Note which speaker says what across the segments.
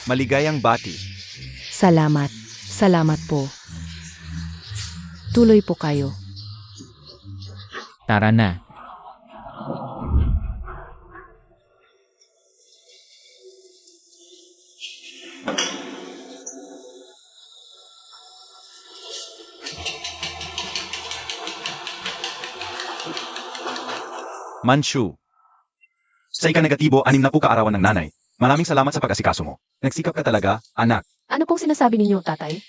Speaker 1: Maligayang bati.
Speaker 2: Salamat. Salamat po. Tuloy po kayo.
Speaker 3: Tara na.
Speaker 1: Manchu. Sa ika-negatibo, 6 na po kaarawan ng nanay. Maraming salamat sa pag-asikaso mo. Nagsikap ka talaga, anak.
Speaker 4: Ano pong sinasabi ninyo, tatay?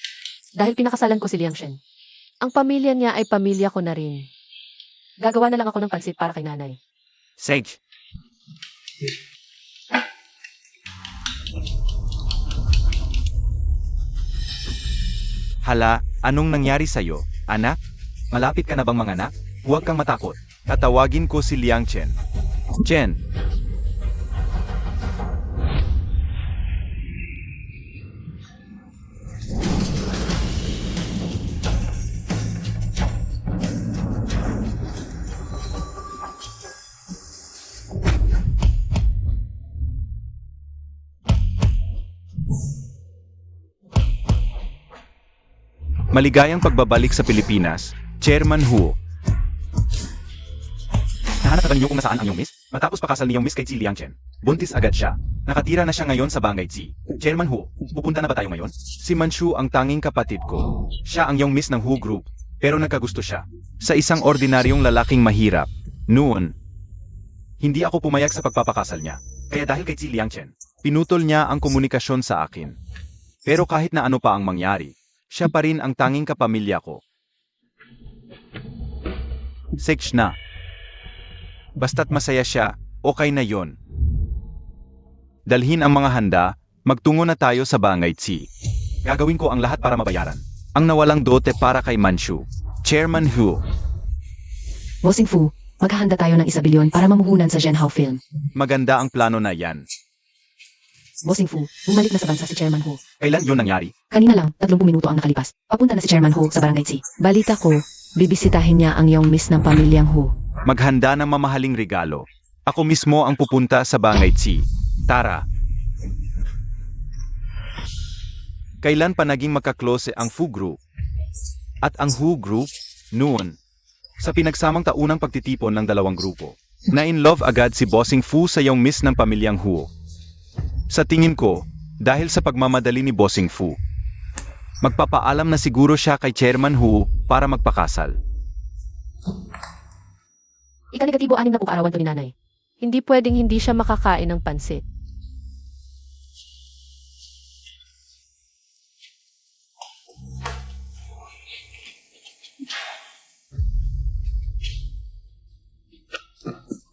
Speaker 4: Dahil pinakasalan ko si Liang Shen. Ang pamilya niya ay pamilya ko na rin. Gagawa na lang ako ng pansit para kay nanay.
Speaker 1: Sage. Hala, anong nangyari sa'yo, anak? Malapit ka na bang manganak? Huwag kang matakot. Tatawagin ko si Liang Chen. Chen. Maligayang pagbabalik sa Pilipinas, Chairman Hu. Nahanap na ba niyo kung nasaan ang iyong miss? Matapos pakasal ni iyong miss kay Liang Chen, buntis agad siya. Nakatira na siya ngayon sa Bangay Tsi. Chairman Hu, pupunta na ba tayo ngayon? Si Manchu ang tanging kapatid ko. Siya ang iyong miss ng Hu Group, pero nagkagusto siya. Sa isang ordinaryong lalaking mahirap. Noon, hindi ako pumayag sa pagpapakasal niya. Kaya dahil kay Liang Chen, pinutol niya ang komunikasyon sa akin. Pero kahit na ano pa ang mangyari, siya pa rin ang tanging kapamilya ko. Sage na. Basta't masaya siya, okay na yon. Dalhin ang mga handa, magtungo na tayo sa Bangay Tsi. Gagawin ko ang lahat para mabayaran. Ang nawalang dote para kay Manchu. Chairman Hu.
Speaker 4: Bossing Fu, maghahanda tayo ng 1 bilyon para mamuhunan sa Zhenhao Film.
Speaker 1: Maganda ang plano na yan.
Speaker 4: Bossing Fu, bumalik na sa bansa si Chairman Hu.
Speaker 1: Kailan yun nangyari?
Speaker 4: Kanina lang, 30 minuto ang nakalipas. Papunta na si Chairman Hu sa Barangay Tsi.
Speaker 2: Balita ko, bibisitahin niya ang iyong miss ng pamilyang Hu.
Speaker 1: Maghanda ng mamahaling regalo. Ako mismo ang pupunta sa Bangay Tsi. Tara. Kailan pa naging magkaklose ang Fu Group at ang Hu Group? Noon. Sa pinagsamang taunang pagtitipon ng dalawang grupo. Na-in-love agad si Bossing Fu sa iyong miss ng pamilyang Hu. Sa tingin ko, dahil sa pagmamadali ni Bossing Fu, magpapaalam na siguro siya kay Chairman Hu para magpakasal.
Speaker 4: Ika-negatibo 6 na po kaarawan to ni nanay. Hindi pwedeng hindi siya makakain ng pansit.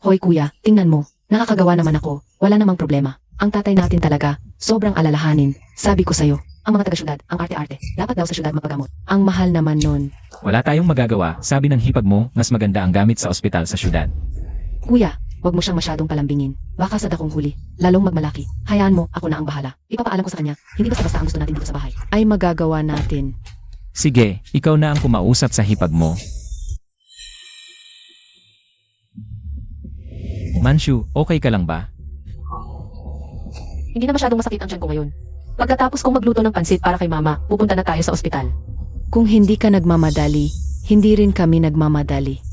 Speaker 2: Hoy kuya, tingnan mo. Nakakagawa naman ako. Wala namang problema. Ang tatay natin talaga, sobrang alalahanin. Sabi ko sa'yo, ang mga taga-syudad, ang arte-arte, dapat daw sa syudad mapagamot. Ang mahal naman nun.
Speaker 3: Wala tayong magagawa, sabi ng hipag mo, mas maganda ang gamit sa ospital sa syudad.
Speaker 2: Kuya, wag mo siyang masyadong palambingin. Baka sa dakong huli, lalong magmalaki. Hayaan mo, ako na ang bahala. Ipapaalam ko sa kanya, hindi basta-basta ang gusto natin dito sa bahay. Ay magagawa natin.
Speaker 3: Sige, ikaw na ang kumausap sa hipag mo. Manchu, okay ka lang ba?
Speaker 4: Hindi na masyadong masakit ang tiyan ko ngayon. Pagkatapos kong magluto ng pansit para kay mama, pupunta na tayo sa ospital.
Speaker 2: Kung hindi ka nagmamadali, hindi rin kami nagmamadali.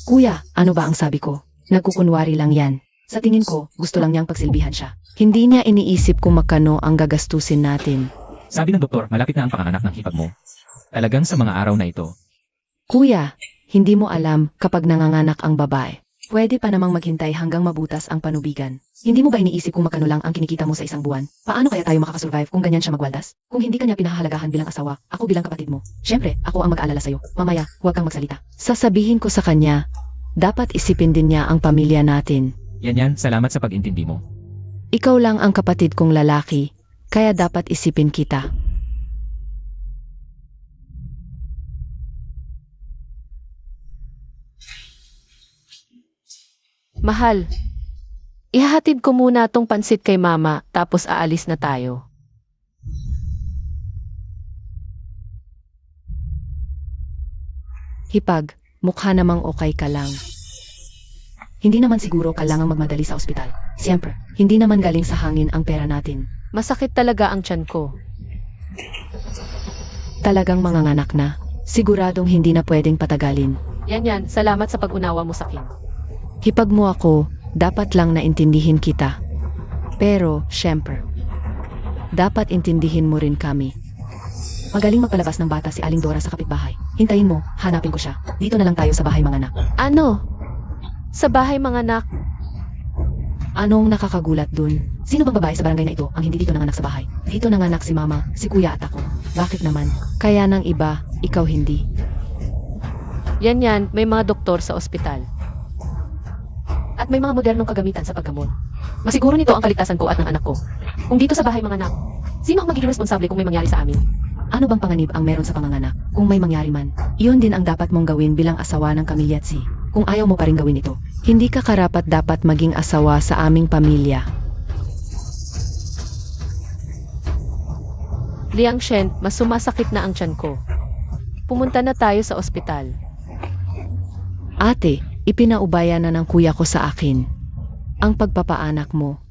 Speaker 2: Kuya, ano ba ang sabi ko? Nagkukunwari lang yan. Sa tingin ko, gusto lang niyang pagsilbihan siya. Hindi niya iniisip kung magkano ang gagastusin natin.
Speaker 3: Sabi ng doktor, malapit na ang panganak ng hipag mo. Talagang sa mga araw na ito.
Speaker 2: Kuya, hindi mo alam kapag nanganganak ang babae. Pwede pa namang maghintay hanggang mabutas ang panubigan.
Speaker 4: Hindi mo ba iniisip kung magkano lang ang kinikita mo sa isang buwan? Paano kaya tayo makakasurvive kung ganyan siya magwaldas? Kung hindi kanya pinahahalagahan bilang asawa, ako bilang kapatid mo. Siyempre, ako ang mag-aalala sa'yo. Mamaya, huwag kang magsalita.
Speaker 2: Sasabihin ko sa kanya, dapat isipin din niya ang pamilya natin.
Speaker 3: Yan, salamat sa pag-intindi mo.
Speaker 2: Ikaw lang ang kapatid kong lalaki, kaya dapat isipin kita.
Speaker 4: Mahal, ihahatid ko muna tong pansit kay mama, tapos aalis na tayo.
Speaker 2: Hipag, mukha namang okay ka lang.
Speaker 4: Hindi naman siguro kailangang magmadali sa ospital. Siyempre, hindi naman galing sa hangin ang pera natin.
Speaker 5: Masakit talaga ang tiyan ko.
Speaker 2: Talagang manganganak na. Siguradong hindi na pwedeng patagalin.
Speaker 5: Yan, salamat sa pag-unawa mo sa akin.
Speaker 2: Hipag mo ako, dapat lang naintindihin kita. Pero, syempre, dapat intindihin mo rin kami. Magaling magpalabas ng bata si Aling Dora sa kapitbahay. Hintayin mo, hanapin ko siya. Dito na lang tayo sa bahay mga anak.
Speaker 5: Ano? Sa bahay mga anak?
Speaker 2: Anong nakakagulat dun? Sino bang babae sa barangay na ito ang hindi dito nanganak sa bahay? Dito nanganak si mama, si kuya at ako. Bakit naman? Kaya ng iba, ikaw hindi.
Speaker 5: Yan, may mga doktor sa ospital.
Speaker 2: At may mga modernong kagamitan sa paggamot. Masiguro nito ang kaligtasan ko at ng anak ko. Kung dito sa bahay mga anak, sino ang magiging responsable kung may mangyari sa amin? Ano bang panganib ang meron sa panganganak? Kung may mangyari man, iyon din ang dapat mong gawin bilang asawa ng kamilyatsi. Kung ayaw mo pa rin gawin ito, hindi ka karapat dapat maging asawa sa aming pamilya.
Speaker 5: Liang Shen, mas sumasakit na ang tiyan ko. Pumunta na tayo sa ospital.
Speaker 2: Ate, ipinaubaya na ng kuya ko sa akin ang pagpapaanak mo.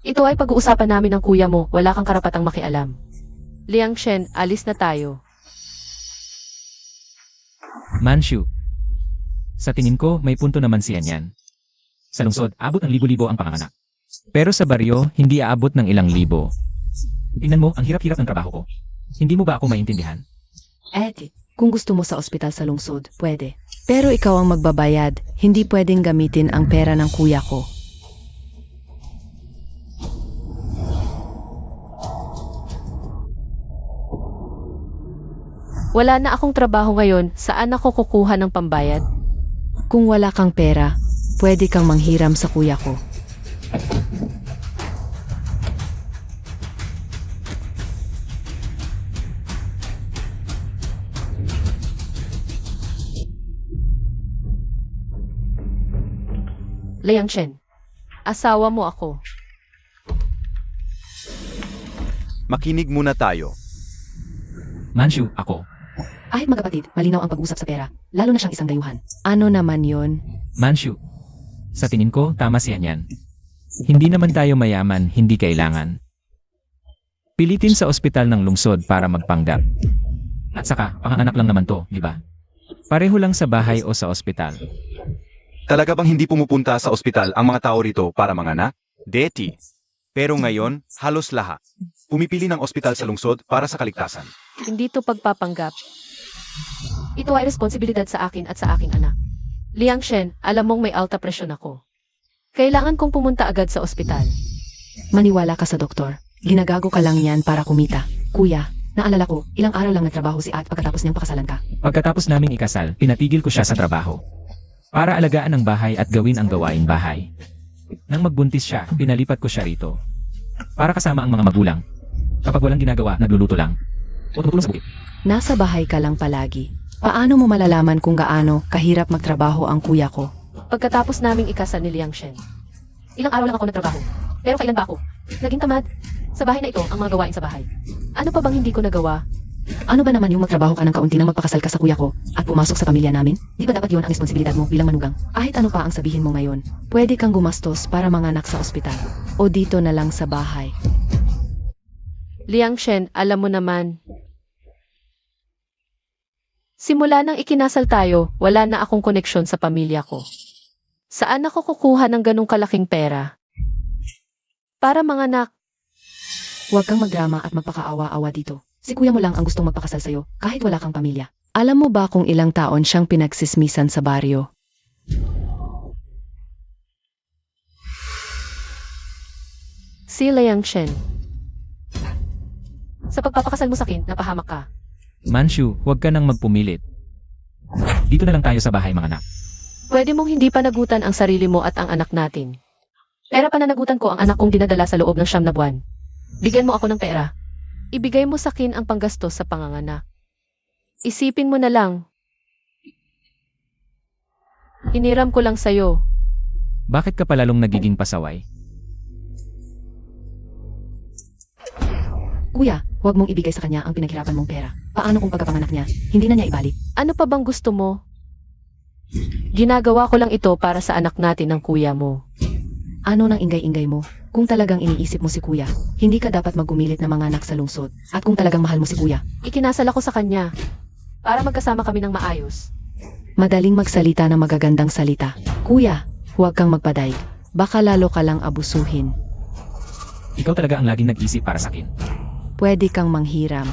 Speaker 5: Ito ay pag-uusapan namin ng kuya mo, wala kang karapatang makialam. Liang Shen, alis na tayo.
Speaker 3: Manshu. Sa tingin ko, may punto naman siya niyan. Sa lungsod, abot ng libo-libo ang panganganak. Pero sa baryo, hindi aabot ng ilang libo. Tingnan mo, ang hirap-hirap ng trabaho ko. Hindi mo ba ako maintindihan?
Speaker 2: Ate, kung gusto mo sa ospital sa lungsod, pwede. Pero ikaw ang magbabayad, hindi pwedeng gamitin ang pera ng kuya ko.
Speaker 5: Wala na akong trabaho ngayon, saan ako kukuha ng pambayad?
Speaker 2: Kung wala kang pera, pwede kang manghiram sa kuya ko.
Speaker 5: Liang Shen, asawa mo ako.
Speaker 1: Makinig muna tayo.
Speaker 3: Manshu, ako.
Speaker 2: Kahit magkapatid, malinaw ang pag-usap sa pera, lalo na siyang isang dayuhan. Ano naman yon?
Speaker 3: Manshu. Sa tingin ko, tama siya niyan. Hindi naman tayo mayaman, hindi kailangan. Pilitin sa ospital ng lungsod para magpanggap. At saka, panganganak lang naman to, di ba? Pareho lang sa bahay o sa ospital.
Speaker 1: Talaga bang hindi pumupunta sa ospital ang mga tao rito para manganak? Deti. Pero ngayon, halos lahat. Pumipili ng ospital sa lungsod para sa kaligtasan.
Speaker 5: Hindi to pagpapanggap.
Speaker 2: Ito ay responsibilidad sa akin at sa aking anak.
Speaker 5: Liang Shen, alam mong may alta presyon ako. Kailangan kong pumunta agad sa ospital.
Speaker 2: Maniwala ka sa doktor. Ginagago ka lang yan para kumita. Kuya, naalala ko, ilang araw lang nagtrabaho si At pagkatapos niyang pakasalan ka.
Speaker 3: Pagkatapos naming ikasal, pinatigil ko siya sa trabaho. Para alagaan ang bahay at gawin ang gawaing bahay. Nang magbuntis siya, pinalipat ko siya rito. Para kasama ang mga magulang. Kapag walang ginagawa, nagluluto lang. O tutulong sa bukid.
Speaker 2: Nasa bahay ka lang palagi. Paano mo malalaman kung gaano kahirap magtrabaho ang kuya ko?
Speaker 5: Pagkatapos naming ikasal ni Liang Shen.
Speaker 2: Ilang araw lang ako nagtrabaho. Pero kailan ba ako? Naging tamad. Sa bahay na ito ang mga gawain sa bahay.
Speaker 5: Ano pa bang hindi ko nagawa?
Speaker 2: Ano ba naman yung magtrabaho ka ng kaunti nang magpakasal ka sa kuya ko at pumasok sa pamilya namin? Di ba dapat yun ang responsibilidad mo bilang manugang? Kahit ano pa ang sabihin mo ngayon, pwede kang gumastos para manganak sa ospital. O dito na lang sa bahay.
Speaker 5: Liang Shen, alam mo naman. Simula nang ikinasal tayo, wala na akong koneksyon sa pamilya ko. Saan ako kukuha ng ganong kalaking pera? Para manganak.
Speaker 2: Huwag kang magdrama at magpakaawa-awa dito. Si kuya mo lang ang gustong magpakasal sa'yo kahit wala kang pamilya. Alam mo ba kung ilang taon siyang pinagsismisan sa baryo?
Speaker 5: Si Liang Shen. Sa pagpapakasal mo sa akin, napahamak ka.
Speaker 3: Manshu, huwag ka nang magpumilit. Dito na lang tayo sa bahay mga anak.
Speaker 5: Pwede mong hindi panagutan ang sarili mo at ang anak natin. Pera pananagutan ko ang anak kong dinadala sa loob ng 9 na buwan. Bigyan mo ako ng pera. Ibigay mo sa akin ang panggastos sa panganganak. Isipin mo na lang. Hiniram ko lang sa'yo.
Speaker 3: Bakit ka palalong nagiging pasaway?
Speaker 2: Kuya, huwag mong ibigay sa kanya ang pinaghirapan mong pera. Paano kung pagkapanganak niya, hindi na niya ibalik?
Speaker 5: Ano pa bang gusto mo? Ginagawa ko lang ito para sa anak natin ng kuya mo.
Speaker 2: Ano nang ingay-ingay mo? Kung talagang iniisip mo si kuya, hindi ka dapat maggumilit na mga anak sa lungsod. At kung talagang mahal mo si kuya,
Speaker 5: Ikinasal ako sa kanya para magkasama kami ng maayos.
Speaker 2: madaling magsalita ng magagandang salita. Kuya, huwag kang magpadaig. Baka lalo ka lang abusuhin.
Speaker 3: Ikaw talaga ang laging nag-isip para sa akin.
Speaker 2: Pwede kang manghiram.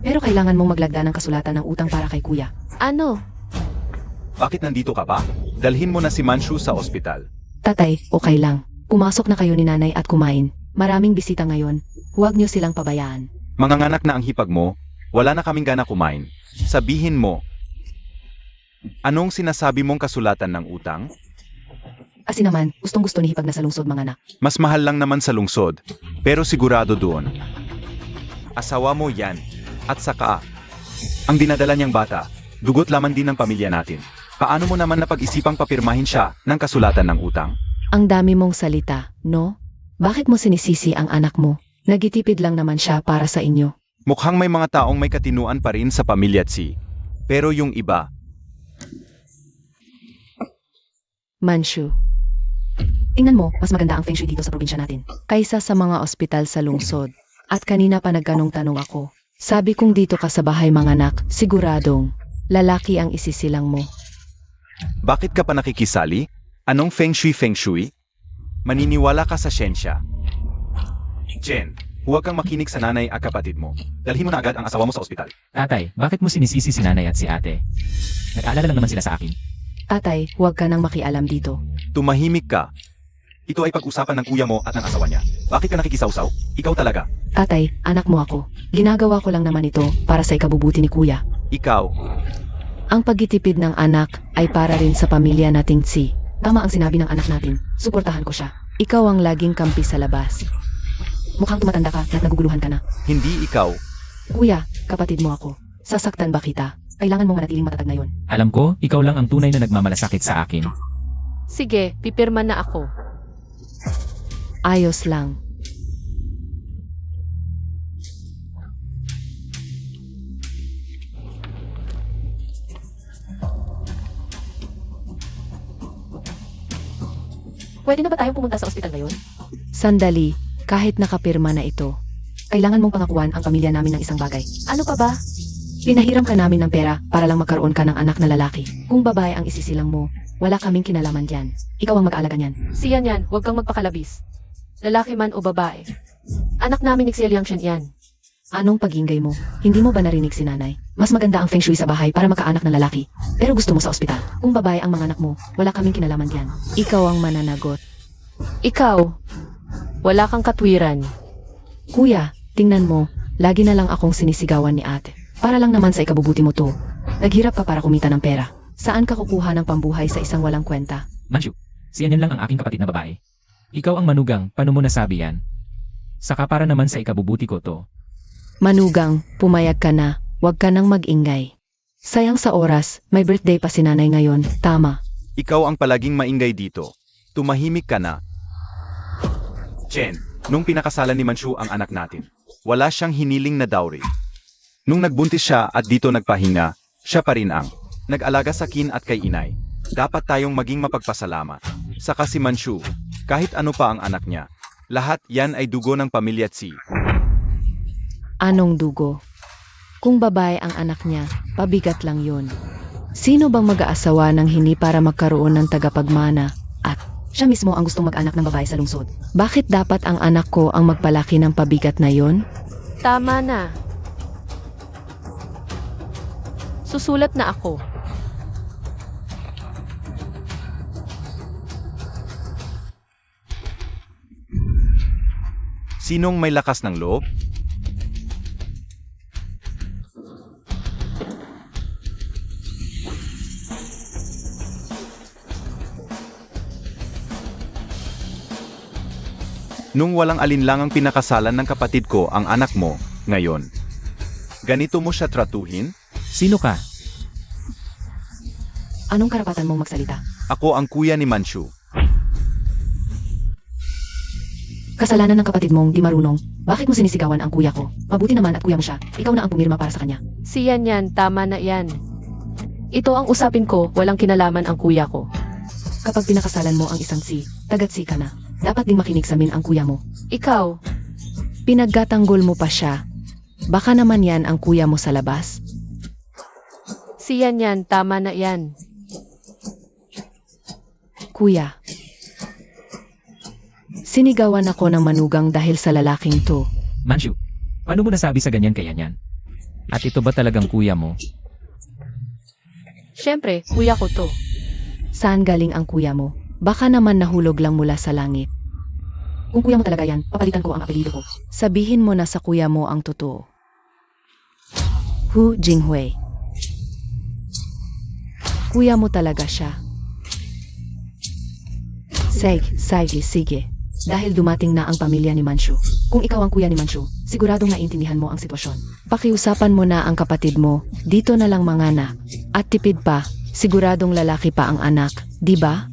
Speaker 2: Pero kailangan mong maglagda ng kasulatan ng utang para kay kuya.
Speaker 5: Ano?
Speaker 1: Bakit nandito ka pa? Dalhin mo na si Manshu sa ospital.
Speaker 2: Tatay, okay lang. Pumasok na kayo ni nanay at kumain. Maraming bisita ngayon. Huwag niyo silang pabayaan.
Speaker 1: Manganganak na ang hipag mo, wala na kaming gana kumain. Sabihin mo, anong sinasabi mong kasulatan ng utang?
Speaker 2: Kasi naman, gustong-gusto ni Hipag na sa lungsod mga anak.
Speaker 1: Mas mahal lang naman sa lungsod, pero sigurado doon. Asawa mo yan. At saka, ang dinadala niyang bata, dugot laman din ng pamilya natin. Paano mo naman napag-isipang papirmahin siya ng kasulatan ng utang?
Speaker 2: Ang dami mong salita, no? Bakit mo sinisisi ang anak mo? Nagitipid lang naman siya para sa inyo.
Speaker 1: Mukhang may mga taong may katinuan pa rin sa pamilya Tsi. Pero yung iba,
Speaker 2: Manshu. Tingnan mo, mas maganda ang feng shui dito sa probinsya natin. Kaysa sa mga ospital sa lungsod. At kanina pa nagganong tanong ako. Sabi kong dito ka sa bahay mga anak, siguradong lalaki ang isisilang mo.
Speaker 1: bakit ka pa nakikisali? Anong feng shui? Maniniwala ka sa siyensya. Jen, huwag kang makinig sa nanay at kapatid mo. Dalhin mo na agad ang asawa mo sa ospital.
Speaker 3: Tatay, bakit mo sinisisi si nanay at si ate? Nag-aalala lang naman sila sa akin.
Speaker 2: Tatay, huwag ka nang makialam dito.
Speaker 1: Tumahimik ka. Ito ay pag-usapan ng kuya mo at ng asawa niya. Bakit ka nakikisawsaw? Ikaw talaga.
Speaker 2: Tatay, anak mo ako. Ginagawa ko lang naman ito para sa ikabubuti ni kuya.
Speaker 1: Ikaw,
Speaker 2: Ang pagtitipid ng anak ay para rin sa pamilya nating Tsi. Tama ang sinabi ng anak natin. Suportahan ko siya. Ikaw ang laging kampi sa labas. Mukhang tumatanda ka at naguguluhan ka na.
Speaker 1: hindi ikaw.
Speaker 2: Kuya, kapatid mo ako. Sasaktan ba kita? Kailangan mong manatiling matatag na yon.
Speaker 3: Alam ko, ikaw lang ang tunay na nagmamalasakit sa akin.
Speaker 5: Sige, pipirma na ako.
Speaker 2: Ayos lang.
Speaker 5: Pwede na ba tayong pumunta sa ospital ngayon?
Speaker 2: Sandali, kahit nakapirma na ito. Kailangan mong pangakuan ang pamilya namin ng isang bagay.
Speaker 5: Ano pa ba?
Speaker 2: Pinahiram ka namin ng pera para lang magkaroon ka ng anak na lalaki. Kung babae ang isisilang mo, wala kaming kinalaman diyan. Ikaw ang mag-aalaga niyan.
Speaker 5: Siyan yan, huwag kang magpakalabis. Lalaki man o babae. Anak namin ni Xie Liangshan yan.
Speaker 2: Anong pag-ingay mo? Hindi mo ba narinig si nanay? Mas maganda ang feng shui sa bahay para makaanak ng lalaki. Pero gusto mo sa ospital. Kung babae ang mga anak mo, wala kaming kinalaman diyan. Ikaw ang mananagot.
Speaker 5: Ikaw, wala kang katwiran.
Speaker 2: Kuya, tingnan mo, lagi na lang akong sinisigawan ni ate. Para lang naman sa ikabubuti mo to. Naghirap ka para kumita ng pera. Saan ka kukuha ng pambuhay sa isang walang kwenta?
Speaker 3: Manshu, si Anyan lang ang aking kapatid na babae. Ikaw ang manugang, paano mo nasabi yan? Saka para naman sa ikabubuti ko to.
Speaker 2: Manugang, pumayag ka na. Huwag ka nang mag-ingay. Sayang sa oras, may birthday pa si nanay ngayon. Tama.
Speaker 1: Ikaw ang palaging maingay dito. Tumahimik ka na. Jen, nung pinakasalan ni Manshu ang anak natin, wala siyang hiniling na dowry. Nung nagbuntis siya at dito nagpahinga, siya pa rin ang nag-alaga sa kin at kay inay. Dapat tayong maging mapagpasalamat. Saka si Manshu, kahit ano pa ang anak niya, lahat yan ay dugo ng pamilya Tsi.
Speaker 2: Anong dugo? Kung babae ang anak niya, pabigat lang yun. Sino bang mag-aasawa ng hindi para magkaroon ng tagapagmana at siya mismo ang gustong mag-anak ng babae sa lungsod? Bakit dapat ang anak ko ang magpalaki ng pabigat na yon?
Speaker 5: Tama na. Susulat na ako.
Speaker 1: Sinong may lakas ng loob? Nung walang alinlangang pinakasalan ng kapatid ko ang anak mo, ngayon. Ganito mo siya tratuhin?
Speaker 3: Sino ka?
Speaker 2: Anong karapatan mong magsalita?
Speaker 1: Ako ang kuya ni Manshu.
Speaker 2: Kasalanan ng kapatid mong di marunong. Bakit mo sinisigawan ang kuya ko? Mabuti naman at kuya mo siya. Ikaw na ang pumirma para sa kanya.
Speaker 5: Siyan yan, tama na yan. Ito ang usapin ko, walang kinalaman ang kuya ko.
Speaker 4: Kapag pinakasalan mo ang isang si, tagat-si ka na. Dapat ding makinig sa min ang kuya mo.
Speaker 5: Ikaw,
Speaker 2: Pinagkatanggol mo pa siya. Baka naman yan ang kuya mo sa labas.
Speaker 5: siyan yan, tama na yan.
Speaker 2: Kuya. Sinigawan ako ng manugang dahil sa lalaking to.
Speaker 3: Manchu, paano mo nasabi sa ganyan kaya niyan? At ito ba talagang kuya mo?
Speaker 5: Siyempre, kuya ko to.
Speaker 2: Saan galing ang kuya mo? Baka naman nahulog lang mula sa langit.
Speaker 4: Kung kuya mo talaga yan, papalitan ko ang apelido ko.
Speaker 2: Sabihin mo na sa kuya mo ang totoo. Hu Jinghui. Kuya mo talaga siya. Sige.
Speaker 4: Dahil dumating na ang pamilya ni Manchu. Kung ikaw ang kuya ni Manchu, siguradong naiintindihan mo ang sitwasyon.
Speaker 2: Pakiusapan mo na ang kapatid mo. Dito na lang manganak. At tipid pa, siguradong lalaki pa ang anak, di ba?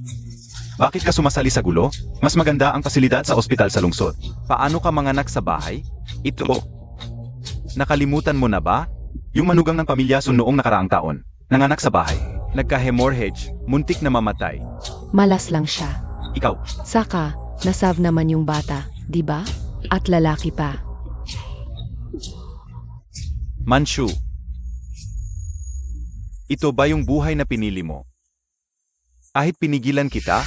Speaker 1: Bakit ka sumasali sa gulo? Mas maganda ang pasilidad sa ospital sa lungsod. Paano ka manganak sa bahay? Ito. Nakalimutan mo na ba? Yung manugang ng pamilya noong nakaraang taon. Nanganak sa bahay. Nagka-hemorrhage. Muntik na mamatay.
Speaker 2: Malas lang siya.
Speaker 1: Ikaw,
Speaker 2: Saka, nasav naman yung bata, di ba? At lalaki pa.
Speaker 1: Manchu. Ito ba yung buhay na pinili mo? Kahit pinigilan kita,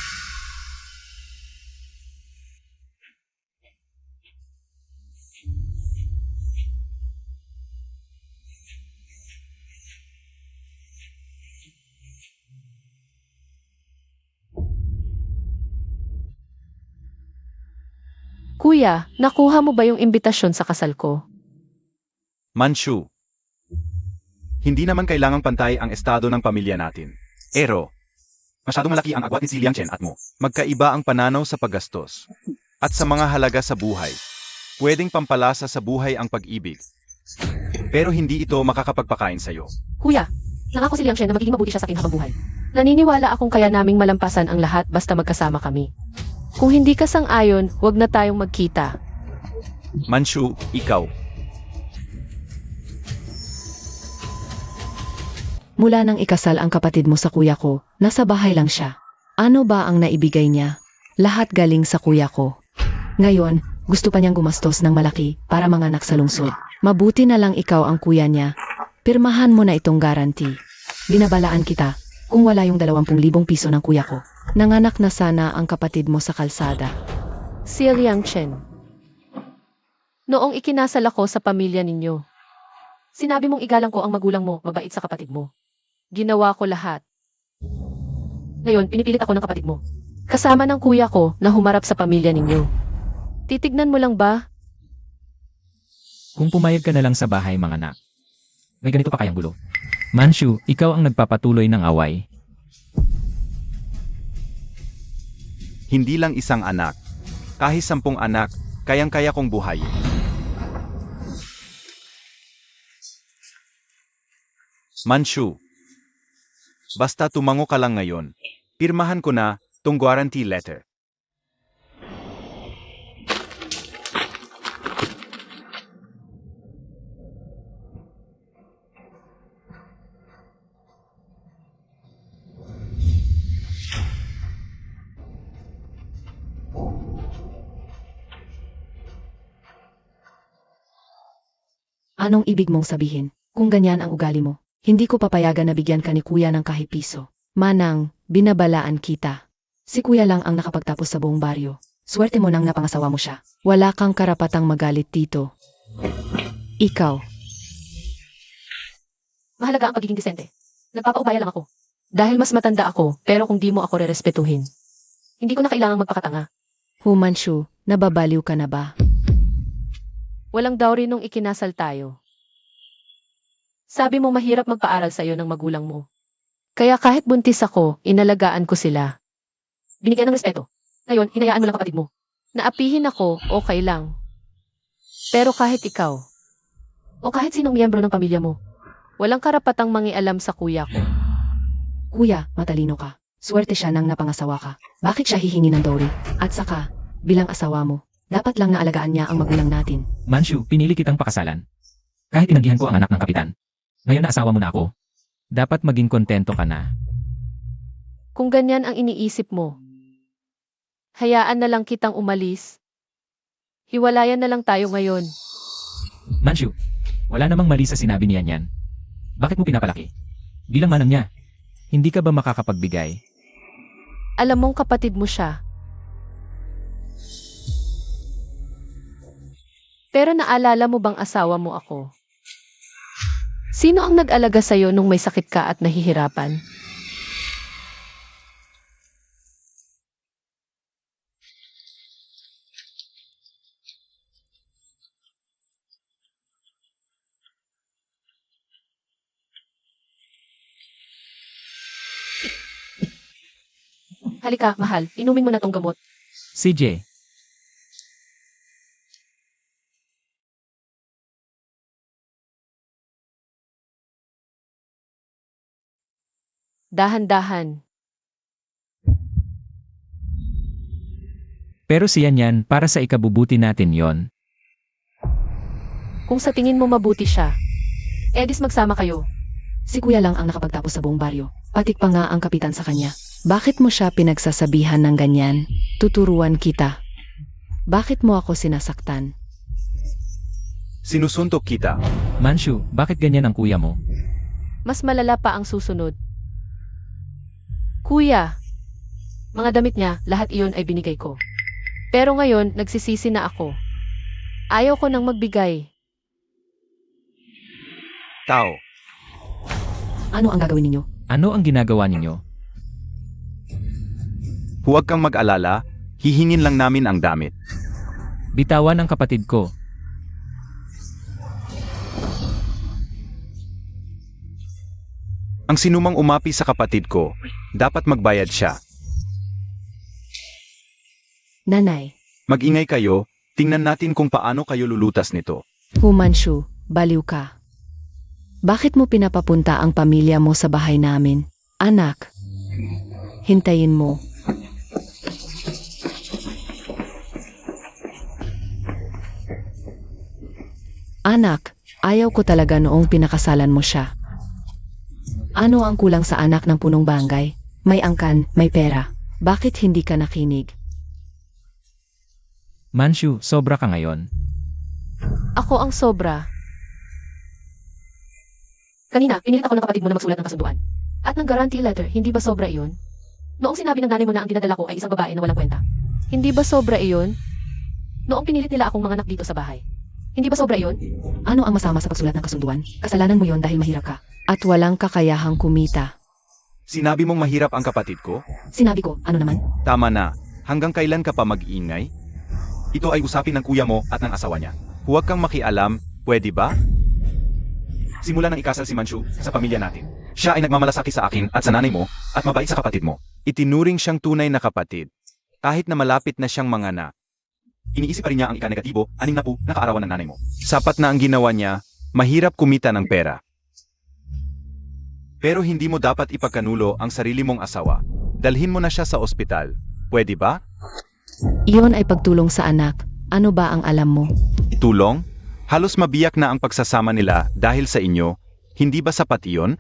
Speaker 5: Kuya, nakuha mo ba yung imbitasyon sa kasal ko?
Speaker 1: Manchu. Hindi naman kailangang pantay ang estado ng pamilya natin. Pero, masyadong malaki ang agwat ni si Liang Chen at mo. Magkaiba ang pananaw sa paggastos. At sa mga halaga sa buhay. Pwedeng pampalasa sa buhay ang pag-ibig. Pero hindi ito makakapagpakain sa'yo.
Speaker 4: Kuya, nangako si Liang Shen na magiging mabuti siya sa akin habang buhay.
Speaker 5: Naniniwala akong kaya naming malampasan ang lahat basta magkasama kami. Kung hindi ka sang-ayon, wag na tayong magkita.
Speaker 1: Manchu, ikaw.
Speaker 2: Mula nang ikasal ang kapatid mo sa kuya ko, nasa bahay lang siya. Ano ba ang naibigay niya? Lahat galing sa kuya ko.
Speaker 4: Ngayon, gusto pa niyang gumastos ng malaki para manganak sa lungsod.
Speaker 2: Mabuti na lang ikaw ang kuya niya. Pirmahan mo na itong guarantee.
Speaker 4: Binabalaan kita kung wala yung 20,000 piso ng kuya ko.
Speaker 2: Nanganak na sana ang kapatid mo sa kalsada.
Speaker 5: Si Liang Chen. Noong ikinasal ako sa pamilya ninyo,
Speaker 4: Sinabi mong igalang ko ang magulang mo, mabait sa kapatid mo.
Speaker 5: ginawa ko lahat.
Speaker 4: Ngayon, pinipilit ako ng kapatid mo.
Speaker 5: Kasama ng kuya ko na humarap sa pamilya ninyo. Titignan mo lang ba?
Speaker 3: Kung pumayag ka na lang sa bahay mga anak. May ganito pa kayang gulo. Manchu, ikaw ang nagpapatuloy ng away.
Speaker 1: Hindi lang isang anak. Kahit 10 anak, kayang-kaya kong buhayin. Manchu. Basta tumango ka lang ngayon. Pirmahan ko na tong guarantee letter.
Speaker 4: Anong ibig mong sabihin? Kung ganyan ang ugali mo, hindi ko papayagan na bigyan ka ni kuya ng kahit piso.
Speaker 2: Manang, binabalaan kita.
Speaker 4: Si kuya lang ang nakapagtapos sa buong baryo. Swerte mo nang napangasawa mo siya.
Speaker 2: Wala kang karapatang magalit dito. Ikaw.
Speaker 4: Mahalaga ang pagiging disente. Nagpapaubaya lang ako.
Speaker 5: Dahil mas matanda ako, pero kung di mo ako rerespetuhin.
Speaker 4: Hindi ko na kailangang magpakatanga.
Speaker 2: Humanshu, nababaliw ka na ba?
Speaker 5: Walang dowry nung ikinasal tayo. Sabi mo mahirap magpaaral sa'yo ng magulang mo. Kaya kahit buntis ako, inalagaan ko sila.
Speaker 4: Binigyan ng respeto. Ngayon, hinayaan mo lang kapatid mo.
Speaker 5: Naapihin ako, okay lang. Pero kahit ikaw,
Speaker 4: O kahit sinong miyembro ng pamilya mo.
Speaker 5: walang karapatang mangialam sa kuya ko.
Speaker 4: Kuya, matalino ka. Swerte siya nang napangasawa ka. Bakit siya hihingi ng dowry? At saka, bilang asawa mo, dapat lang naalagaan niya ang magulang natin.
Speaker 3: Manchu, pinili kitang pakasalan. Kahit tinanggihan ko ang anak ng kapitan. Ngayon na asawa mo na ako. Dapat maging kontento ka na.
Speaker 5: Kung ganyan ang iniisip mo, hayaan na lang kitang umalis. Hiwalayan na lang tayo ngayon.
Speaker 3: Manshu, wala namang mali sa sinabi niya niyan. Bakit mo pinapalaki? Bilang manang niya, hindi ka ba makakapagbigay?
Speaker 5: Alam mong kapatid mo siya. Pero naalala mo bang asawa mo ako? Sino ang nag-alaga sa'yo nung may sakit ka at nahihirapan? Halika, mahal. Inumin mo na tong gamot.
Speaker 3: CJ,
Speaker 5: Dahan-dahan.
Speaker 3: pero siya niyan para sa ikabubuti natin yon.
Speaker 5: Kung sa tingin mo mabuti siya, edis magsama kayo.
Speaker 4: Si kuya lang ang nakapagtapos sa buong baryo. Patik pa nga ang kapitan sa kanya. Bakit mo siya pinagsasabihan ng ganyan? Tuturuan kita. Bakit mo ako sinasaktan?
Speaker 1: Sinusuntok kita.
Speaker 3: Manshu, bakit ganyan ang kuya mo?
Speaker 5: Mas malala pa ang susunod. Kuya, mga damit niya, lahat iyon ay binigay ko. Pero ngayon, nagsisisi na ako. Ayaw ko nang magbigay.
Speaker 1: Tao.
Speaker 4: Ano ang gagawin ninyo?
Speaker 3: Ano ang ginagawa ninyo?
Speaker 1: Huwag kang mag-alala, hihingin lang namin ang damit.
Speaker 3: Bitawan ang kapatid ko.
Speaker 1: Ang sinumang umapi sa kapatid ko, dapat magbayad siya.
Speaker 4: Nanay,
Speaker 1: Mag-ingay kayo, tingnan natin kung paano kayo lulutas nito.
Speaker 4: Humanshu, baliw ka. Bakit mo pinapapunta ang pamilya mo sa bahay namin? Anak, hintayin mo. Anak, ayaw ko talaga noong pinakasalan mo siya. Ano ang kulang sa anak ng punong bangay? May angkan, may pera. Bakit hindi ka nakinig?
Speaker 3: Manshu, sobra ka ngayon.
Speaker 5: Ako ang sobra. Kanina, pinilit ako ng kapatid mo na magsulat ng kasunduan. At ng guarantee letter, hindi ba sobra iyon? Noong sinabi ng nanay mo na ang dinadala ko ay isang babae na walang kwenta. Hindi ba sobra iyon? Noong pinilit nila akong manganak dito sa bahay. Hindi ba sobra iyon?
Speaker 4: Ano ang masama sa pagsulat ng kasunduan? Kasalanan mo yon dahil mahirap ka. At walang kakayahang kumita.
Speaker 1: Sinabi mong mahirap ang kapatid ko?
Speaker 4: Sinabi ko, ano naman?
Speaker 1: Tama na, hanggang kailan ka pa mag-iingay? Ito ay usapin ng kuya mo at ng asawa niya. Huwag kang makialam, pwede ba? Simula nang ikasal si Manshu sa pamilya natin. Siya ay nagmamalasaki sa akin at sa nanay mo at mabait sa kapatid mo. Itinuring siyang tunay na kapatid. Kahit na malapit na siyang manganak. Iniisip pa rin niya ang ika-negatibo, 6 na kaarawan ng nanay mo. Sapat na ang ginawa niya, mahirap kumita ng pera. Pero hindi mo dapat ipagkanulo ang sarili mong asawa. Dalhin mo na siya sa ospital. Pwede ba?
Speaker 4: Iyon ay pagtulong sa anak. Ano ba ang alam mo?
Speaker 1: Tulong? Halos mabiyak na ang pagsasama nila dahil sa inyo. Hindi ba sapat iyon?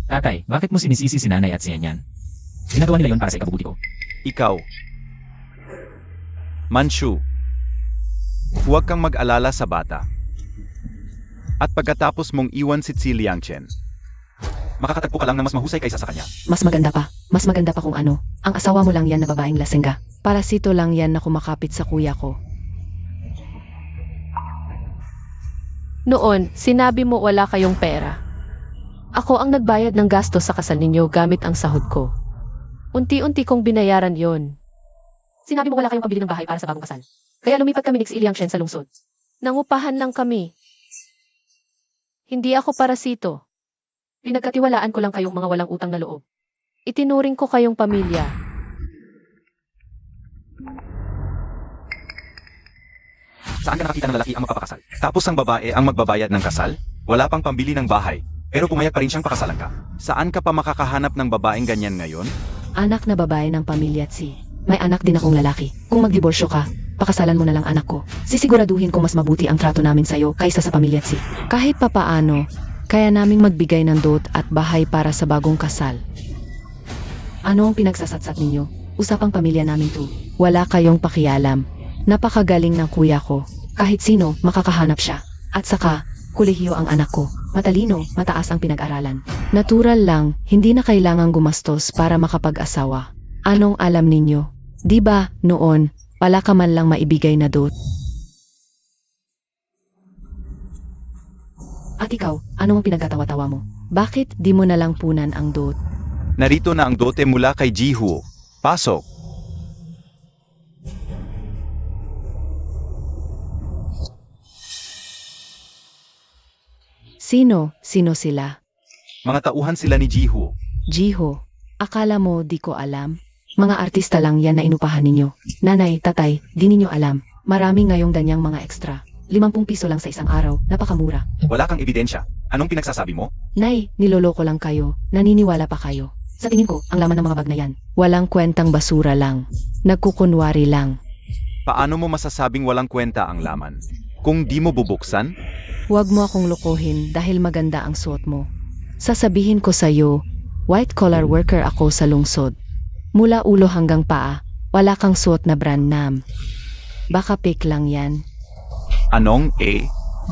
Speaker 3: Tatay, bakit mo sinisisi si nanay at siya niyan? Ginagawa nila yon para sa ikabubuti ko.
Speaker 1: Ikaw. Manshu. Huwag kang mag-alala sa bata. At pagkatapos mong iwan si Tsi Liangchen, makakatagpo ka lang na mas mahusay kaysa sa kanya.
Speaker 4: Mas maganda pa. Mas maganda pa kung ano. Ang asawa mo lang yan na babaeng lasengga. Parasito lang yan na kumakapit sa kuya ko.
Speaker 5: Noon, sinabi mo wala kayong pera. Ako ang nagbayad ng gasto sa kasal ninyo gamit ang sahod ko. Unti-unti kong binayaran yon. Sinabi mo wala kayong pambili ng bahay para sa bagong kasal. Kaya lumipat kami ni Tsi Liangchen sa lungsod. Nangupahan lang kami. Hindi ako parasito. Pinagkatiwalaan ko lang kayong mga walang utang na loob. Itinuring ko kayong pamilya.
Speaker 1: Saan ka nakakita ng lalaki ang magpapakasal? Tapos ang babae ang magbabayad ng kasal? Wala pang pambili ng bahay. Pero pumayag pa rin siyang pakasalan ka. Saan ka pa makakahanap ng babaeng ganyan ngayon?
Speaker 4: Anak na babae ng pamilya Tsi. May anak din akong lalaki. Kung magdiborsyo ka, pakasalan mo na lang anak ko. Sisiguraduhin kong mas mabuti ang trato namin sa'yo kaysa sa pamilya Tsi. Kahit papaano,
Speaker 2: Kaya naming magbigay ng dot at bahay para sa bagong kasal. Ano ang pinagsasatsat ninyo? Usapang pamilya namin to. Wala kayong pakialam. Napakagaling ng kuya ko. Kahit sino, makakahanap siya. At saka, kolehiyo ang anak ko. Matalino, mataas ang pinag-aralan. Natural lang, hindi na kailangang gumastos para makapag-asawa. Anong alam ninyo? Di ba, noon, wala ka man lang maibigay na dot? At ikaw, ano ang pinagkatawa-tawa mo? Bakit di mo nalang punan ang dot?
Speaker 1: Narito na ang dote mula kay Jihu. Pasok.
Speaker 2: Sino sila?
Speaker 1: Mga tauhan sila ni Jihu.
Speaker 2: Jiho, akala mo di ko alam? Mga artista lang yan na inupahan ninyo. Nanay, tatay, di ninyo alam. Marami ngayong danyang mga extra. 50 piso lang sa isang araw, napakamura.
Speaker 1: Wala kang ebidensya. Anong pinagsasabi mo?
Speaker 2: Nay, niloloko lang kayo. Naniniwala pa kayo. Sa tingin ko, ang laman ng mga bag na yan. Walang kwentang basura lang. Nagkukunwari lang.
Speaker 1: Paano mo masasabing walang kwenta ang laman? Kung di mo bubuksan?
Speaker 2: Huwag mo akong lokohin dahil maganda ang suot mo. Sasabihin ko sa'yo, white-collar worker ako sa lungsod. Mula ulo hanggang paa, wala kang suot na brand name. Baka fake lang yan.
Speaker 1: Anong A?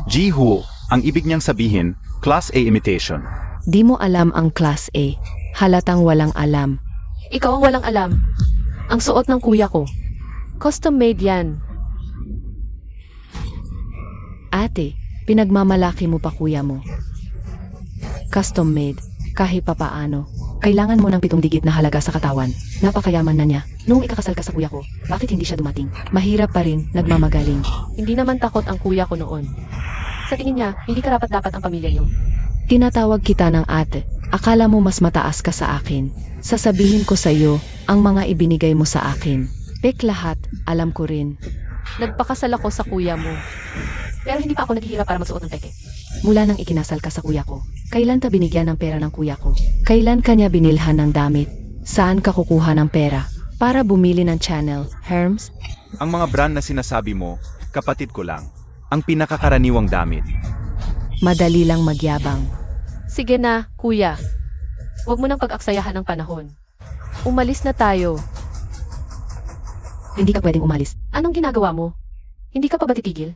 Speaker 1: Jihu, ang ibig niyang sabihin, Class A imitation.
Speaker 2: Di mo alam ang Class A. Halatang walang alam.
Speaker 5: Ikaw ang walang alam. Ang suot ng kuya ko. Custom made yan.
Speaker 2: Ate, pinagmamalaki mo pa kuya mo. Custom made, kahit papaano. Kailangan mo ng 7 digit na halaga sa katawan. Napakayaman na niya. Noong ikakasal ka sa kuya ko, bakit hindi siya dumating? Mahirap pa rin, nagmamagaling.
Speaker 5: Hindi naman takot ang kuya ko noon. Sa tingin niya, hindi karapat-dapat ang pamilya niyo.
Speaker 2: Tinatawag kita ng ate. Akala mo mas mataas ka sa akin. Sasabihin ko sa iyo ang mga ibinigay mo sa akin. Pek lahat, alam ko rin.
Speaker 5: Nagpakasal ako sa kuya mo. Pero hindi pa ako naghihirap para magsuot ng peke.
Speaker 2: Mula nang ikinasal ka sa kuya ko, kailan ka binigyan ng pera ng kuya ko? Kailan kanya binilhan ng damit? Saan ka kukuha ng pera? Para bumili ng Channel, Hermes?
Speaker 1: Ang mga brand na sinasabi mo, kapatid ko lang. Ang pinakakaraniwang damit.
Speaker 2: Madali lang magyabang.
Speaker 5: Sige na, kuya. Huwag mo nang pag-aksayahan ng panahon. Umalis na tayo.
Speaker 2: Hindi ka pwedeng umalis.
Speaker 5: Anong ginagawa mo? Hindi ka pa ba titigil?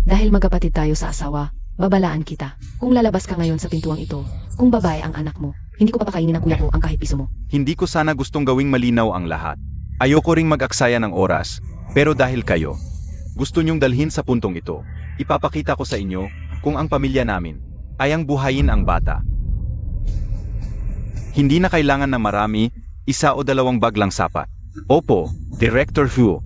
Speaker 2: Dahil magkapatid tayo sa asawa, babalaan kita. Kung lalabas ka ngayon sa pintuang ito, kung babae ang anak mo, hindi ko papakainin ng kuya ko ang kahit piso mo.
Speaker 1: Hindi ko sana gustong gawing malinaw ang lahat. Ayoko ring mag-aksaya ng oras, pero dahil kayo, gusto nyong dalhin sa puntong ito, ipapakita ko sa inyo kung ang pamilya namin ay ang buhayin ang bata. Hindi na kailangan ng marami, 1 o 2 bag lang sapat. Opo, Director Hu.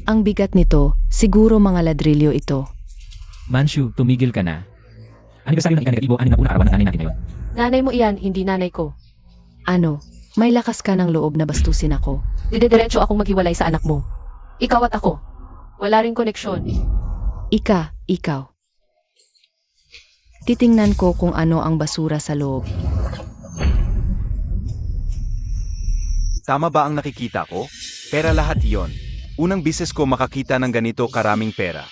Speaker 2: Ang bigat nito, siguro mga ladrilyo ito.
Speaker 3: Manshu, tumigil ka na. Anibersaryo ng ika-negatibo, 6 na unang arawan ng nanay natin ngayon.
Speaker 5: Nanay mo iyan, hindi nanay ko.
Speaker 2: Ano, may lakas ka ng loob na bastusin ako.
Speaker 5: Didediretso akong maghiwalay sa anak mo. Ikaw at ako. Wala ring koneksyon.
Speaker 2: Ikaw. Titingnan ko kung ano ang basura sa loob.
Speaker 1: Tama ba ang nakikita ko? Pera lahat iyon. Unang bises ko makakita ng ganito karaming pera.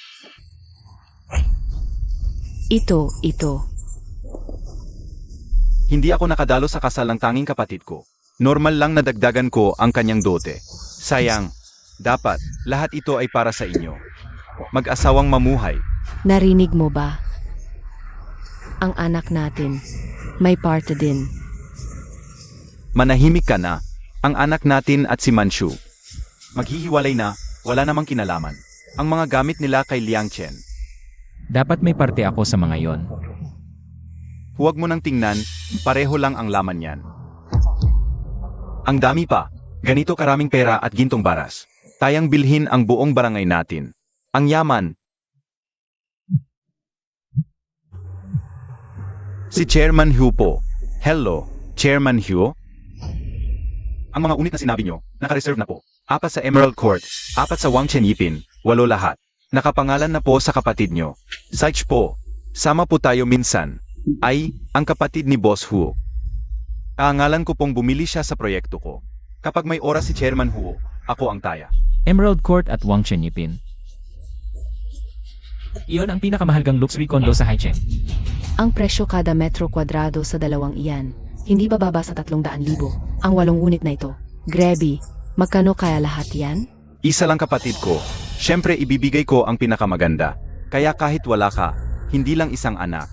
Speaker 2: Ito.
Speaker 1: Hindi ako nakadalo sa kasal ng tanging kapatid ko. Normal lang na dagdagan ko ang kanyang dote. Sayang, dapat lahat ito ay para sa inyo. Mag-asawang mamuhay.
Speaker 2: Narinig mo ba? Ang anak natin, may parte din.
Speaker 1: Manahimik ka na. Ang anak natin at si Manshu. Maghihiwalay na, wala namang kinalaman. Ang mga gamit nila kay Liang Chen.
Speaker 3: Dapat may parte ako sa mga yon.
Speaker 1: Huwag mo nang tingnan, pareho lang ang laman yan. Ang dami pa, ganito karaming pera at gintong baras. Tayang bilhin ang buong barangay natin. Ang yaman. Si Chairman Hu po. Hello, Chairman Hu. Ang mga unit na sinabi nyo, naka-reserve na po. 4 sa Emerald Court, 4 sa Wangchen Yipin, 8 lahat. Nakapangalan na po sa kapatid nyo. Saich po, sama po tayo minsan. Ay, ang kapatid ni Boss Hu. Kaangalan ko pong bumili siya sa proyekto ko. Kapag may oras si Chairman Hu, ako ang taya.
Speaker 3: Emerald Court at Wangchen Yipin. Iyon ang pinakamahalagang luxury condo sa Haicheng.
Speaker 2: Ang presyo kada metro kwadrado sa dalawang iyan, hindi bababa sa 300,000. Ang 8 unit na ito. Grabe, magkano kaya lahat yan?
Speaker 1: Isa lang kapatid ko. Siyempre ibibigay ko ang pinakamaganda. Kaya kahit wala ka, hindi lang isang anak.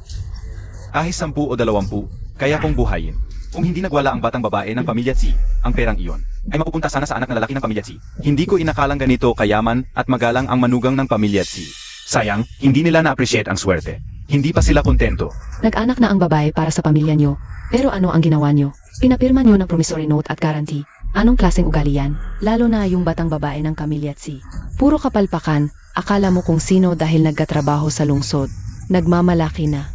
Speaker 1: Kahit 10 o 20, kaya kong buhayin. Kung hindi nagwala ang batang babae ng pamilya Tsi, ang perang iyon ay mapupunta sana sa anak na lalaki ng pamilya Tsi. Hindi ko inakalang ganito kayaman at magalang ang manugang ng pamilya Tsi. Sayang, hindi nila na-appreciate ang swerte. Hindi pa sila kontento.
Speaker 2: Nag-anak na ang babae para sa pamilya nyo. Pero ano ang ginawa nyo? Pinapirma nyo ng promissory note at guarantee. Anong klaseng ugali yan? Lalo na yung batang babae ng Kamilyatsi. Puro kapalpakan, akala mo kung sino dahil nagkatrabaho sa lungsod. Nagmamalaki na.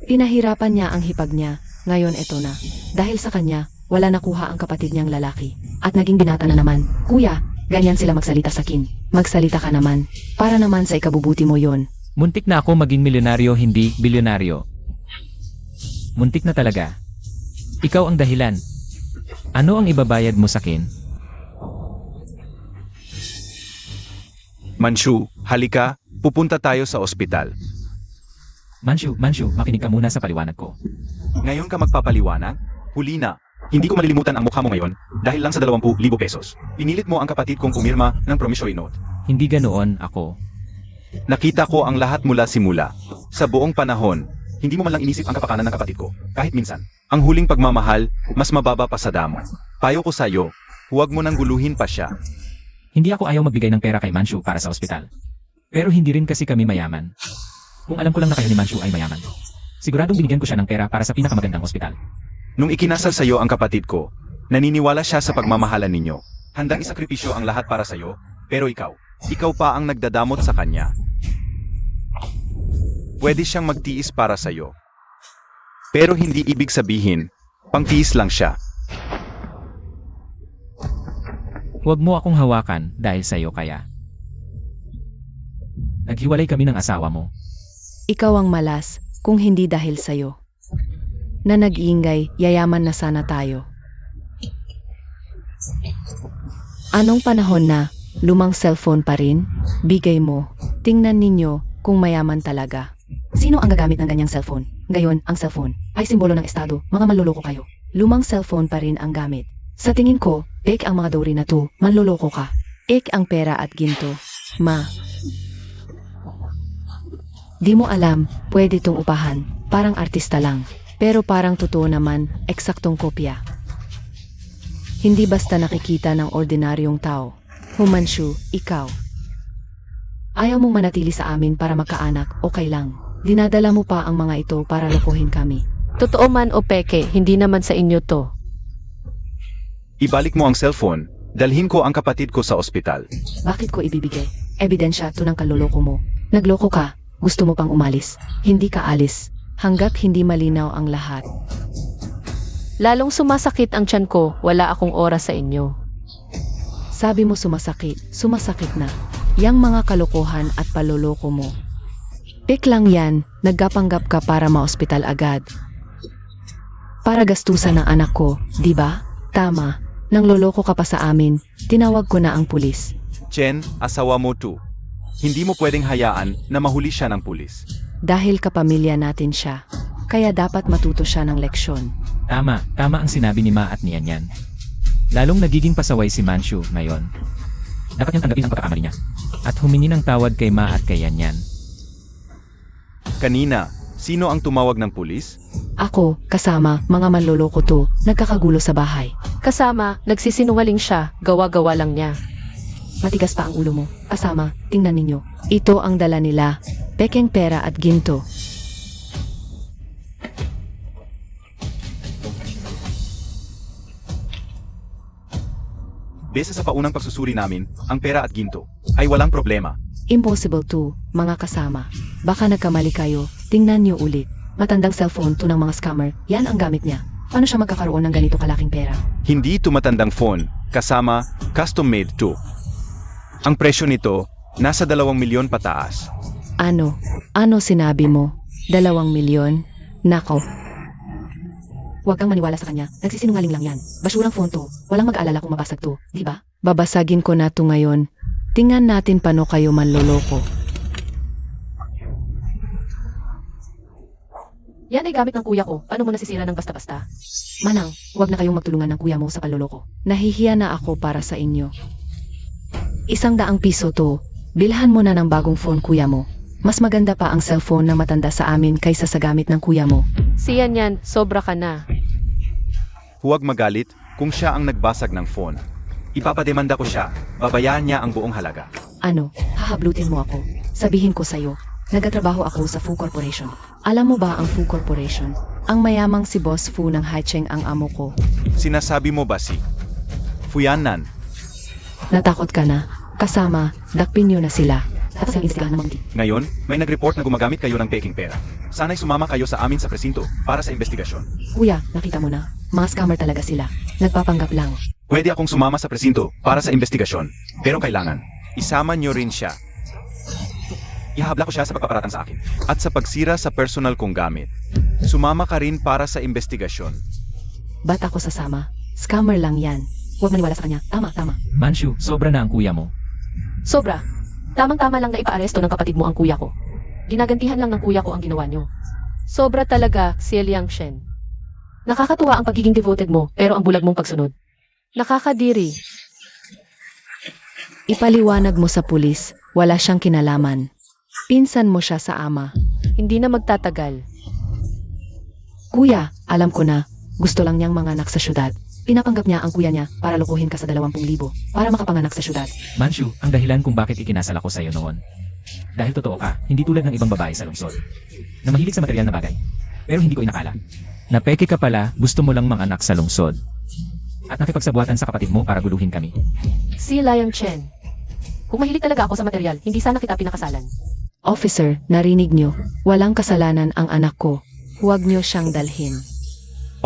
Speaker 2: Pinahirapan niya ang hipag niya, ngayon eto na. Dahil sa kanya, wala nakuha ang kapatid niyang lalaki. At naging binata na naman. Kuya, ganyan sila magsalita sa akin. Magsalita ka naman. Para naman sa ikabubuti mo yon.
Speaker 3: Muntik na ako maging milyonaryo, hindi bilyonaryo. Muntik na talaga. Ikaw ang dahilan. Ano ang ibabayad mo sa akin?
Speaker 1: Manshu, halika, pupunta tayo sa ospital.
Speaker 3: Manshu, makinig ka muna sa paliwanag ko.
Speaker 1: Ngayon ka magpapaliwanag? Huli na. Hindi ko malilimutan ang mukha mo ngayon dahil lang sa 20,000 pesos. Pinilit mo ang kapatid kong pumirma ng promissory note.
Speaker 3: Hindi ganoon ako.
Speaker 1: Nakita ko ang lahat mula simula. Sa buong panahon, hindi mo man lang inisip ang kapakanan ng kapatid ko. Kahit minsan, ang huling pagmamahal, mas mababa pa sa damo. Payo ko sa'yo, huwag mo nang guluhin pa siya.
Speaker 3: Hindi ako ayaw magbigay ng pera kay Manshu para sa ospital. Pero hindi rin kasi kami mayaman. Kung alam ko lang na kayo ni Manshu ay mayaman, siguradong binigyan ko siya ng pera para sa pinakamagandang ospital.
Speaker 1: Nung ikinasal sa'yo ang kapatid ko, naniniwala siya sa pagmamahalan ninyo. Handang isakripisyo ang lahat para sa'yo, pero ikaw pa ang nagdadamot sa kanya. Pwede siyang magtiis para sa'yo. Pero hindi ibig sabihin, pangtiis lang siya.
Speaker 3: Huwag mo akong hawakan dahil sa'yo kaya. Naghiwalay kami ng asawa mo.
Speaker 2: Ikaw ang malas, kung hindi dahil sa'yo. Na nag-iingay, yayaman na sana tayo. Anong panahon na, lumang cellphone pa rin? Bigay mo, tingnan ninyo kung mayaman talaga. Sino ang gagamit ng ganyang cellphone? Ngayon, ang cellphone ay simbolo ng estado, mga manloloko kayo. Lumang cellphone pa rin ang gamit. Sa tingin ko, fake ang mga dowry na to, manloloko ka. Fake ang pera at ginto. Di mo alam, pwede tong upahan, parang artista lang. Pero parang totoo naman, eksaktong kopya. Hindi basta nakikita ng ordinaryong tao. Humanshu, ikaw. Ayaw mong manatili sa amin para magkaanak, okay lang. Dinadala mo pa ang mga ito para lokohin kami.
Speaker 5: Totoo man o peke, hindi naman sa inyo to.
Speaker 1: Ibalik mo ang cellphone, dalhin ko ang kapatid ko sa ospital.
Speaker 2: Bakit ko ibibigay? Ebidensya to ng kaloloko mo. Nagloko ka, gusto mo pang umalis. Hindi ka alis, hanggat hindi malinaw ang lahat.
Speaker 5: Lalong sumasakit ang tiyan ko, wala akong oras sa inyo.
Speaker 2: Sabi mo sumasakit na. Yang mga kalokohan at paloloko mo. Pek lang yan, naggapanggap ka para ma-ospital agad. Para gastusan ng anak ko, di ba? Tama, nang loloko ka pa sa amin, tinawag ko na ang pulis.
Speaker 1: Chen, asawa mo to. Hindi mo pwedeng hayaan na mahuli siya ng pulis.
Speaker 2: Dahil kapamilya natin siya, kaya dapat matuto siya ng leksyon.
Speaker 3: Tama ang sinabi ni Ma at ni Yan. Lalong nagiging pasaway si Manshu ngayon. Dapat niyang tanggapin ang pagkakamali niya. At humingi ng tawad kay Ma at kay Yan.
Speaker 1: Kanina, sino ang tumawag ng pulis?
Speaker 2: Ako, kasama, mga manloloko to, nagkakagulo sa bahay.
Speaker 5: Kasama, nagsisinungaling siya, gawa-gawa lang niya.
Speaker 2: Matigas pa ang ulo mo. Kasama, tingnan ninyo. Ito ang dala nila, pekeng pera at ginto.
Speaker 1: Besa sa paunang pagsusuri namin, ang pera at ginto ay walang problema.
Speaker 2: Impossible to, mga kasama. Baka nagkamali kayo, tingnan niyo ulit. Matandang cellphone to ng mga scammer, yan ang gamit niya. Paano siya magkakaroon ng ganito kalaking pera?
Speaker 1: Hindi tumatandang phone, kasama, custom-made to. Ang presyo nito, nasa 2 milyon pataas.
Speaker 2: Ano? Ano sinabi mo? 2 milyon? Nako. Huwag kang maniwala sa kanya, nagsisinungaling lang yan. Basurang phone to, walang mag-alala kung mabasag to, di ba? Babasagin ko na to ngayon. Tingnan natin paano kayo manloloko.
Speaker 5: Yan ay gamit ng kuya ko. Paano mo nasisira ng basta-basta?
Speaker 2: Manang, huwag na kayong magtulungan ng kuya mo sa panloloko. Nahihiya na ako para sa inyo. 100 piso to. Bilhan mo na ng bagong phone kuya mo. Mas maganda pa ang cellphone na matanda sa amin kaysa sa gamit ng kuya mo.
Speaker 5: Siyan yan, sobra ka na.
Speaker 1: Huwag magalit kung siya ang nagbasag ng phone. Ipapademanda ko siya, babayaan niya ang buong halaga.
Speaker 2: Ano, hahablutin mo ako. Sabihin ko sa'yo, nagatrabaho ako sa Fu Corporation. Alam mo ba ang Fu Corporation? Ang mayamang si Boss Fu ng Haicheng ang amo ko.
Speaker 1: Sinasabi mo ba si Fuyanan?
Speaker 2: Natakot ka na. Kasama, dakpin niyo na sila. Tapos ang imbestigahan ng mga
Speaker 1: Ngayon, may nag-report na gumagamit kayo ng peking pera. Sana'y sumama kayo sa amin sa presinto para sa investigasyon.
Speaker 2: Kuya, nakita mo na. Mga scammer talaga sila. Nagpapanggap lang.
Speaker 1: Pwede akong sumama sa presinto para sa investigasyon, pero kailangan isama niyo rin siya. Ihahabla ko siya sa pagpaparatang sa akin at sa pagsira sa personal kong gamit. Sumama ka rin para sa investigasyon.
Speaker 2: Ba't ako sasama? Scammer lang yan. Huwag maniwala sa kanya. Tama, tama.
Speaker 3: Manshu, sobra na ang kuya mo.
Speaker 5: Sobra. Tamang-tama lang na ipaaresto ng kapatid mo ang kuya ko. Ginagantihan lang ng kuya ko ang ginawa niyo. Sobra talaga, si Liang Shen. Nakakatuwa ang pagiging devoted mo, pero ang bulag mong pagsunod. Nakakadiri.
Speaker 2: Ipaliwanag mo sa pulis, wala siyang kinalaman. Pinsan mo siya sa ama.
Speaker 5: Hindi na magtatagal.
Speaker 2: Kuya, alam ko na. Gusto lang niyang manganak sa syudad. Pinapanggap niya ang kuya niya para lukuhin ka sa 20,000 para makapanganak sa syudad.
Speaker 3: Manshu, ang dahilan kung bakit ikinasal ako sa'yo noon. Dahil totoo ka, hindi tulad ng ibang babae sa lungsod. Na mahilig sa material na bagay. Pero hindi ko inakala. Napeke ka pala, gusto mo lang manganak sa lungsod. At nakipagsabuatan sa kapatid mo para guluhin kami.
Speaker 5: Si Liang Chen. Kung mahilig talaga ako sa material, hindi sana kita pinakasalan.
Speaker 2: Officer, narinig niyo. Walang kasalanan ang anak ko. Huwag niyo siyang dalhin.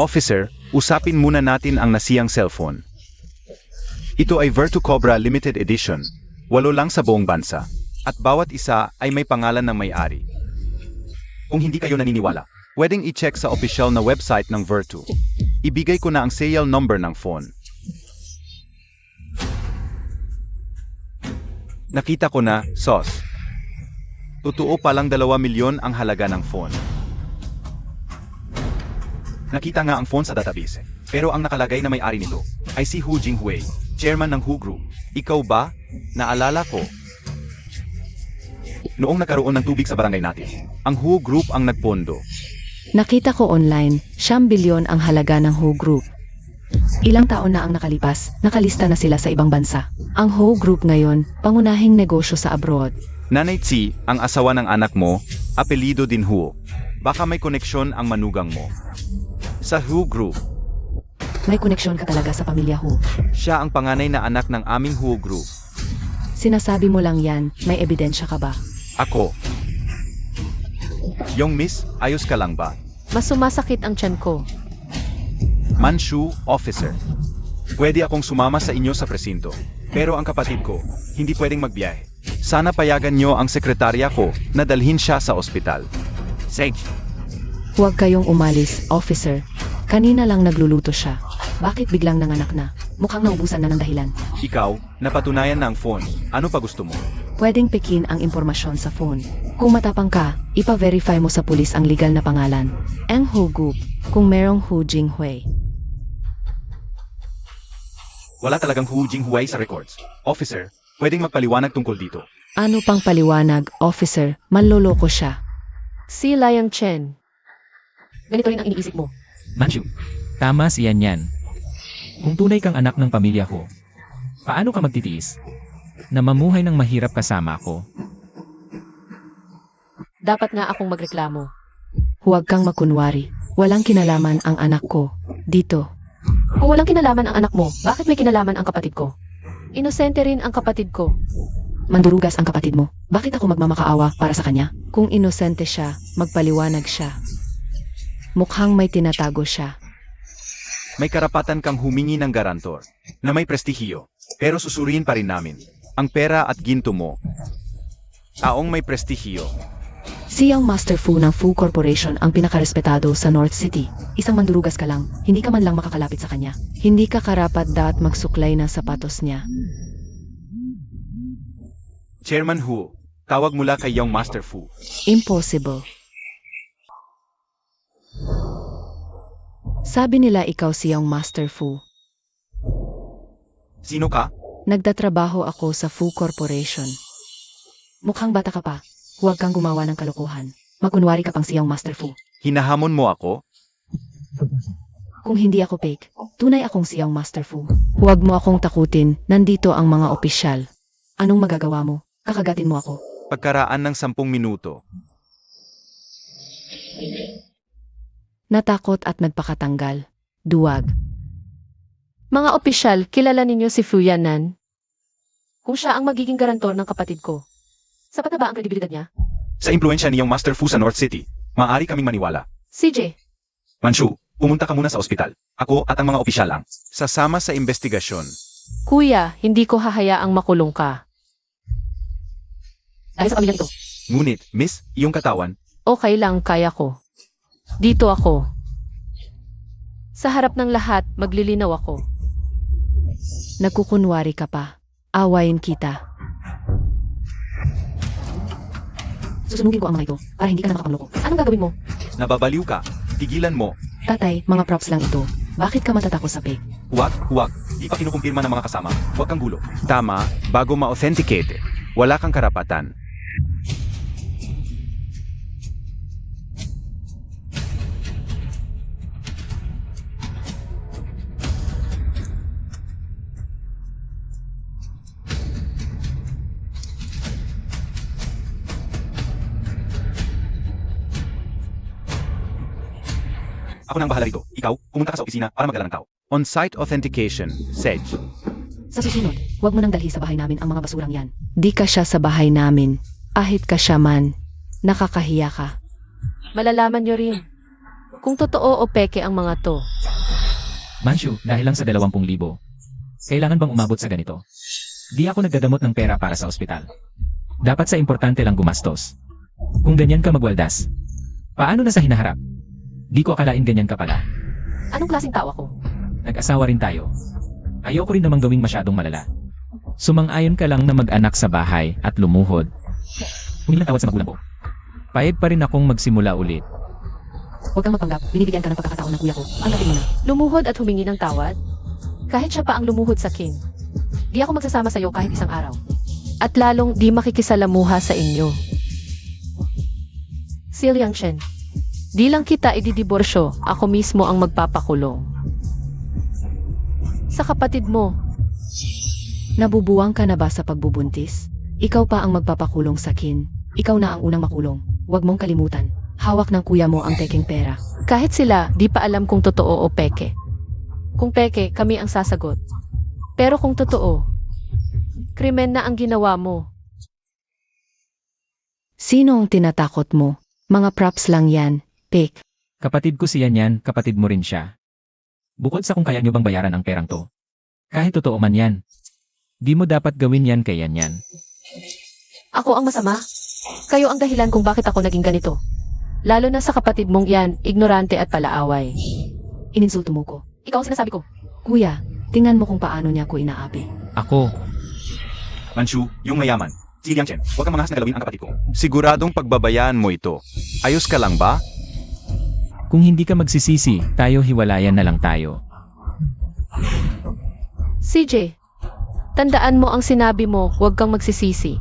Speaker 1: Officer, usapin muna natin ang nasiyang cellphone. Ito ay Virtu Cobra Limited Edition. 8 lang sa buong bansa. At bawat isa ay may pangalan ng may-ari. Kung hindi kayo naniniwala, pwedeng i-check sa official na website ng Virtu. Ibigay ko na ang serial number ng phone. Nakita ko na, sos. Totoo palang 2 milyon ang halaga ng phone. Nakita nga ang phone sa database. Pero ang nakalagay na may-ari nito ay si Hu Jinghui, chairman ng Hu Group. Ikaw ba? Naalala ko. Noong nagkaroon ng tubig sa barangay natin, ang Hu Group ang nagpondo.
Speaker 2: Nakita ko online, 9 bilyon ang halaga ng Ho Group. Ilang taon na ang nakalipas, nakalista na sila sa ibang bansa. Ang Ho Group ngayon, pangunahing negosyo sa abroad.
Speaker 1: Nanay Tsi, ang asawa ng anak mo, apelido din Hu. Baka may koneksyon ang manugang mo. Sa Hu Group,
Speaker 2: May koneksyon ka talaga sa pamilya Ho.
Speaker 1: siya ang panganay na anak ng aming Hu Group.
Speaker 2: Sinasabi mo lang yan, may ebidensya ka ba?
Speaker 1: Ako. Yung miss, ayos ka lang ba?
Speaker 5: Mas sumasakit ang tiyan ko.
Speaker 1: Manshu, officer. Pwede akong sumama sa inyo sa presinto. Pero ang kapatid ko, hindi pwedeng magbiyahe. Sana payagan nyo ang sekretarya ko na dalhin siya sa ospital. Sage.
Speaker 2: Huwag kayong umalis, officer. Kanina lang nagluluto siya. Bakit biglang nanganak na? Mukhang naubusan na ng dahilan.
Speaker 1: Ikaw, napatunayan na ang phone. Ano pa gusto mo?
Speaker 2: Pwedeng pekin ang impormasyon sa phone. Kung matapang ka, ipa-verify mo sa pulis ang legal na pangalan. Ang Ho Group, kung merong Hu Jinghui.
Speaker 1: Wala talagang Hu Jinghui sa records. Officer, pwedeng magpaliwanag tungkol dito.
Speaker 2: Ano pang paliwanag, officer? Manloloko siya.
Speaker 5: Si Liang Chen. Ganito rin ang iniisip mo.
Speaker 3: Manshu, tama siyan yan. Kung tunay kang anak ng pamilya ko, paano ka magtitiis na mamuhay ng mahirap kasama ako?
Speaker 5: Dapat nga akong magreklamo.
Speaker 2: Huwag kang makunwari. Walang kinalaman ang anak ko. Dito.
Speaker 5: Kung walang kinalaman ang anak mo, bakit may kinalaman ang kapatid ko? Inosente rin ang kapatid ko.
Speaker 2: Mandurugas ang kapatid mo. Bakit ako magmamakaawa para sa kanya? Kung inosente siya, magpaliwanag siya. Mukhang may tinatago siya.
Speaker 1: May karapatan kang humingi ng garantor na may prestihiyo. Pero susuriin pa rin namin ang pera at ginto mo. Taong may prestihiyo.
Speaker 2: Siyang Master Fu ng Fu Corporation ang pinakarespetado sa North City. Isang mandurugas ka lang, hindi ka man lang makakalapit sa kanya. Hindi ka karapat dapat magsuklay ng sapatos niya.
Speaker 1: Chairman Hu, tawag mula kay Young Master Fu.
Speaker 2: Impossible. Sabi nila ikaw siyang Master Fu.
Speaker 1: Sino ka?
Speaker 2: Nagtatrabaho ako sa Fu Corporation. Mukhang bata ka pa. Huwag kang gumawa ng kalokohan. Magunwari ka pang siyang Master Fu.
Speaker 1: Hinahamon mo ako?
Speaker 2: Kung hindi ako fake, tunay akong siyang Master Fu. Huwag mo akong takutin, nandito ang mga opisyal. Anong magagawa mo? Kakagatin mo ako.
Speaker 1: Pagkaraan ng 10 minuto.
Speaker 2: Natakot at nagpakatanggal. Duwag.
Speaker 5: Mga opisyal, kilala ninyo si Fu Yanan? Kung siya ang magiging garantor ng kapatid ko. Sapat na ba ang kredibilidad niya?
Speaker 1: Sa impluensya niyang Master Fu sa North City, maaari kaming maniwala.
Speaker 5: CJ,
Speaker 1: Manchu, pumunta ka muna sa ospital. Ako at ang mga opisyal lang. Sasama sa investigasyon.
Speaker 5: kuya, hindi ko hahayaang makulong ka.
Speaker 2: Dahil sa pamilya nito,
Speaker 1: Ngunit, miss, iyong katawan,
Speaker 5: Okay lang, kaya ko. Dito ako. Sa harap ng lahat, maglilinaw ako.
Speaker 2: nagkukunwari ka pa. Awayin kita. Susunugin ko ang mga ito para hindi ka na makapangloko.
Speaker 5: Anong gagawin mo?
Speaker 1: nababaliw ka. Tigilan mo.
Speaker 2: Tatay, mga props lang ito. Bakit ka matatakot sa fake?
Speaker 1: Huwag. Di pa kinukumpirma ng mga kasama. Huwag kang gulo. Tama, bago ma-authenticate. Wala kang karapatan. Ako nang bahala rito. Ikaw, pumunta ka sa opisina para magdala ng tao. On-site authentication, Sedge.
Speaker 2: Sa susunod, huwag mo nang dalhin sa bahay namin ang mga basurang yan. Di ka siya sa bahay namin. Ahit ka siya man. Nakakahiya ka.
Speaker 5: Malalaman nyo rin. Kung totoo o peke ang mga to.
Speaker 3: Manchu, dahil lang sa 20,000. Kailangan bang umabot sa ganito? Di ako nagdadamot ng pera para sa ospital. Dapat sa importante lang gumastos. Kung ganyan ka magwaldas, paano na sa hinaharap? Di ko akalain ganyan ka pala.
Speaker 5: Anong klaseng tao ako?
Speaker 3: Nag-asawa rin tayo. Ayoko rin namang gawing masyadong malala. Sumang-ayon ka lang na mag-anak sa bahay at lumuhod. Humingi ng tawad sa magulang ko. Payag pa rin akong magsimula ulit.
Speaker 2: Huwag kang mapanggap. Binibigyan ka ng pagkakataon ng kuya ko. Ang mo na.
Speaker 5: Lumuhod at humingi ng tawad? Kahit siya pa ang lumuhod sa king. Di ako magsasama sa iyo kahit isang araw. At lalong di makikisalamuha sa inyo. Sil Yangchen, di lang kita ididiborsyo, ako mismo ang magpapakulong. Sa kapatid mo,
Speaker 2: Nabubuwang ka na ba sa pagbubuntis? Ikaw pa ang magpapakulong sa kin. Ikaw na ang unang makulong. Huwag mong kalimutan. Hawak ng kuya mo ang teking pera.
Speaker 5: kahit sila di pa alam kung totoo o peke. Kung peke, kami ang sasagot. Pero kung totoo, krimen na ang ginawa mo.
Speaker 2: Sino ang tinatakot mo? Mga props lang yan. Fake.
Speaker 3: Kapatid ko si Yan, kapatid mo rin siya. Bukod sa kung kaya nyo bang bayaran ang perang to. Kahit totoo man yan. Di mo dapat gawin yan kay Yan.
Speaker 5: Ako ang masama. Kayo ang dahilan kung bakit ako naging ganito. Lalo na sa kapatid mong yan, ignorante at palaaway.
Speaker 2: Ininsulto mo ko.
Speaker 5: Ikaw ang sinasabi ko.
Speaker 2: Kuya, tingnan mo kung paano niya ko inaapi.
Speaker 3: Ako,
Speaker 1: Manchu, yung mayaman. Si Liang Chen, huwag kang mangahas na galawin ang kapatid ko. Siguradong pagbabayaan mo ito. Ayos ka lang ba?
Speaker 3: kung hindi ka magsisisi, tayo hiwalayan na lang tayo.
Speaker 5: CJ, tandaan mo ang sinabi mo, huwag kang magsisisi.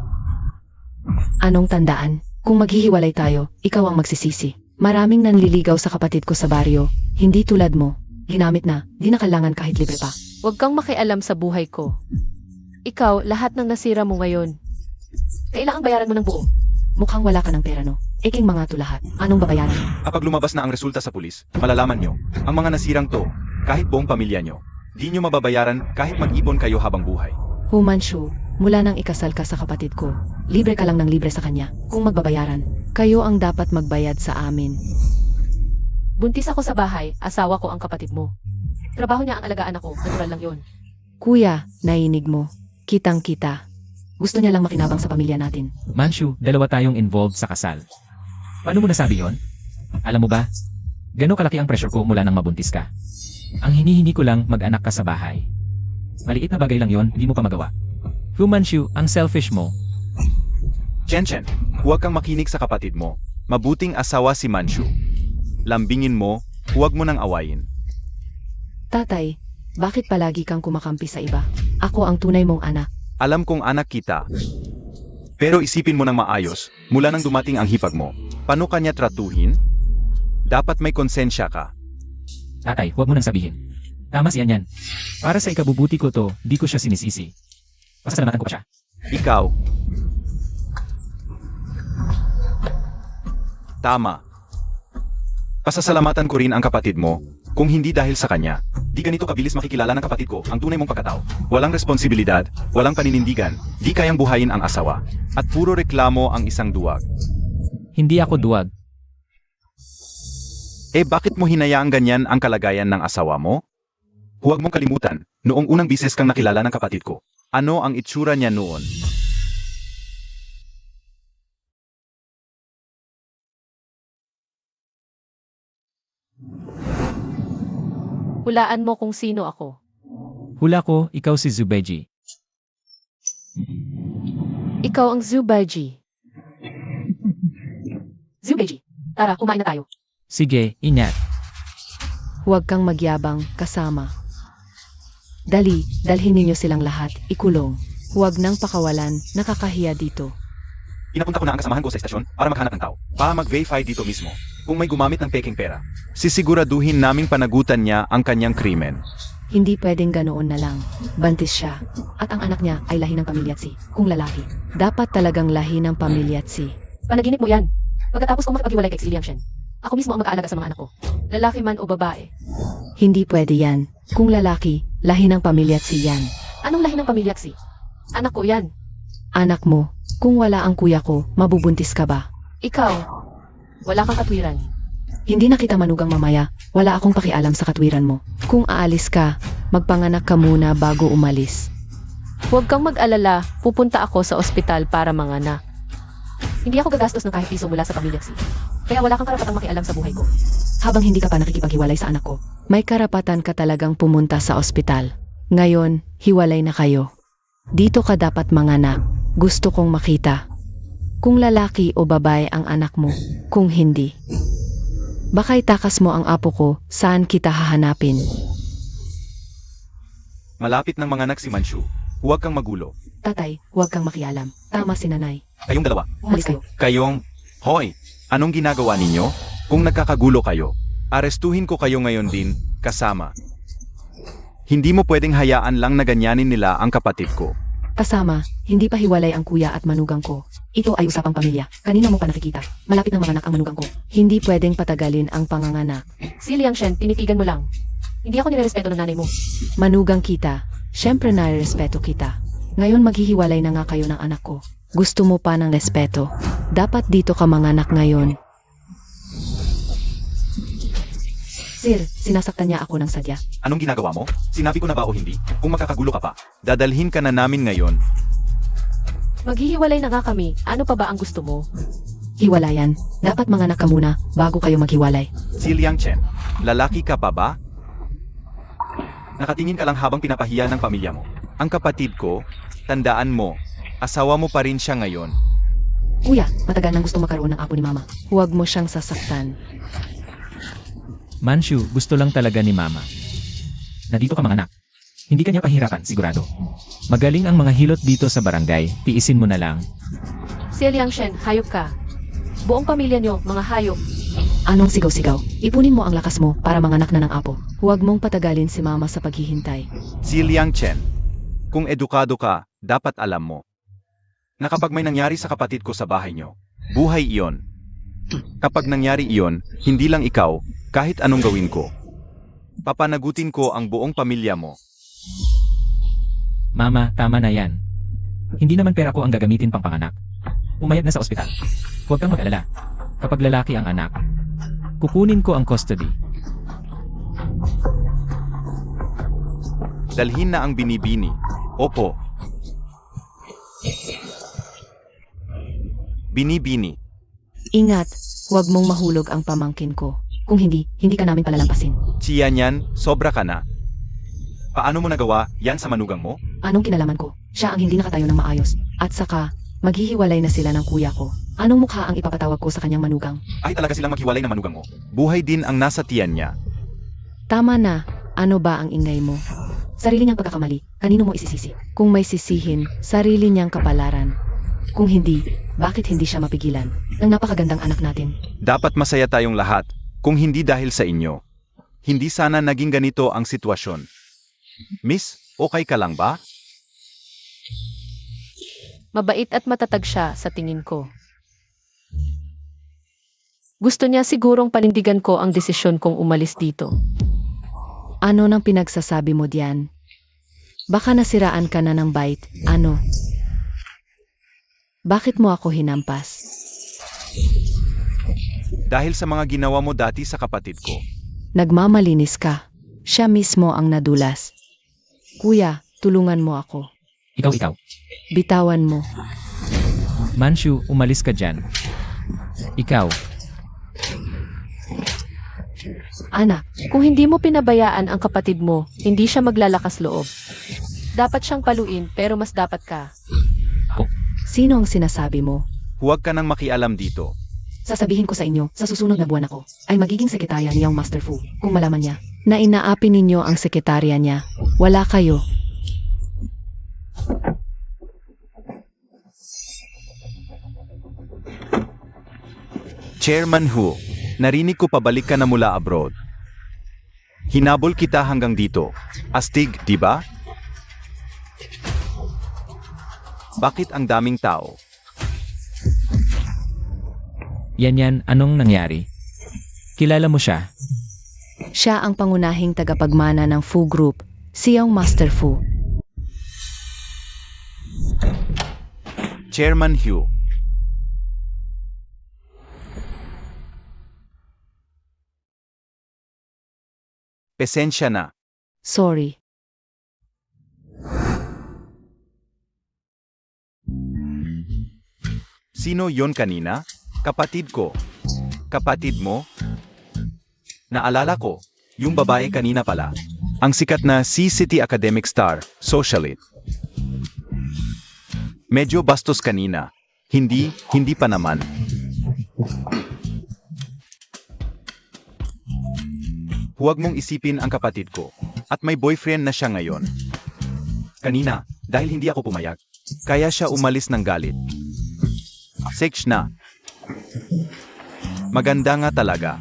Speaker 2: Anong tandaan? Kung maghihiwalay tayo, ikaw ang magsisisi. Maraming nanliligaw sa kapatid ko sa baryo. Hindi tulad mo. Ginamit na, di na kailangan kahit libre pa.
Speaker 5: Huwag kang makialam sa buhay ko. Ikaw, lahat ng nasira mo ngayon.
Speaker 2: Kailangang bayaran mo ng buo. Mukhang wala ka ng pera, no? Eking mga to lahat. Anong babayaran?
Speaker 1: Kapag lumabas na ang resulta sa pulis, malalaman nyo, ang mga nasirang to, kahit buong pamilya nyo, di nyo mababayaran kahit mag-ipon kayo habang buhay.
Speaker 2: Humanshu, mula nang ikasal ka sa kapatid ko, libre ka lang ng libre sa kanya. Kung magbabayaran, kayo ang dapat magbayad sa amin.
Speaker 5: Buntis ako sa bahay, asawa ko ang kapatid mo. Trabaho niya ang alagaan ako, natural lang yon.
Speaker 2: Kuya, nainig mo. Kitang-kita. Gusto niya lang makinabang sa pamilya natin.
Speaker 3: Manchu, dalawa tayong involved sa kasal. Paano mo nasabi yon? Alam mo ba? Gano'ng kalaki ang pressure ko mula nang mabuntis ka. Ang hinihingi ko lang mag-anak ka sa bahay. Maliit na bagay lang yon, di mo pa magawa. Fu Manchu, ang selfish mo.
Speaker 1: Chen, huwag kang makinig sa kapatid mo. Mabuting asawa si Manchu. Lambingin mo, huwag mo nang awayin.
Speaker 2: Tatay, bakit palagi kang kumakampi sa iba? Ako ang tunay mong anak.
Speaker 1: Alam kong anak kita. Pero isipin mo ng maayos, mula nang dumating ang hipag mo, paano kanya tratuhin? Dapat may konsensya ka.
Speaker 3: Tatay, huwag mo nang sabihin. Tama siya niyan. Para sa ikabubuti ko to, di ko siya sinisisi. Pasasalamatan ko pa siya.
Speaker 1: Ikaw. Tama. Pasasalamatan ko rin ang kapatid mo. Kung hindi dahil sa kanya, di ganito kabilis makikilala ng kapatid ko ang tunay mong pagkatao. Walang responsibilidad, walang paninindigan, di kayang buhayin ang asawa. At puro reklamo ang isang duwag.
Speaker 3: Hindi ako duwag.
Speaker 1: Eh bakit mo hinayaang ganyan ang kalagayan ng asawa mo? Huwag mong kalimutan, noong unang bises kang nakilala ng kapatid ko. Ano ang itsura niya noon?
Speaker 5: Hulaan mo kung sino ako.
Speaker 3: Hula ko, ikaw si Zubeji.
Speaker 5: Ikaw ang Zubaji. Zubaji, tara, kumain na tayo.
Speaker 3: Sige, ingat.
Speaker 2: Huwag kang magyabang, kasama. Dali, dalhin ninyo silang lahat, ikulong. Huwag nang pakawalan, nakakahiya dito.
Speaker 1: Pinapunta ko na ang kasamahan ko sa estasyon para maghanap ng tao. Para mag-verify dito mismo. Kung may gumamit ng peking pera. Sisiguraduhin naming panagutan niya ang kanyang krimen.
Speaker 2: Hindi pwedeng ganoon na lang. Bantis siya. At ang anak niya ay lahi ng pamilyatsi. Kung lalaki, dapat talagang lahi ng pamilyatsi.
Speaker 5: Panaginip mo yan. Pagkatapos ko makipaghiwalay kay Xiliang Shen, ako mismo ang mag-aalaga sa mga anak ko. Lalaki man o babae.
Speaker 2: Hindi pwede yan. Kung lalaki, lahi ng pamilyatsi yan.
Speaker 5: Anong lahi ng pamilyaksi? Anak ko yan.
Speaker 2: Anak mo, kung wala ang kuya ko, mabubuntis ka ba?
Speaker 5: Ikaw, wala kang katwiran.
Speaker 2: Hindi na kita manugang mamaya, wala akong pakialam sa katwiran mo. Kung aalis ka, magpanganak ka muna bago umalis.
Speaker 5: Huwag kang mag-alala, pupunta ako sa ospital para manganak. Hindi ako gagastos ng kahit piso mula sa pamilyaksi. Kaya wala kang karapatang makialam sa buhay ko.
Speaker 2: Habang hindi ka pa nakikipaghiwalay sa anak ko, may karapatan ka talagang pumunta sa ospital. Ngayon, hiwalay na kayo. Dito ka dapat manganak. Gusto kong makita. Kung lalaki o babae ang anak mo, kung hindi. Baka itakas mo ang apo ko, saan kita hahanapin?
Speaker 1: Malapit ng mga anak si Manchu. Huwag kang magulo.
Speaker 2: Tatay, huwag kang makialam. Tama si nanay.
Speaker 1: Kayong dalawa.
Speaker 2: Umalis kayo.
Speaker 1: Kayong, hoy, anong ginagawa ninyo? Kung nagkakagulo kayo, arestuhin ko kayo ngayon din, kasama. Hindi mo pwedeng hayaan lang na ganyanin nila ang kapatid ko.
Speaker 2: Kasama, hindi pa hiwalay ang kuya at manugang ko. Ito ay usapang pamilya. Kanina mo pa nakikita. Malapit ng mga anak ang manugang ko. Hindi pwedeng patagalin ang panganganak.
Speaker 5: Xiliang Shen, tinitigan mo lang. Hindi ako nirerespeto ng nanay mo.
Speaker 2: Manugang kita. Siyempre nare-respeto kita. Ngayon maghihiwalay na nga kayo ng anak ko. Gusto mo pa ng respeto. Dapat dito ka manganak ngayon. Sir, sinasaktan niya ako ng sadya.
Speaker 1: Anong ginagawa mo? Sinabi ko na ba o hindi? Kung makakagulo ka pa, dadalhin ka na namin ngayon.
Speaker 5: Maghihiwalay na nga kami. Ano pa ba ang gusto mo?
Speaker 2: Hiwalayan. Dapat manganak ka muna bago kayo maghiwalay.
Speaker 1: Si Liang Chen, lalaki ka pa ba? Nakatingin ka lang habang pinapahiya ng pamilya mo. Ang kapatid ko, tandaan mo, asawa mo pa rin siya ngayon.
Speaker 2: Kuya, matagal nang gusto magkaroon ng apo ni mama. Huwag mo siyang sasaktan.
Speaker 3: Manchu, gusto lang talaga ni Mama. Na dito ka manganak. Hindi kanya pahirapan, sigurado. Magaling ang mga hilot dito sa barangay, tiisin mo na lang.
Speaker 5: Xiliang Shen, hayop ka. Buong pamilya nyo, mga hayop.
Speaker 2: Anong sigaw-sigaw? Ipunin mo ang lakas mo para manganak na ng apo. Huwag mong patagalin si mama sa paghihintay.
Speaker 1: Si Liang Chen, kung edukado ka, dapat alam mo. Na kapag may nangyari sa kapatid ko sa bahay nyo, buhay iyon. Kapag nangyari iyon, hindi lang ikaw, kahit anong gawin ko. Papanagutin ko ang buong pamilya mo.
Speaker 3: Mama, tama na yan. Hindi naman pera ko ang gagamitin pang panganak. Umayag na sa ospital. Huwag kang mag-alala. Kapag lalaki ang anak, kukunin ko ang custody.
Speaker 1: Dalhin na ang binibini. Opo. Binibini.
Speaker 2: Ingat, huwag mong mahulog ang pamangkin ko. Kung hindi, hindi ka namin palalampasin.
Speaker 1: Siya niyan, sobra ka na. Paano mo nagawa yan sa manugang mo?
Speaker 2: Anong kinalaman ko? Siya ang hindi nakatayo ng maayos. At saka, maghihiwalay na sila ng kuya ko. Anong mukha ang ipapatawag ko sa kanyang manugang?
Speaker 1: Ay talaga silang maghiwalay na manugang mo. Buhay din ang nasa tiyan niya.
Speaker 2: Tama na, Ano ba ang ingay mo? Sarili niyang pagkakamali, kanino mo isisisi? Kung may sisihin, sarili niyang kapalaran. Kung hindi, bakit hindi siya mapigilan? Ng napakagandang anak natin.
Speaker 1: Dapat masaya tayong lahat, kung hindi dahil sa inyo. Hindi sana naging ganito ang sitwasyon. Miss, okay ka lang ba?
Speaker 5: Mabait at matatag siya sa tingin ko. Gusto niya sigurong panindigan ko ang desisyon kong umalis dito.
Speaker 2: Ano nang pinagsasabi mo diyan? Baka nasiraan ka na ng bite, ano? Bakit mo ako hinampas?
Speaker 1: Dahil sa mga ginawa mo dati sa kapatid ko.
Speaker 2: Nagmamalinis ka. Siya mismo ang nadulas. Kuya, tulungan mo ako.
Speaker 3: Ikaw.
Speaker 2: Bitawan mo.
Speaker 3: Manshu, umalis ka dyan. Ikaw.
Speaker 5: Anak, kung hindi mo pinabayaan ang kapatid mo, hindi siya maglalakas loob. Dapat siyang paluin pero mas dapat ka.
Speaker 2: Sino ang sinasabi mo?
Speaker 1: Huwag ka nang makialam dito.
Speaker 2: Sasabihin ko sa inyo, sa susunod na buwan ako, ay magiging sekretarya niyang Master Fu. Kung malaman niya na inaapi ninyo ang sekretarya niya, wala kayo.
Speaker 1: Chairman Hu, narinig ko pabalik ka na mula abroad. Hinabol kita hanggang dito. Astig, di ba? Bakit ang daming tao?
Speaker 3: Yan, anong nangyari? Kilala mo siya?
Speaker 2: Siya ang pangunahing tagapagmana ng Fu Group, siyang Master Fu.
Speaker 1: Chairman Hu. Pasensya na.
Speaker 2: Sorry.
Speaker 1: Sino yon kanina? Kapatid ko. Kapatid mo? Naalala ko, yung babae kanina pala. Ang sikat na C-City Academic Star, socialite. Medyo bastos kanina. Hindi pa naman. Huwag mong isipin ang kapatid ko. At may boyfriend na siya ngayon. Kanina, dahil hindi ako pumayag, kaya siya umalis ng galit. Sex na. Maganda nga talaga.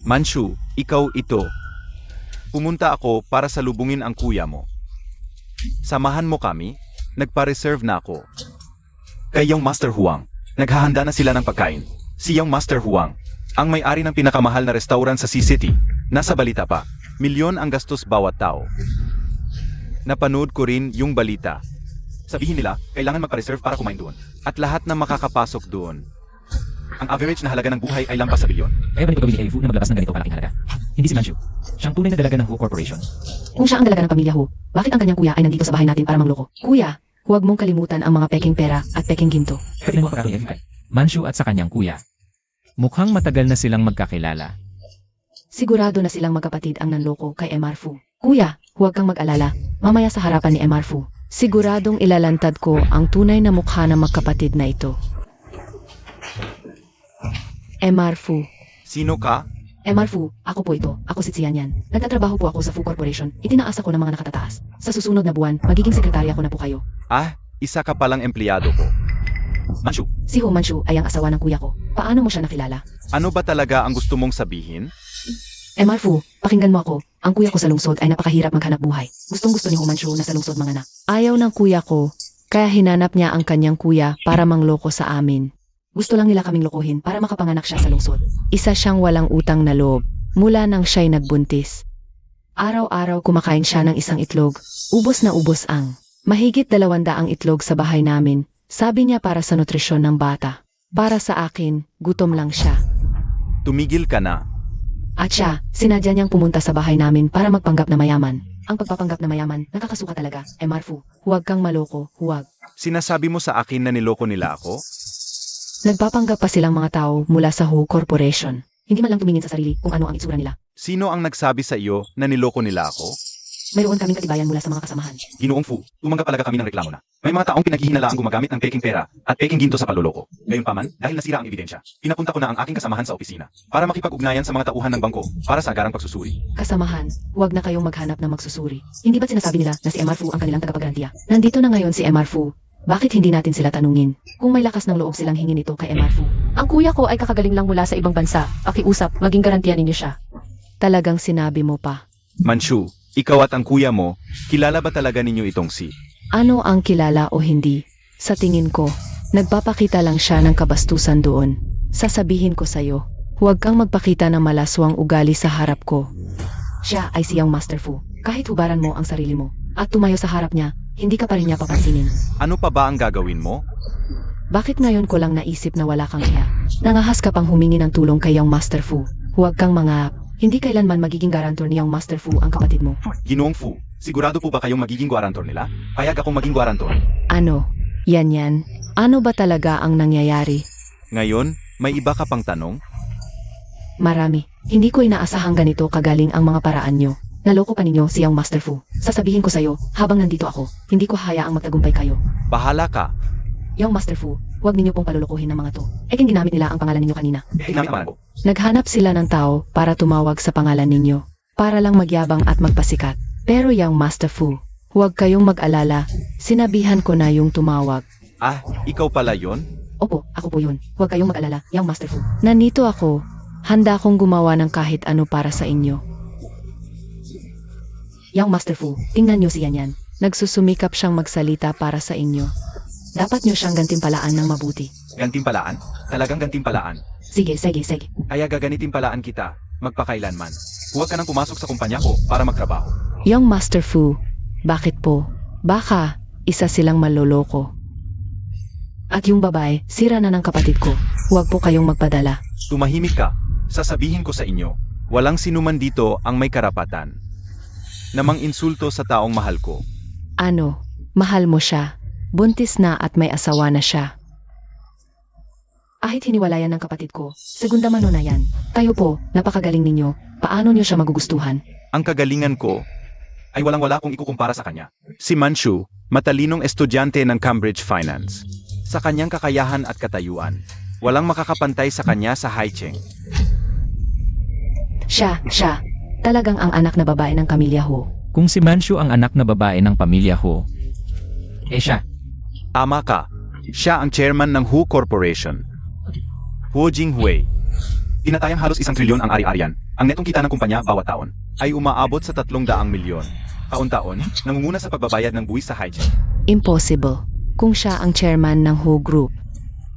Speaker 1: Manshu, ikaw ito. Pumunta ako para salubungin ang kuya mo. Samahan mo kami, nagpa-reserve na ako. Kayong Master Huang, naghahanda na sila ng pagkain. Siyang Master Huang, ang may-ari ng pinakamahal na restaurant sa C-City. Nasa balita pa, milyon ang gastos bawat tao. Napanood ko rin yung balita. Sabihin nila, kailangan magpa-reserve para kumain doon. At lahat na makakapasok doon. Ang average na halaga ng buhay ay lampas sa bilyon.
Speaker 3: Kaya ba nito gawin ni Fu na maglabas ng ganito kalaking halaga? Hindi si Manshu. Siyang tunay na dalaga ng Hu Corporation.
Speaker 2: Kung siya ang dalaga ng pamilya Hu, bakit ang kanyang kuya ay nandito sa bahay natin para mangloko? Kuya, huwag mong kalimutan ang mga peking pera at peking ginto.
Speaker 3: Kaya tingnan mo ang pagkakali FBI. Manshu at sa kanyang kuya. Mukhang matagal na silang magkakilala.
Speaker 2: Sigurado na silang magkapatid ang nanloko kay MR Fu. Kuya, huwag kang mag-alala. Mamaya sa harapan ni MR Fu, siguradong ilalantad ko ang tunay na mukha ng magkapatid na ito. MR Fu.
Speaker 1: Sino ka?
Speaker 2: MR Fu, ako po ito. Ako si Xian Yan. Nagtatrabaho po ako sa Fu Corporation. Itinaas ako ng mga nakatataas. Sa susunod na buwan, magiging sekretarya ko na po kayo.
Speaker 1: Ah, isa ka palang empleyado ko. Manshu,
Speaker 2: Si Hu Manchu ay ang asawa ng kuya ko. Paano mo siya nakilala?
Speaker 1: ano ba talaga ang gusto mong sabihin?
Speaker 2: MR Fu, pakinggan mo ako. Ang kuya ko sa lungsod ay napakahirap maghanap buhay. Gustong-gusto ni Hu Manchu na sa lungsod manganak. Ayaw ng kuya ko, kaya hinanap niya ang kanyang kuya para mangloko sa amin. Gusto lang nila kaming lokohin para makapanganak siya sa lungsod. Isa siyang walang utang na loob mula nang siya'y nagbuntis. Araw-araw kumakain siya ng isang itlog. Ubos na ubos ang mahigit 200 ang itlog sa bahay namin. Sabi niya para sa nutrisyon ng bata. Para sa akin, gutom lang siya.
Speaker 1: Tumigil ka na.
Speaker 2: At siya, sinadya niyang pumunta sa bahay namin para magpanggap na mayaman. Ang pagpapanggap na mayaman, nakakasuka talaga. MR Fu, huwag kang maloko, huwag.
Speaker 1: Sinasabi mo sa akin na niloko nila ako?
Speaker 2: Nagpapanggap pa silang mga tao mula sa Hu Corporation. Hindi man lang tumingin sa sarili kung ano ang itsura nila.
Speaker 1: Sino ang nagsabi sa iyo na niloko nila ako?
Speaker 2: Mayroon kaming katibayan mula sa mga kasamahan.
Speaker 1: Ginoong Fu, tumanggap talaga kami ng reklamo na. May mga taong pinaghihinalaang gumagamit ng peking pera at peking ginto sa panloloko. Gayunpaman, dahil nasira ang ebidensya, pinapunta ko na ang aking kasamahan sa opisina para makipag-ugnayan sa mga tauhan ng bangko para sa agarang pagsusuri.
Speaker 2: Kasamahan, huwag na kayong maghanap ng magsusuri. Hindi ba't sinasabi nila na si MR Fu ang kanilang tagapaggarantiya? Nandito na ngayon si MR Fu. Bakit hindi natin sila tanungin? Kung may lakas ng loob silang hingin ito kay MR Fu.
Speaker 5: Ang kuya ko ay kakagaling lang mula sa ibang bansa. Pakiusap, maging garantiya ninyo siya.
Speaker 2: Talagang sinabi mo pa.
Speaker 1: Manchu, ikaw at ang kuya mo, kilala ba talaga ninyo itong si?
Speaker 2: Ano ang kilala o hindi? Sa tingin ko, nagpapakita lang siya ng kabastusan doon. Sasabihin ko sa'yo, huwag kang magpakita ng malaswang ugali sa harap ko. Siya ay siyang Master Fu. Kahit hubaran mo ang sarili mo at tumayo sa harap niya, hindi ka pa rin niya papansinin.
Speaker 1: Ano pa ba ang gagawin mo?
Speaker 2: Bakit ngayon ko lang naisip na wala kang iya? Nangahas ka pang humingi ng tulong kay iyong Master Fu. Huwag kang mangahap. Hindi kailanman magiging garantor niyang Master Fu ang kapatid mo.
Speaker 1: Ginoong Fu, sigurado po ba kayong magiging guarantor nila? Payag akong maging guarantor.
Speaker 2: Ano? Yan. Ano ba talaga ang nangyayari?
Speaker 1: Ngayon, may iba ka pang tanong?
Speaker 2: Marami. Hindi ko inaasahang ganito kagaling ang mga paraan nyo. Naloko pa ninyo siyang Master Fu. Sasabihin ko sa'yo, habang nandito ako, hindi ko hayaang magtagumpay kayo.
Speaker 1: Bahala ka.
Speaker 2: Yung Master Fu, huwag ninyo pong palulukuhin ng mga to. Ginamit nila ang pangalan ninyo kanina.
Speaker 1: Ginamit ang ko.
Speaker 2: Naghanap sila ng tao para tumawag sa pangalan ninyo. Para lang magyabang at magpasikat. Pero yung Master Fu, huwag kayong mag-alala. Sinabihan ko na yung tumawag.
Speaker 1: Ah, ikaw pala yon?
Speaker 2: Opo, ako po yun. Huwag kayong mag-alala, yung Master Fu. Nandito ako. Handa akong gumawa ng kahit ano para sa inyo. Yung Master Fu, tingnan nyo siya niyan. Nagsusumikap siyang magsalita para sa inyo. Dapat nyo siyang gantimpalaan ng mabuti.
Speaker 1: Gantimpalaan? Talagang gantimpalaan.
Speaker 2: Sige.
Speaker 1: Kaya gaganitimpalaan kita, magpakailanman. Huwag ka nang pumasok sa kumpanya ko para magtrabaho.
Speaker 2: Yung Master Fu, bakit po? Baka, isa silang maloloko. At yung babae, sira na ng kapatid ko. Huwag po kayong magpadala.
Speaker 1: Tumahimik ka. Sasabihin ko sa inyo, walang sinuman dito ang may karapatan na mang-insulto sa taong mahal ko.
Speaker 2: Ano? Mahal mo siya. Buntis na at may asawa na siya. Kahit hiniwalayan ng kapatid ko, segunda mano na yan. Kayo po, napakagaling ninyo. Paano niyo siya magugustuhan?
Speaker 1: Ang kagalingan ko ay walang-wala kung ikukumpara sa kanya. Si Manchu, matalinong estudyante ng Cambridge Finance. Sa kanyang kakayahan at katayuan, walang makakapantay sa kanya sa Haicheng.
Speaker 2: Siya. Talagang ang anak na babae ng pamilya Ho.
Speaker 3: Kung si Manchu ang anak na babae ng pamilya Ho, siya.
Speaker 1: Tama ka. Siya ang chairman ng Hu Corporation. Hu Jinghui. Tinatayang halos 1 trilyon ang ari-arian. Ang netong kita ng kumpanya bawat taon ay umaabot sa 300 milyon. Taon-taon, nangunguna sa pagbabayad ng buwis sa Haicheng.
Speaker 2: Impossible. Kung siya ang chairman ng Ho Group.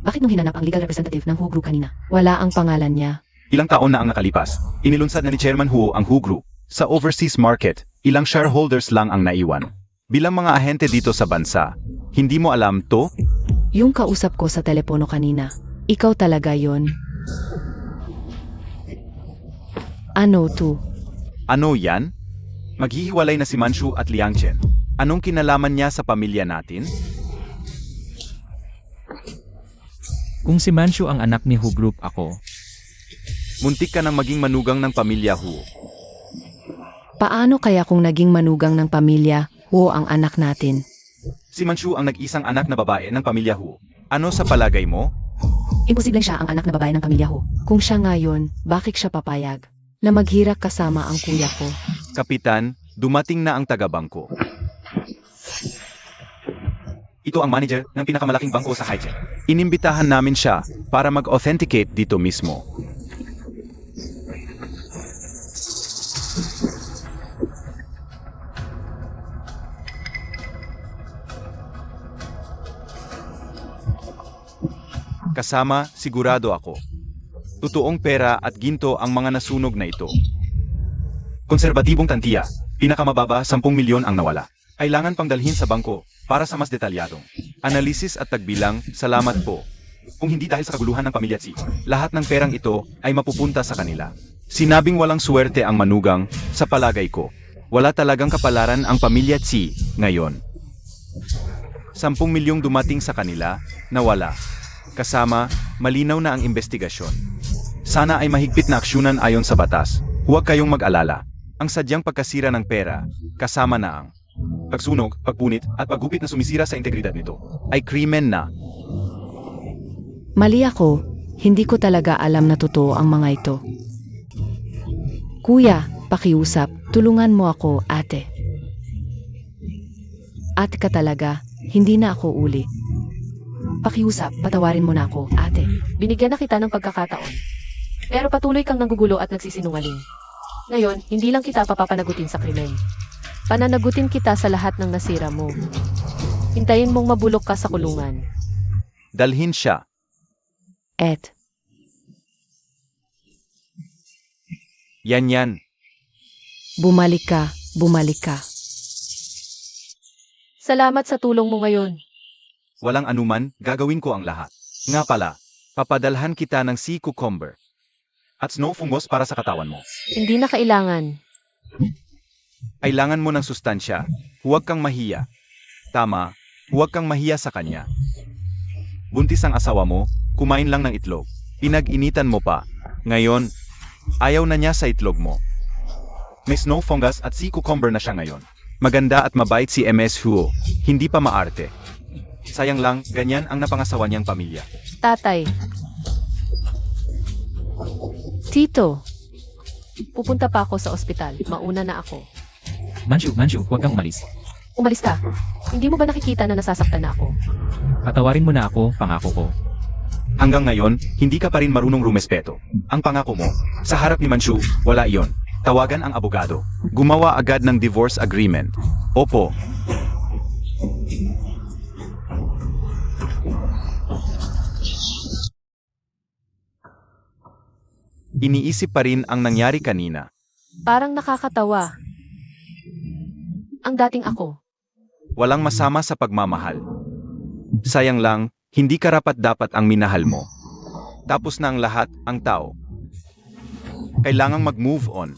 Speaker 2: Bakit nung hinanap ang legal representative ng Ho Group kanina? Wala ang pangalan niya.
Speaker 1: Ilang taon na ang nakalipas, inilunsad na ni Chairman Hu ang Hu Group. Sa overseas market, ilang shareholders lang ang naiwan. Bilang mga ahente dito sa bansa, hindi mo alam to?
Speaker 2: Yung kausap ko sa telepono kanina, ikaw talaga yon. Ano to?
Speaker 1: Ano yan? Maghihiwalay na si Manchu at Liang Chen. Anong kinalaman niya sa pamilya natin?
Speaker 3: Kung si Manchu ang anak ni Hu Group ako,
Speaker 1: Muntik ka nang maging manugang ng pamilya Hu.
Speaker 2: Paano kaya kung naging manugang ng pamilya Ho ang anak natin?
Speaker 1: Si Manchu ang nag-isang anak na babae ng pamilya Hu. Ano sa palagay mo?
Speaker 2: Imposibleng siya ang anak na babae ng pamilya Ho. Kung siya ngayon, bakit siya papayag? Na maghirak kasama ang kuya ko.
Speaker 1: Kapitan, dumating na ang taga-bangko. Ito ang manager ng pinakamalaking bangko sa Haicheng. Inimbitahan namin siya para mag-authenticate dito mismo. Kasama, sigurado ako. Totoong pera at ginto ang mga nasunog na ito. Konserbatibong tantiya, pinakamababa 10 milyon ang nawala. Kailangan pang dalhin sa bangko para sa mas detalyadong analisis at tagbilang. Salamat po. Kung hindi dahil sa kaguluhan ng pamilya Tsi, lahat ng perang ito ay mapupunta sa kanila. Sinabing walang swerte ang manugang, sa palagay ko. Wala talagang kapalaran ang pamilya Tsi ngayon. 10 milyong dumating sa kanila, nawala. Kasama, malinaw na ang investigasyon. Sana ay mahigpit na aksyonan ayon sa batas. Huwag kayong mag-alala. Ang sadyang pagkasira ng pera, kasama na ang pagsunog, pagpunit, at paggupit na sumisira sa integridad nito, ay krimen na.
Speaker 2: Mali ako, hindi ko talaga alam na totoo ang mga ito. Kuya, pakiusap, tulungan mo ako, ate. Ate ka talaga, hindi na ako uli. Pakiusap, patawarin mo na ako, ate.
Speaker 5: Binigyan na kita ng pagkakataon. Pero patuloy kang nanggugulo at nagsisinungaling. Ngayon, hindi lang kita papapanagutin sa krimen. Pananagutin kita sa lahat ng nasira mo. Hintayin mong mabulok ka sa kulungan.
Speaker 1: Dalhin siya.
Speaker 2: Et,
Speaker 1: Yan.
Speaker 2: bumalik ka, bumalik ka.
Speaker 5: Salamat sa tulong mo ngayon.
Speaker 1: Walang anuman, gagawin ko ang lahat. Nga pala, papadalhan kita ng sea cucumber at snow fungus para sa katawan mo.
Speaker 5: Hindi na kailangan.
Speaker 1: Kailangan mo ng sustansya. Huwag kang mahiya. Tama, huwag kang mahiya sa kanya. Buntis ang asawa mo, kumain lang ng itlog. Pinag-initan mo pa. Ngayon, ayaw na niya sa itlog mo. May snow fungus at sea cucumber na siya ngayon. Maganda at mabait si MS Huo. Hindi pa maarte. Sayang lang, ganyan ang napangasawa niyang pamilya.
Speaker 5: Tatay. Tito. Pupunta pa ako sa ospital. Mauna na ako.
Speaker 3: Manchu, huwag kang umalis.
Speaker 5: Umalis ka. Hindi mo ba nakikita na nasasaktan na ako?
Speaker 3: Patawarin mo na ako, pangako ko.
Speaker 1: Hanggang ngayon, hindi ka pa rin marunong rumespeto. Ang pangako mo, sa harap ni Manchu, wala iyon. Tawagan ang abogado. Gumawa agad ng divorce agreement. Opo. Iniisip pa rin ang nangyari kanina.
Speaker 5: Parang nakakatawa. Ang dating ako.
Speaker 1: Walang masama sa pagmamahal. Sayang lang, hindi karapat-dapat ang minahal mo. Tapos na ang lahat, ang tao. Kailangang mag-move on.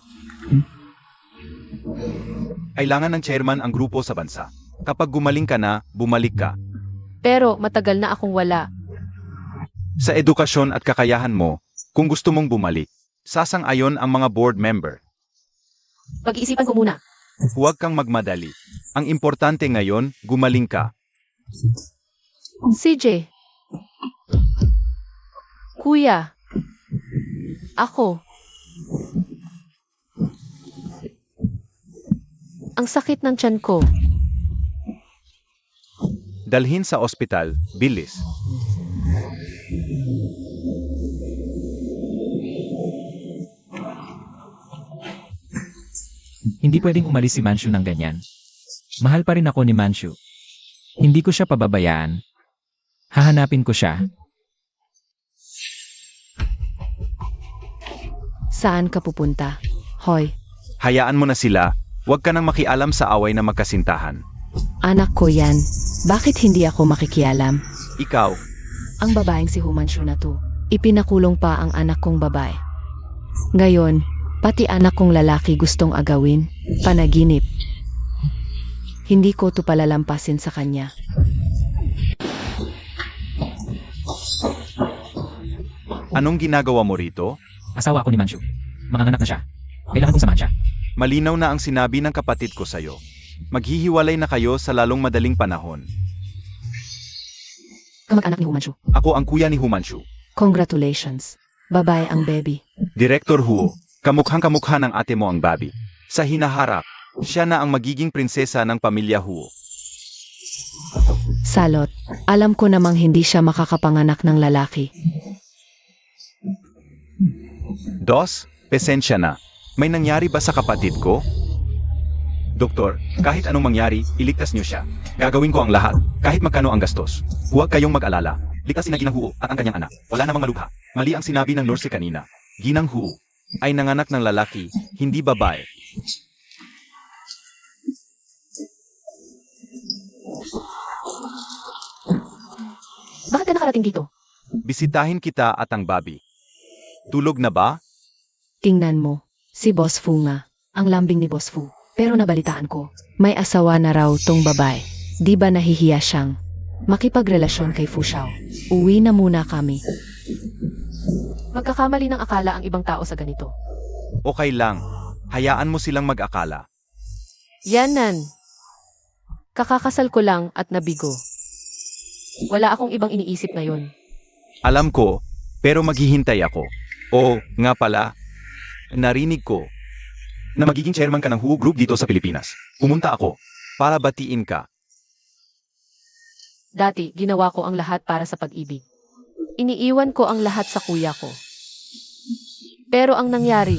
Speaker 1: Kailangan ng chairman ang grupo sa bansa. Kapag gumaling ka na, bumalik ka.
Speaker 5: Pero matagal na akong wala.
Speaker 1: Sa edukasyon at kakayahan mo, kung gusto mong bumalik, sasang-ayon ang mga board member.
Speaker 5: Pag-iisipan ko muna.
Speaker 1: Huwag kang magmadali. Ang importante ngayon, gumaling ka.
Speaker 5: CJ. Kuya. Ako. Ang sakit ng tiyan ko.
Speaker 1: Dalhin sa ospital, bilis.
Speaker 3: Hindi pwedeng umalis si Manchu ng ganyan. Mahal pa rin ako ni Manchu. Hindi ko siya pababayaan. Hahanapin ko siya.
Speaker 2: Saan ka pupunta? Hoy,
Speaker 1: Hayaan mo na sila, huwag ka nang makialam sa away na magkasintahan.
Speaker 2: anak ko yan. Bakit hindi ako makikialam?
Speaker 1: Ikaw,
Speaker 2: Ang babaeng si Humanshu na to. Ipinakulong pa ang anak kong babae. Ngayon, pati anak kong lalaki gustong agawin. Panaginip. Hindi ko to palalampasin sa kanya.
Speaker 1: anong ginagawa mo rito?
Speaker 3: Asawa ako ni Manchu. Manganganak na siya. Kailangan kong samahan siya.
Speaker 1: Malinaw na ang sinabi ng kapatid ko sa'yo. Maghihiwalay na kayo sa lalong madaling panahon.
Speaker 2: Kamag-anak ni Humanshu.
Speaker 1: Ako ang kuya ni Humanshu.
Speaker 2: Congratulations. Babae ang baby.
Speaker 1: Director Huo, kamukhang-kamukha ng ate mo ang Bobby. Sa hinaharap, siya na ang magiging prinsesa ng pamilya Huo.
Speaker 2: Salot. Alam ko namang hindi siya makakapanganak ng lalaki.
Speaker 1: Dos, pesensya na. May nangyari ba sa kapatid ko? Doktor, kahit anong mangyari, iligtas niyo siya. Gagawin ko ang lahat, kahit magkano ang gastos. Huwag kayong mag-alala. Ligtas na Ginang Huo at ang kanyang anak. Wala namang malubha. Mali ang sinabi ng nurse kanina. Ginang Huo ay nanganak ng lalaki, hindi babae.
Speaker 5: Bakit ka nakarating dito?
Speaker 1: Bisitahin kita at ang Bobby. Tulog na ba?
Speaker 2: Tingnan mo. Si Boss Fu nga. Ang lambing ni Boss Fu. Pero nabalitaan ko, may asawa na raw tong babae. Di ba nahihiya siyang makipagrelasyon kay Fu Xiao? Uwi na muna kami.
Speaker 5: Magkakamali ng akala ang ibang tao sa ganito.
Speaker 1: Okay lang. Hayaan mo silang mag-akala.
Speaker 5: Yanan. Kakakasal ko lang at nabigo. Wala akong ibang iniisip ngayon.
Speaker 1: Alam ko, pero maghihintay ako. Oo, nga pala, narinig ko na magiging chairman ka ng WHO Group dito sa Pilipinas. Pumunta ako para batiin ka.
Speaker 5: Dati, ginawa ko ang lahat para sa pag-ibig. Iniiwan ko ang lahat sa kuya ko. Pero ang nangyari,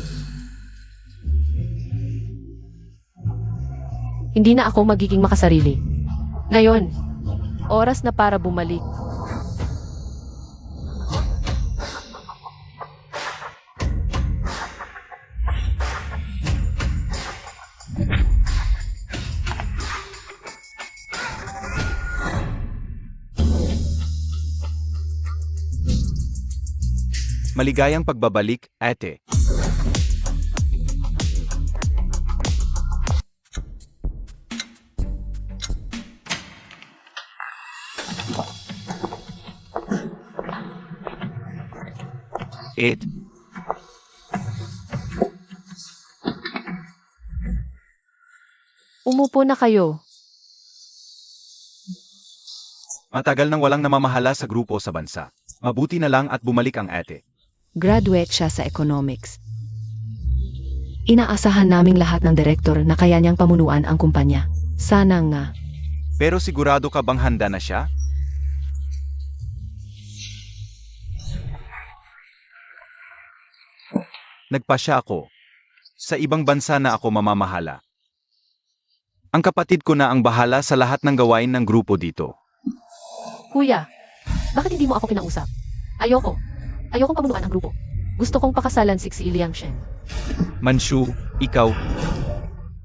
Speaker 5: hindi na ako magiging makasarili. Ngayon, oras na para bumalik.
Speaker 1: Maligayang pagbabalik, ate. It.
Speaker 5: Umupo na kayo.
Speaker 1: Matagal nang walang namamahala sa grupo sa bansa. Mabuti na lang at bumalik ang ate.
Speaker 2: Graduate siya sa economics. Inaasahan naming lahat ng direktor na kaya niyang pamunuan ang kumpanya. Sana nga.
Speaker 1: Pero sigurado ka bang handa na siya? Nagpasya ako. Sa ibang bansa na ako mamamahala. Ang kapatid ko na ang bahala sa lahat ng gawain ng grupo dito.
Speaker 5: Kuya, bakit hindi mo ako kinausap? Ayoko. Ayokong pamunuan ang grupo. Gusto kong pakasalan si Liang Shen.
Speaker 1: Manshu, ikaw,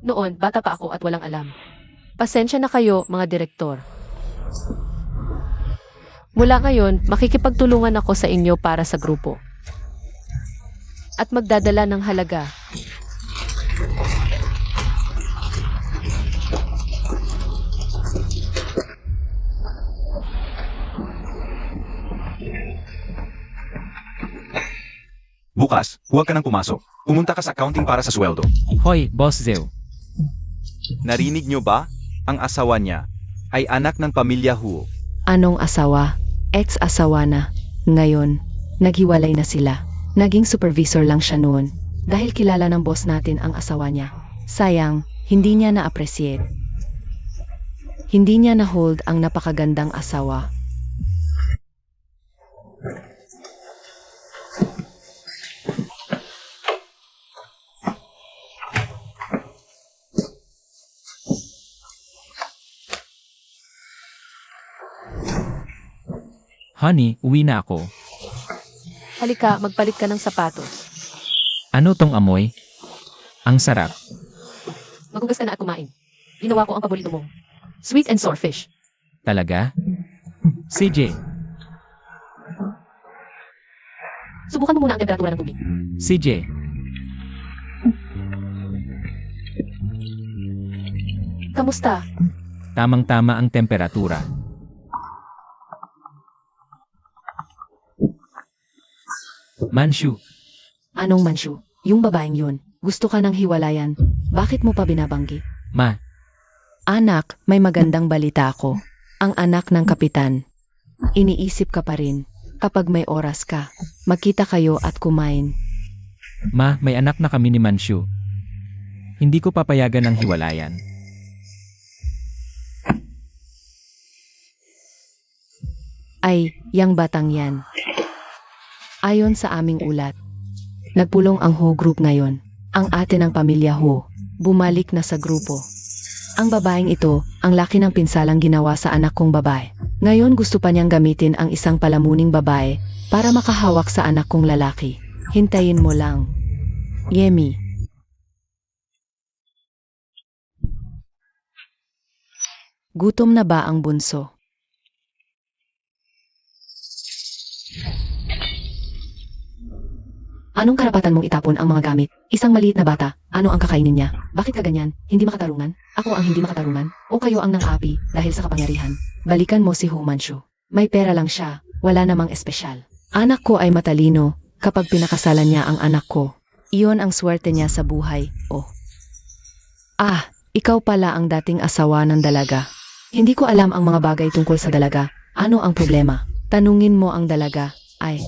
Speaker 5: Noon, bata pa ako at walang alam. Pasensya na kayo, mga direktor. Mula ngayon, makikipagtulungan ako sa inyo para sa grupo. At magdadala ng halaga.
Speaker 1: bukas, huwag ka nang pumasok. Pumunta ka sa accounting para sa sweldo.
Speaker 3: Hoy, Boss Zeo.
Speaker 1: Narinig nyo ba? Ang asawa niya ay anak ng pamilya Hu.
Speaker 2: Anong asawa? Ex-asawa na. Ngayon, naghiwalay na sila. Naging supervisor lang siya noon. Dahil kilala ng boss natin ang asawa niya. Sayang, hindi niya na-appreciate. Hindi niya na-hold ang napakagandang asawa.
Speaker 3: Honey, uwi na ako.
Speaker 5: Halika, magpalit ka ng sapatos.
Speaker 3: Ano tong amoy? Ang sarap.
Speaker 5: Magugas ka na at kumain. Ginawa ko ang paborito mong sweet and sour fish.
Speaker 3: Talaga? CJ,
Speaker 5: Subukan mo muna ang temperatura ng tubig.
Speaker 3: CJ.
Speaker 5: Kamusta?
Speaker 3: Tamang-tama ang temperatura. Manshu,
Speaker 2: Anong Manshu? Yung babaeng yun. Gusto ka ng hiwalayan. Bakit mo pa binabanggi?
Speaker 3: ma,
Speaker 2: Anak, may magandang balita ako. Ang anak ng kapitan. Iniisip ka pa rin. Kapag may oras ka, magkita kayo at kumain.
Speaker 3: may anak na kami ni Manshu. Hindi ko papayagan ng hiwalayan.
Speaker 2: Ay, yang batang yan. Ayon sa aming ulat, nagpulong ang Ho Group ngayon. Ang ate ng pamilya Ho, bumalik na sa grupo. Ang babaeng ito, ang laki ng pinsalang ginawa sa anak kong babae. Ngayon gusto pa niyang gamitin ang isang palamuning babae para makahawak sa anak kong lalaki. Hintayin mo lang. Yemi. Gutom na ba ang bunso? Anong karapatan mong itapon ang mga gamit? Isang maliit na bata, ano ang kakainin niya? Bakit ka ganyan? Hindi makatarungan? Ako ang hindi makatarungan? O kayo ang nang-api dahil sa kapangyarihan? Balikan mo si Hu Manchu. May pera lang siya, wala namang espesyal. Anak ko ay matalino, kapag pinakasalan niya ang anak ko. Iyon ang swerte niya sa buhay, oh. Ah, ikaw pala ang dating asawa ng dalaga. Hindi ko alam ang mga bagay tungkol sa dalaga. Ano ang problema? Tanungin mo ang dalaga. Ay,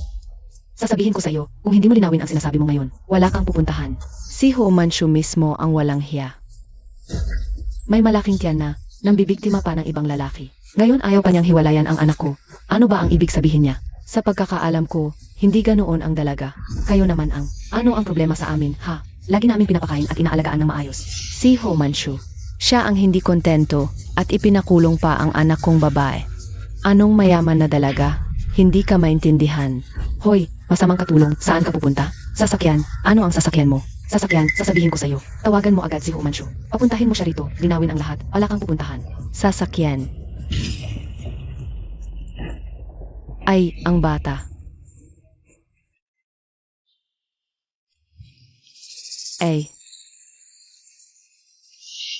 Speaker 2: sasabihin ko sa iyo, kung hindi mo linawin ang sinasabi mo ngayon, wala kang pupuntahan. Si Hu Manchu mismo ang walang hiya. May malaking tiyan na, nang bibiktima pa ng ibang lalaki. Ngayon ayaw pa niyang hiwalayan ang anak ko. Ano ba ang ibig sabihin niya? Sa pagkakaalam ko, hindi ganoon ang dalaga. Kayo naman ang, ano ang problema sa amin, ha? Lagi namin pinapakain at inaalagaan ng maayos. Si Hu Manchu. Siya ang hindi kontento at ipinakulong pa ang anak kong babae. Anong mayaman na dalaga? Hindi ka maintindihan. Hoy, masamang katulong, saan ka pupunta? Sasakyan, ano ang sasakyan mo? Sasakyan, sasabihin ko sa'yo. Tawagan mo agad si Hu Manchu. Papuntahin mo siya rito, linawin ang lahat. Wala kang pupuntahan. Sasakyan. Ay, ang bata. Ay.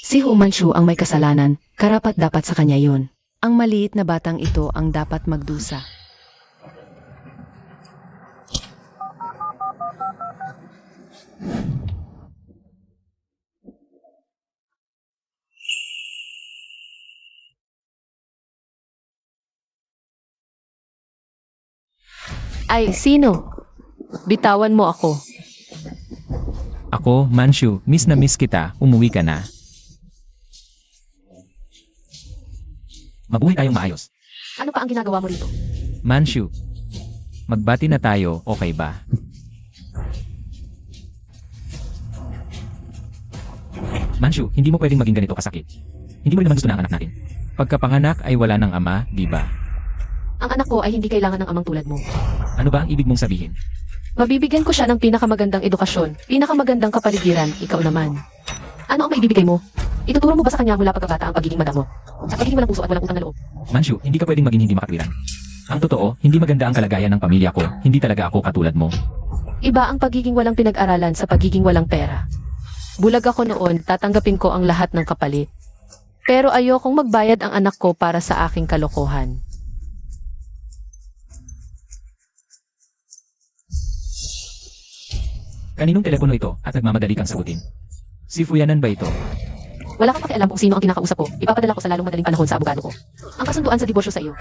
Speaker 2: Si Hu Manchu ang may kasalanan, karapat dapat sa kanya yun. Ang maliit na batang ito ang dapat magdusa.
Speaker 5: Ay, sino? Bitawan mo ako.
Speaker 3: Ako, Manchu, miss na miss kita, umuwi ka na. Mabuhay tayong maayos.
Speaker 5: Ano pa ang ginagawa mo rito?
Speaker 3: Manchu, magbati na tayo, okay ba? Manchu, hindi mo pwedeng maging ganito kasakit. Hindi mo rin naman gusto na ang anak natin. Pagkapanganak ay wala ng ama, di ba?
Speaker 5: Ang anak ko ay hindi kailangan ng amang tulad mo.
Speaker 3: Ano ba ang ibig mong sabihin?
Speaker 5: Mabibigyan ko siya ng pinakamagandang edukasyon, pinakamagandang kapaligiran, ikaw naman. Ano ang maibibigay mo? Ituturo mo ba sa kanya mula pagkabata ang pagiging madamo? At pagiging walang puso at walang utang na loob?
Speaker 3: Manchu, hindi ka pwedeng maging hindi makatwiran. Ang totoo, hindi maganda ang kalagayan ng pamilya ko, hindi talaga ako katulad mo.
Speaker 5: Iba ang pagiging walang pinag-aralan sa pagiging walang pera. Bulag ako noon, tatanggapin ko ang lahat ng kapalit. Pero ayokong magbayad ang anak ko para sa aking kalokohan.
Speaker 3: Kaninong telepono ito at nagmamadali kang sagutin? Si Fuyanan ba ito?
Speaker 5: Wala kang pakialam kung sino ang kinakausap ko. Ipapadala ko sa lalong madaling panahon sa abogado ko. Ang kasunduan sa diborsyo sa iyo.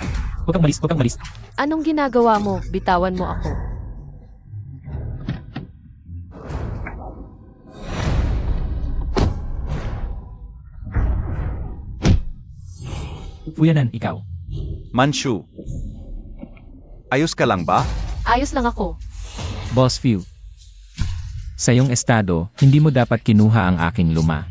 Speaker 3: Huwag kang malis, huwag kang malis.
Speaker 5: Anong ginagawa mo? Bitawan mo ako.
Speaker 3: Fuyanan, ikaw.
Speaker 1: Manchu. Ayos ka lang ba?
Speaker 5: Ayos lang ako.
Speaker 3: Boss Few. Sa iyong estado, hindi mo dapat kinuha ang aking luma.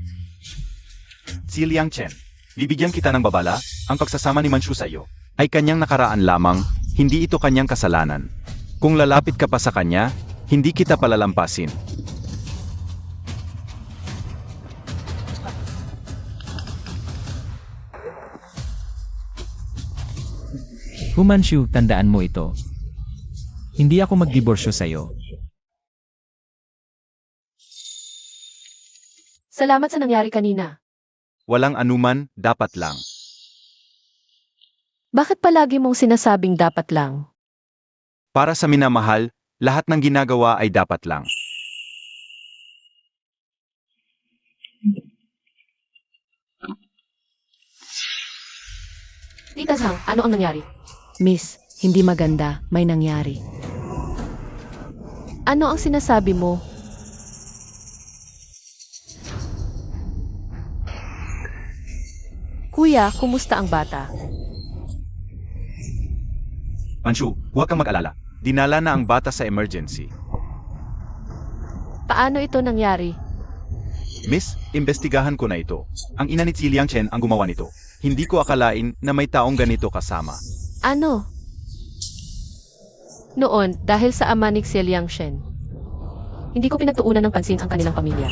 Speaker 1: Si Liang Chen. Bibigyan kita ng babala, ang pagsasama ni Manchu sa iyo ay kanyang nakaraan lamang, hindi ito kanyang kasalanan. Kung lalapit ka pa sa kanya, hindi kita palalampasin.
Speaker 3: Hu Manchu, tandaan mo ito. Hindi ako magdiborsyo sa iyo.
Speaker 5: Salamat sa nangyari kanina.
Speaker 1: Walang anuman, dapat lang.
Speaker 5: Bakit palagi mong sinasabing dapat lang?
Speaker 1: Para sa minamahal, lahat ng ginagawa ay dapat lang.
Speaker 5: Tita Zhang, ano ang nangyari?
Speaker 2: Miss, hindi maganda, may nangyari.
Speaker 5: Ano ang sinasabi mo? Kuya, kumusta ang bata?
Speaker 1: Manchu, huwag kang mag-alala. Dinala na ang bata sa emergency.
Speaker 5: Paano ito nangyari?
Speaker 1: Miss, imbestigahan ko na ito. Ang ina ni Si Liang Chen ang gumawa nito. Hindi ko akalain na may taong ganito kasama.
Speaker 5: Ano? Noon, dahil sa ama ni Xie Liangshen, hindi ko pinagtuunan ng pansin ang kanilang pamilya.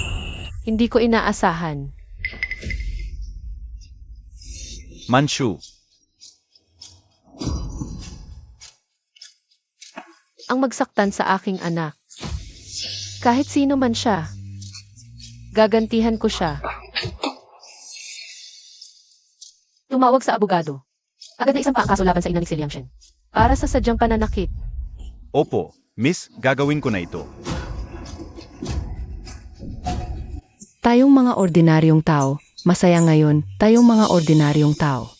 Speaker 5: Hindi ko inaasahan.
Speaker 1: Manchu,
Speaker 5: Ang magsaktan sa aking anak. Kahit sino man siya, gagantihan ko siya. Tumawag sa abogado. Agad na isang pa ang kaso laban sa ina ni Xie Liangshen. Para sa sadyang pananakit.
Speaker 1: opo, miss, gagawin ko na ito.
Speaker 2: Tayong mga ordinaryong tao, masaya ngayon, tayong mga ordinaryong tao.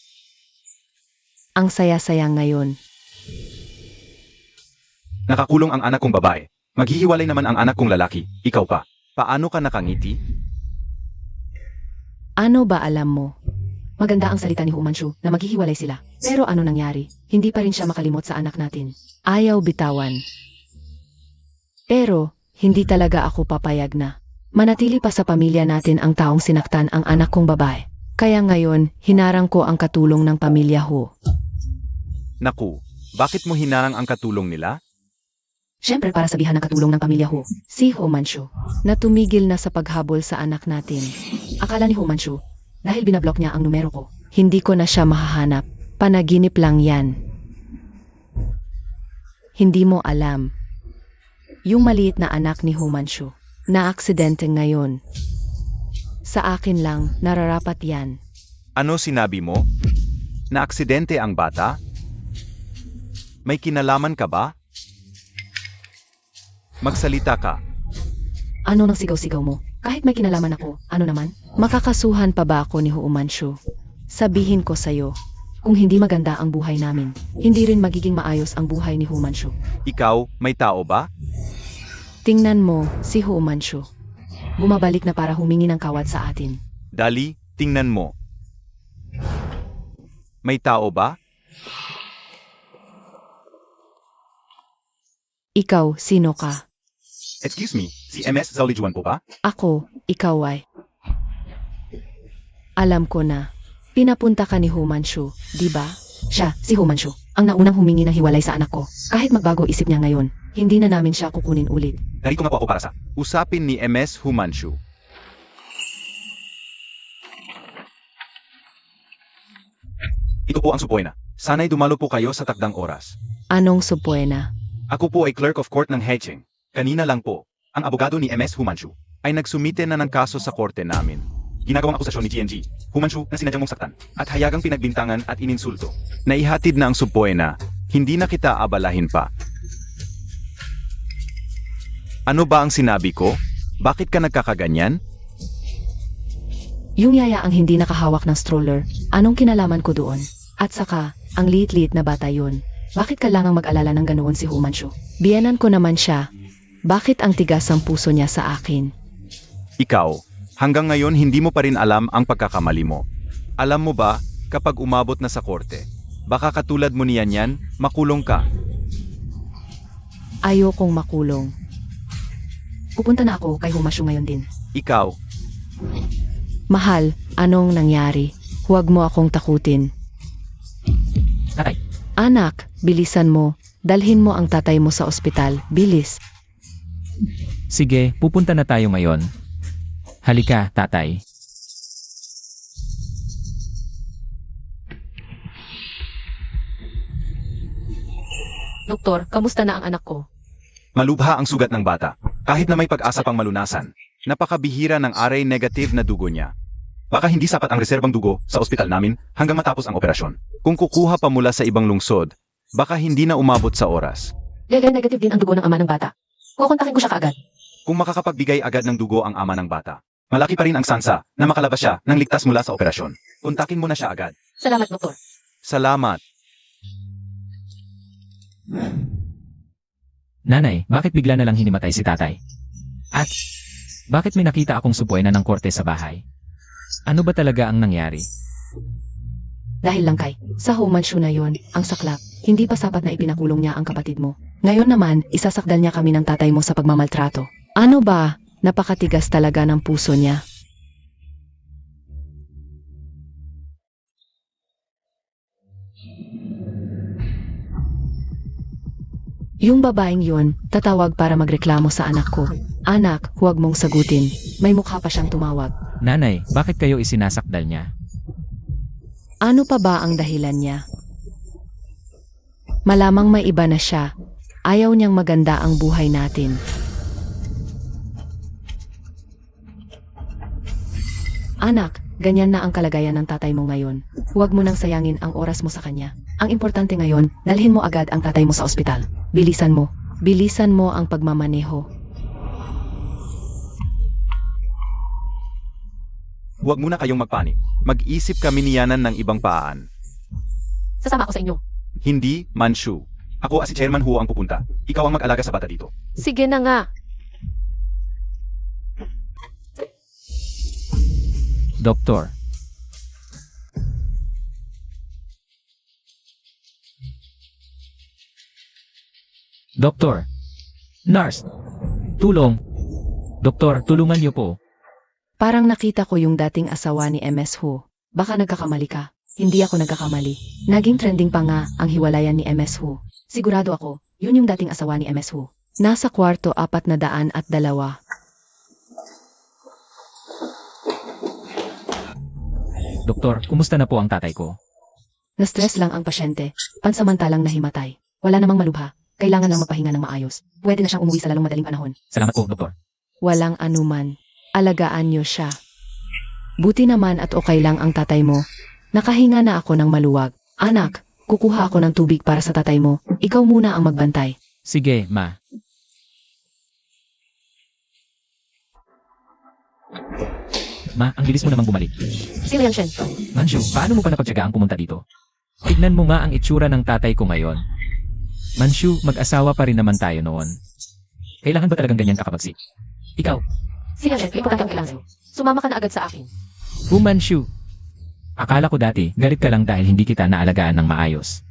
Speaker 2: Ang saya-saya ngayon.
Speaker 1: Nakakulong ang anak kong babae. Maghihiwalay naman ang anak kong lalaki. Ikaw pa. Paano ka nakangiti?
Speaker 2: Ano ba alam mo? Maganda ang salita ni Hu Manchu na maghihiwalay sila. Pero ano nangyari? Hindi pa rin siya makalimot sa anak natin. Ayaw bitawan. Pero, hindi talaga ako papayag na. Manatili pa sa pamilya natin ang taong sinaktan ang anak kong babae. Kaya ngayon, hinarang ko ang katulong ng pamilya Hu.
Speaker 1: Naku, bakit mo hinarang ang katulong nila?
Speaker 2: Siyempre para sabihan ng katulong ng pamilya Hu, si Hu Manchu, na tumigil na sa paghabol sa anak natin. Akala ni Hu Manchu, dahil binablock niya ang numero ko, hindi ko na siya mahahanap. Panaginip lang yan. Hindi mo alam. Yung maliit na anak ni Hu Manchu, na aksidente ngayon. Sa akin lang, nararapat yan.
Speaker 1: Ano sinabi mo? Na aksidente ang bata? May kinalaman ka ba? Magsalita ka.
Speaker 2: Ano nang sigaw-sigaw mo? Kahit may kinalaman ako, ano naman? Makakasuhan pa ba ako ni Hu Manchu? Sabihin ko sa'yo, kung hindi maganda ang buhay namin, hindi rin magiging maayos ang buhay ni Hu Manchu.
Speaker 1: Ikaw, may tao ba?
Speaker 2: Tingnan mo, si Hu Manchu. Bumabalik na para humingi ng kawad sa atin.
Speaker 1: Dali, tingnan mo. May tao ba?
Speaker 2: Ikaw, sino ka?
Speaker 1: Excuse me, si MS Zaulijuan po ba?
Speaker 2: Ako, ikaw ay. Alam ko na. Pinapunta ka ni Hu Manchu, di ba? Siya, si Hu Manchu, ang naunang humingi ng hiwalay sa anak ko. Kahit magbago isip niya ngayon, hindi na namin siya kukunin ulit.
Speaker 1: Narito nga po ako para sa usapin ni MS Hu Manchu. Ito po ang supoena. Sana'y dumalo po kayo sa takdang oras.
Speaker 2: Anong supuena?
Speaker 1: Ako po ay clerk of court ng Hecheng. Kanina lang po, ang abogado ni MS Hu Manchu ay nagsumite na ng kaso sa korte namin. Ginagawang akusasyon ni GNG, Hu Manchu na sinadyang mong saktan, at hayagang pinagbintangan at ininsulto. Naihatid na ang supoena, hindi na kita abalahin pa. Ano ba ang sinabi ko? Bakit ka nagkakaganyan?
Speaker 2: Yung yaya ang hindi nakahawak ng stroller, anong kinalaman ko doon? At saka, ang liit-liit na bata yun. Bakit kailangang mag-alala ng ganoon si Hu Manchu? Biyenan ko naman siya. Bakit ang tigas ang puso niya sa akin?
Speaker 1: Ikaw, hanggang ngayon hindi mo pa rin alam ang pagkakamali mo. Alam mo ba, kapag umabot na sa korte, baka katulad mo niyan yan, makulong ka.
Speaker 2: Ayokong makulong. Pupunta na ako kay Hu Manchu ngayon din.
Speaker 1: Ikaw,
Speaker 2: Mahal, anong nangyari? Huwag mo akong takutin.
Speaker 3: Tatay,
Speaker 2: Anak, bilisan mo. Dalhin mo ang tatay mo sa ospital. Bilis.
Speaker 3: sige, pupunta na tayo ngayon. Halika, tatay.
Speaker 5: Doktor, kamusta na ang anak ko?
Speaker 1: malubha ang sugat ng bata. Kahit na may pag-asa pang malunasan, napakabihira ng RA negative na dugo niya. Baka hindi sapat ang reserbang dugo sa ospital namin hanggang matapos ang operasyon. Kung kukuha pa mula sa ibang lungsod, baka hindi na umabot sa oras.
Speaker 5: Legal negative din ang dugo ng ama ng bata. Kukontakin ko siya kaagad.
Speaker 1: Kung makakapagbigay agad ng dugo ang ama ng bata, malaki pa rin ang sansa na makalabas siya ng ligtas mula sa operasyon. Kontakin mo na siya agad.
Speaker 5: Salamat, doktor.
Speaker 1: Salamat.
Speaker 3: Nanay, bakit bigla na lang hinimatay si tatay? At, bakit may nakita akong supuena ng korte sa bahay? Ano ba talaga ang nangyari?
Speaker 2: Dahil lang kay, sa Hu Manchu na yon, ang saklap, hindi pa sapat na ipinakulong niya ang kapatid mo. Ngayon naman, isasakdal niya kami ng tatay mo sa pagmamaltrato. Ano ba? Napakatigas talaga ng puso niya. Yung babaeng yun, tatawag para magreklamo sa anak ko. Anak, huwag mong sagutin. May mukha pa siyang tumawag.
Speaker 3: Nanay, bakit kayo isinasakdal niya?
Speaker 2: Ano pa ba ang dahilan niya? Malamang may iba na siya. Ayaw niyang maganda ang buhay natin. Anak, ganyan na ang kalagayan ng tatay mo ngayon. Huwag mo nang sayangin ang oras mo sa kanya. Ang importante ngayon, dalhin mo agad ang tatay mo sa ospital. Bilisan mo. Bilisan mo ang pagmamaneho.
Speaker 1: Huwag muna kayong magpanik. Mag-isip kami ni Yanan ng ibang paraan.
Speaker 5: Sasama ako sa inyo.
Speaker 1: Hindi, Manshu. Ako at si Chairman Hu ang pupunta. Ikaw ang mag-alaga sa bata dito.
Speaker 5: Sige na nga.
Speaker 3: Doktor. Doktor. Nurse. Tulong. Doktor, tulungan niyo po.
Speaker 2: Parang nakita ko yung dating asawa ni MS Hu. Baka nagkakamali ka. Hindi ako nagkakamali. Naging trending pa nga ang hiwalayan ni MS Hu. Sigurado ako, yun yung dating asawa ni MS Hu. Nasa kwarto 402.
Speaker 3: Doktor, kumusta na po ang tatay ko?
Speaker 2: Na-stress lang ang pasyente. Pansamantalang nahimatay. Wala namang malubha. Kailangan lang magpahinga ng maayos. Pwede na siyang umuwi sa lalong madaling panahon.
Speaker 3: Salamat po, Doktor.
Speaker 2: Walang anuman. Alagaan niyo siya. Buti naman at okay lang ang tatay mo. Nakahinga na ako ng maluwag. Anak, kukuha ako ng tubig para sa tatay mo. Ikaw muna ang magbantay.
Speaker 3: Sige, ma. Ma, ang bilis mo namang bumalik.
Speaker 5: Si Liang Shen.
Speaker 3: Manshu, paano mo pa napagtyagaan pumunta dito? Tignan mo nga ang itsura ng tatay ko ngayon. Manshu, mag-asawa pa rin naman tayo noon. Kailangan ba talagang ganyan kakabagsik? Ikaw,
Speaker 5: Si Liang Shen, importante ang kailangan sa'yo. Sumama ka na agad sa akin.
Speaker 3: Manshu. Akala ko dati, galit ka lang dahil hindi kita naalagaan ng maayos.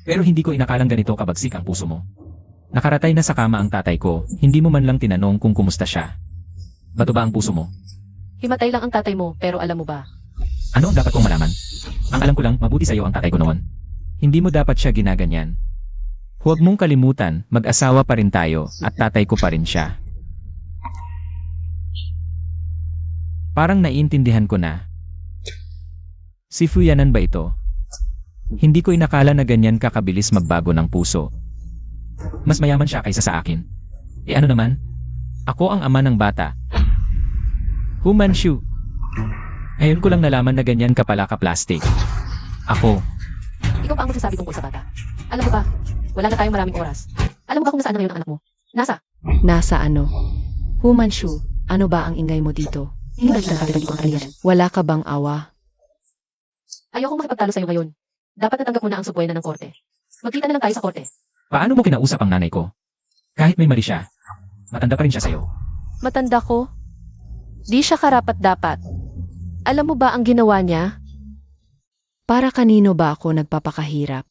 Speaker 3: Pero hindi ko inakalang ganito kabagsik ang puso mo. Nakaratay na sa kama ang tatay ko, hindi mo man lang tinanong kung kumusta siya. Bato ba ang puso mo?
Speaker 5: Himatay lang ang tatay mo, pero alam mo ba?
Speaker 3: Ano ang dapat kong malaman? Ang alam ko lang, mabuti sa'yo ang tatay ko noon. Hindi mo dapat siya ginaganyan. Huwag mong kalimutan, mag-asawa pa rin tayo, at tatay ko pa rin siya. Parang naiintindihan ko na. Si Fuyanan ba ito? Hindi ko inakala na ganyan kakabilis magbago ng puso. Mas mayaman siya kaysa sa akin. E ano naman? Ako ang ama ng bata. Manshu. Ngayon ko lang nalaman na ganyan ka pala ka-plastic. Ako.
Speaker 5: Ikaw pa ang magsasabi tungkol sa bata. Alam mo ba, wala na tayong maraming oras. Alam mo ba kung nasaan na ngayon ang anak mo? Nasa?
Speaker 2: Nasa ano? Humanshu, ano ba ang ingay mo dito?
Speaker 5: Hindi ba sinasabi ko ang kaliyan?
Speaker 2: Wala ka bang awa?
Speaker 5: Ayokong makipagtalo sa'yo ngayon. Dapat natanggap mo na ang subuena ng korte. Magkita na lang tayo sa korte.
Speaker 3: Paano mo kinausap ang nanay ko? Kahit may mali siya, matanda pa rin siya sa'yo.
Speaker 5: Matanda ko? Di siya karapat-dapat. Alam mo ba ang ginawa niya?
Speaker 2: Para kanino ba ako nagpapakahirap?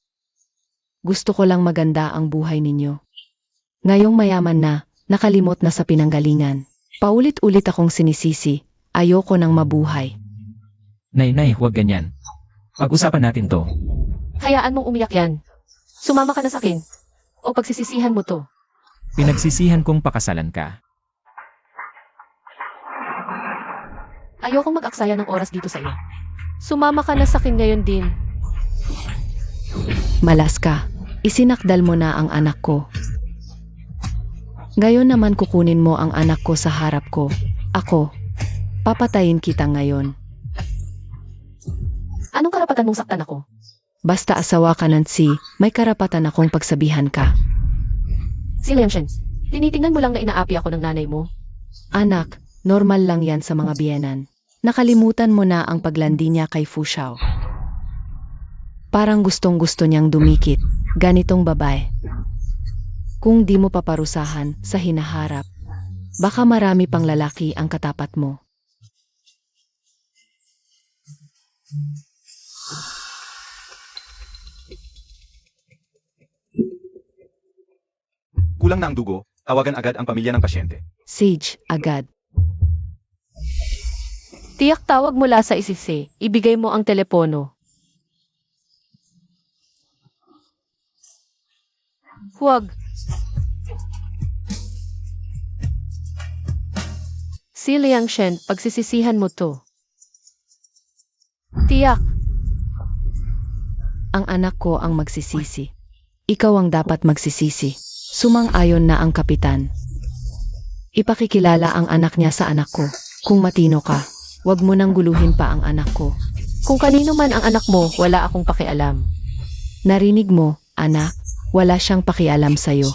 Speaker 2: Gusto ko lang maganda ang buhay ninyo. Ngayong mayaman na, nakalimot na sa pinanggalingan. Paulit-ulit akong sinisisi, ayoko nang mabuhay.
Speaker 3: Nay, huwag ganyan. Pag-usapan natin to.
Speaker 5: Hayaan mong umiyak yan. Sumama ka na sa akin. O pagsisisihan mo to.
Speaker 3: Pinagsisihan kong pakasalan ka.
Speaker 5: Ayokong mag-aksaya ng oras dito sa iyo. Sumama ka na sa akin ngayon din.
Speaker 2: Malas ka, isinakdal mo na ang anak ko. Ngayon naman kukunin mo ang anak ko sa harap ko. Ako, papatayin kita ngayon.
Speaker 5: Anong karapatan mong saktan ako?
Speaker 2: Basta asawa ka ng si, may karapatan akong pagsabihan ka.
Speaker 5: Si Liang Shen, tinitingnan mo lang na inaapi ako ng nanay mo.
Speaker 2: Anak, normal lang yan sa mga biyenan. Nakalimutan mo na ang paglandi niya kay Fu Xiao. Parang gustong-gusto niyang dumikit, ganitong babae. Kung di mo paparusahan sa hinaharap, baka marami pang lalaki ang katapat mo.
Speaker 1: Kulang na ang dugo, tawagan agad ang pamilya ng pasyente.
Speaker 2: Sage, agad.
Speaker 5: Tiyak tawag mula sa isisi. Ibigay mo ang telepono. Huwag. Si Liang Shen, pagsisisihan mo to. Tiyak.
Speaker 2: Ang anak ko ang magsisisi. Ikaw ang dapat magsisisi. Sumang-ayon na ang kapitan. Ipakikilala ang anak niya sa anak ko. Kung matino ka, huwag mo nang guluhin pa ang anak ko.
Speaker 5: Kung kanino man ang anak mo, wala akong pakialam.
Speaker 2: Narinig mo, anak, wala siyang pakialam sa'yo.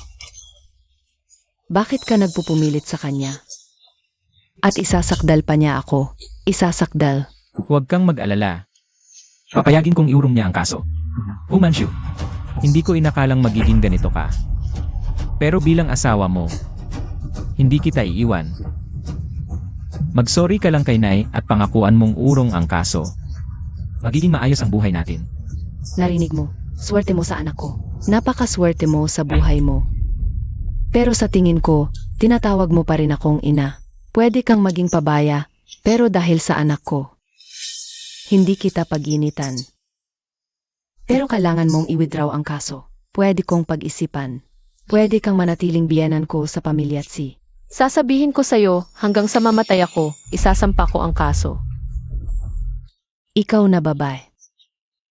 Speaker 2: Bakit ka nagpupumilit sa kanya? At isasakdal pa niya ako. Isasakdal.
Speaker 3: Huwag kang mag-alala. Papayagin kong iurong niya ang kaso. Fu Manchu, hindi ko inakalang magiging ganito ka. Pero bilang asawa mo, hindi kita iiwan. Mag-sorry ka lang kay Nay at pangakuan mong urong ang kaso. Magiging maayos ang buhay natin.
Speaker 2: Narinig mo, swerte mo sa anak ko. Napakaswerte mo sa buhay mo. Pero sa tingin ko, tinatawag mo pa rin akong ina. Pwede kang maging pabaya, pero dahil sa anak ko, hindi kita pag-initan. Pero kailangan mong i-withdraw ang kaso. Pwede kong pag-isipan. Pwede kang manatiling biyenan ko sa pamilya Tsi.
Speaker 5: Sasabihin ko sa'yo, hanggang sa mamatay ako, isasampa ko ang kaso.
Speaker 2: Ikaw na babae.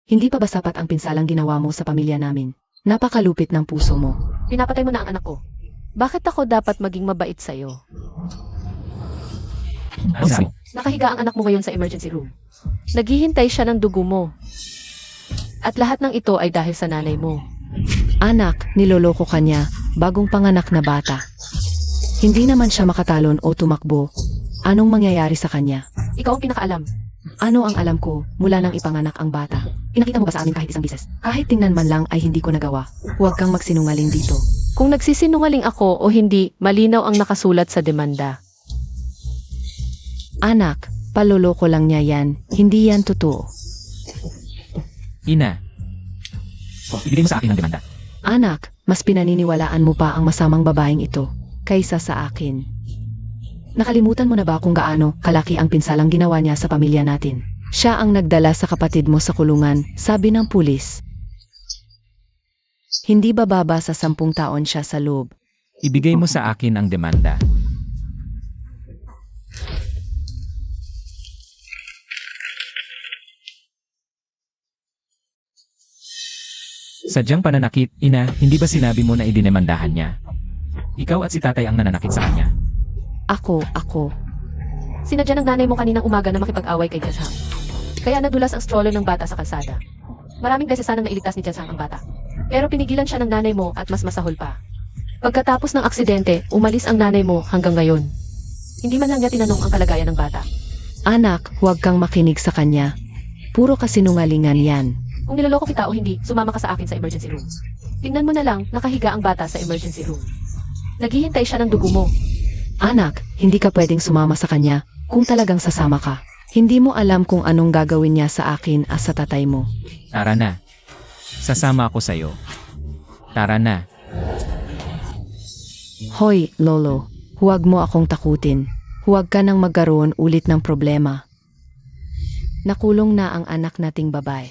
Speaker 2: Hindi pa ba sapat ang pinsalang ginawa mo sa pamilya namin? Napakalupit ng puso mo.
Speaker 5: Pinapatay mo na ang anak ko. Bakit ako dapat maging mabait sa'yo?
Speaker 3: Ano sabi?
Speaker 5: Nakahiga ang anak mo ngayon sa emergency room. Naghihintay siya ng dugo mo. At lahat ng ito ay dahil sa nanay mo.
Speaker 2: Anak, niloloko ka niya, bagong panganak na bata. Hindi naman siya makatalon o tumakbo. Anong mangyayari sa kanya?
Speaker 5: Ikaw ang pinakaalam.
Speaker 2: Ano ang alam ko mula nang ipanganak ang bata? Pinakita mo ba sa amin kahit isang bises? Kahit tingnan man lang ay hindi ko nagawa. Huwag kang magsinungaling dito.
Speaker 5: Kung nagsisinungaling ako o hindi, malinaw ang nakasulat sa demanda.
Speaker 2: Anak, paloloko lang niya yan. Hindi yan totoo.
Speaker 3: Ina, ibigay mo sa akin ang demanda.
Speaker 2: Anak, mas pinaniniwalaan mo pa ang masamang babaeng ito kaysa sa akin. Nakalimutan mo na ba kung gaano kalaki ang pinsalang ginawa niya sa pamilya natin? Siya ang nagdala sa kapatid mo sa kulungan, sabi ng pulis. Hindi bababa sa 10 taon siya sa loob.
Speaker 3: Ibigay mo sa akin ang demanda. Sadyang pananakit, ina, hindi ba sinabi mo na idinemandahan niya? Ikaw at si tatay ang nananakit sa kanya.
Speaker 2: Ako.
Speaker 5: Sinadya ng nanay mo kaninang umaga na makipag-away kay Jiashang. Kaya nadulas ang stroller ng bata sa kalsada. Maraming beses sanang nailigtas ni Jiashang ang bata. Pero pinigilan siya ng nanay mo at mas masahol pa. Pagkatapos ng aksidente, umalis ang nanay mo hanggang ngayon. Hindi man lang niya tinanong ang kalagayan ng bata.
Speaker 2: Anak, huwag kang makinig sa kanya. Puro kasinungalingan yan.
Speaker 5: Kung niloloko kita o hindi, sumama ka sa akin sa emergency room. Tingnan mo na lang, nakahiga ang bata sa emergency room. Naghihintay siya ng dugo mo.
Speaker 2: Anak, hindi ka pwedeng sumama sa kanya kung talagang sasama ka. Hindi mo alam kung anong gagawin niya sa akin at sa tatay mo.
Speaker 3: Tara na. Sasama ako sa'yo. Tara na.
Speaker 2: Hoy, Lolo, huwag mo akong takutin. Huwag ka nang magkaroon ulit ng problema. Nakulong na ang anak nating babae.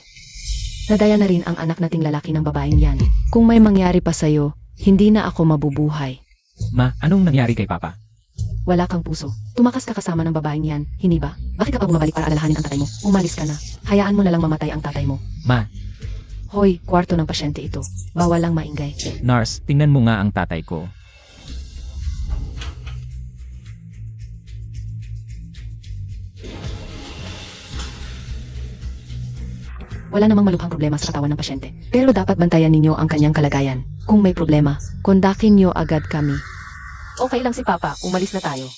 Speaker 2: Nadaya na rin ang anak nating lalaki ng babaeng yan. Kung may mangyari pa sa'yo, hindi na ako mabubuhay.
Speaker 3: Ma, anong nangyari kay Papa?
Speaker 2: Wala kang puso. Tumakas ka kasama ng babaeng yan, hindi ba? Bakit ka pa bumabalik para alalahanin ang tatay mo? Umalis ka na. Hayaan mo na lang mamatay ang tatay mo.
Speaker 3: Ma,
Speaker 2: Hoy, kwarto ng pasyente ito. Bawal lang maingay.
Speaker 3: nurse, tingnan mo nga ang tatay ko.
Speaker 2: Wala namang malubhang problema sa katawan ng pasyente. Pero dapat bantayan ninyo ang kanyang kalagayan. Kung may problema, kondakin nyo agad kami.
Speaker 5: Okay lang si Papa, umalis na tayo.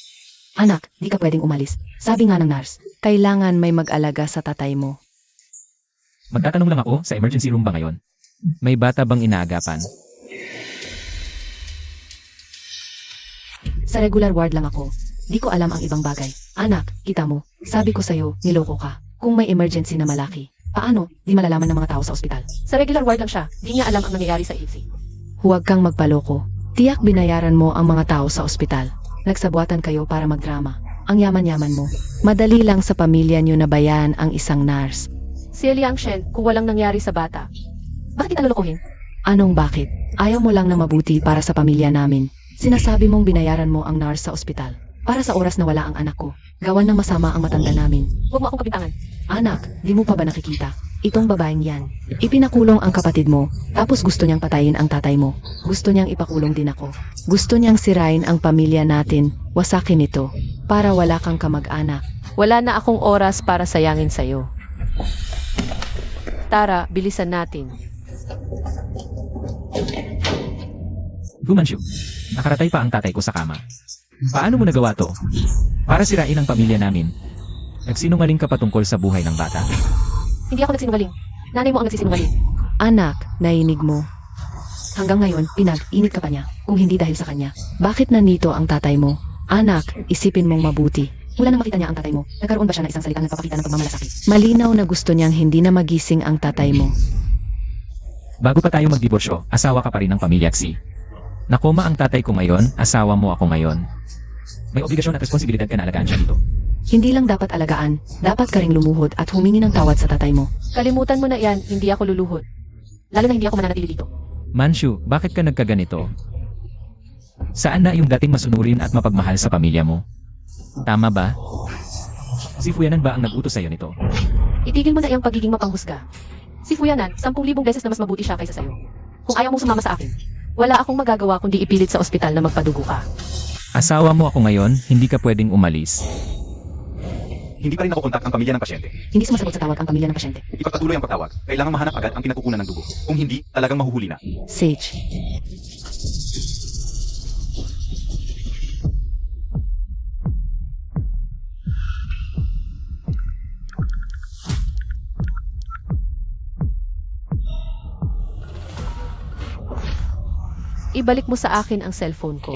Speaker 2: Anak, di ka pwedeng umalis. Sabi nga ng nurse, kailangan may mag-alaga sa tatay mo.
Speaker 3: Magtatanong lang ako, sa emergency room ba ngayon? May bata bang inaagapan?
Speaker 2: Sa regular ward lang ako. Di ko alam ang ibang bagay. Anak, kita mo, sabi ko sa'yo, niloko ka. Kung may emergency na malaki, paano, di malalaman ng mga tao sa ospital?
Speaker 5: Sa regular ward lang siya, di niya alam ang nangyayari sa AC.
Speaker 2: Huwag kang magpaloko. Tiyak binayaran mo ang mga tao sa ospital. Nagsabuatan kayo para magdrama. Ang yaman-yaman mo. Madali lang sa pamilya nyo na bayan ang isang nurse.
Speaker 5: Si Liang Shen, kung walang nangyari sa bata. Bakit kita lulukuhin?
Speaker 2: Anong bakit? Ayaw mo lang na mabuti para sa pamilya namin. Sinasabi mong binayaran mo ang nurse sa ospital. Para sa oras na wala ang anak ko. Gawan ng masama ang matanda namin.
Speaker 5: Huwag mo akong kapintangan.
Speaker 2: Anak, di mo pa ba nakikita? Itong babaeng yan. Ipinakulong ang kapatid mo, tapos gusto niyang patayin ang tatay mo. Gusto niyang ipakulong din ako. Gusto niyang sirain ang pamilya natin. Wasakin ito. Para wala kang kamag-anak.
Speaker 5: Wala na akong oras para sayangin sa'yo. Tara, bilisan natin.
Speaker 3: Fu Manchu, nakaratay pa ang tatay ko sa kama. Paano mo nagawa to? Para sirain ang pamilya namin. Nagsinungaling ka pa tungkol sa buhay ng bata.
Speaker 5: Hindi ako nagsinungaling. Nanay mo ang nagsisinungaling.
Speaker 2: Anak, nainig mo. Hanggang ngayon, pinag-init ka pa niya, kung hindi dahil sa kanya. Bakit nandito ang tatay mo? Anak, isipin mong mabuti.
Speaker 5: Mula nang makita niya ang tatay mo, nagkaroon ba siya ng isang salitang nagpapakita ng pagmamalasakit?
Speaker 2: Malinaw na gusto niyang hindi na magising ang tatay mo.
Speaker 3: Bago pa tayo magdiborsyo, asawa ka pa rin ng pamilya Xi. Nakoma ang tatay ko ngayon, asawa mo ako ngayon. May obligasyon at responsibilidad ka na alagaan siya dito.
Speaker 2: Hindi lang dapat alagaan, dapat ka ring lumuhod at humingi ng tawad sa tatay mo.
Speaker 5: Kalimutan mo na yan, hindi ako luluhod. Lalo na hindi ako mananatili dito.
Speaker 3: Manshu, bakit ka nagkaganito? Saan na yung dating masunurin at mapagmahal sa pamilya mo? Tama ba? Si Fuyanan ba ang nag-utos sa'yo nito?
Speaker 5: Itigil mo na iyang pagiging mapanghusga. Si Fuyanan, 10,000 beses na mas mabuti siya kaysa sa'yo. Kung ayaw mong sumama sa akin, wala akong magagawa kundi ipilit sa ospital na magpadugo ka.
Speaker 3: Asawa mo ako ngayon, hindi ka pwedeng umalis.
Speaker 1: Hindi pa rin nakukontak ang pamilya ng pasyente.
Speaker 5: Hindi sumasagot sa tawag ang pamilya ng pasyente.
Speaker 1: Ipagpatuloy ang pagtawag. Kailangan mahanap agad ang pinagkukunan ng dugo. Kung hindi, talagang mahuhuli na.
Speaker 2: Sage.
Speaker 5: Ibalik mo sa akin ang cellphone ko.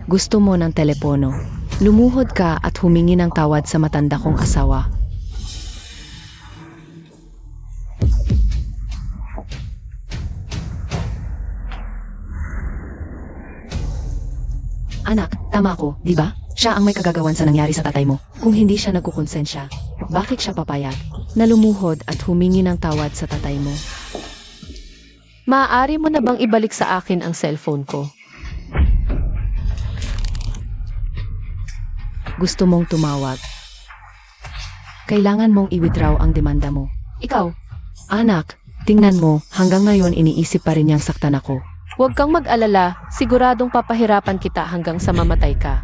Speaker 2: Gusto mo ng telepono. Lumuhod ka at humingi ng tawad sa matanda kong asawa.
Speaker 5: Anak, tama ako, di ba? Siya ang may kagagawan sa nangyari sa tatay mo.
Speaker 2: Kung hindi siya nagkukonsensya, bakit siya papayag na lumuhod at humingi ng tawad sa tatay mo?
Speaker 5: Maaari mo na bang ibalik sa akin ang cellphone ko?
Speaker 2: Gusto mong tumawag. Kailangan mong i-withdraw ang demanda mo.
Speaker 5: Ikaw,
Speaker 2: Anak, tingnan mo, hanggang ngayon iniisip pa rin niyang saktan ako.
Speaker 5: huwag kang mag-alala, siguradong papahirapan kita hanggang sa mamatay ka.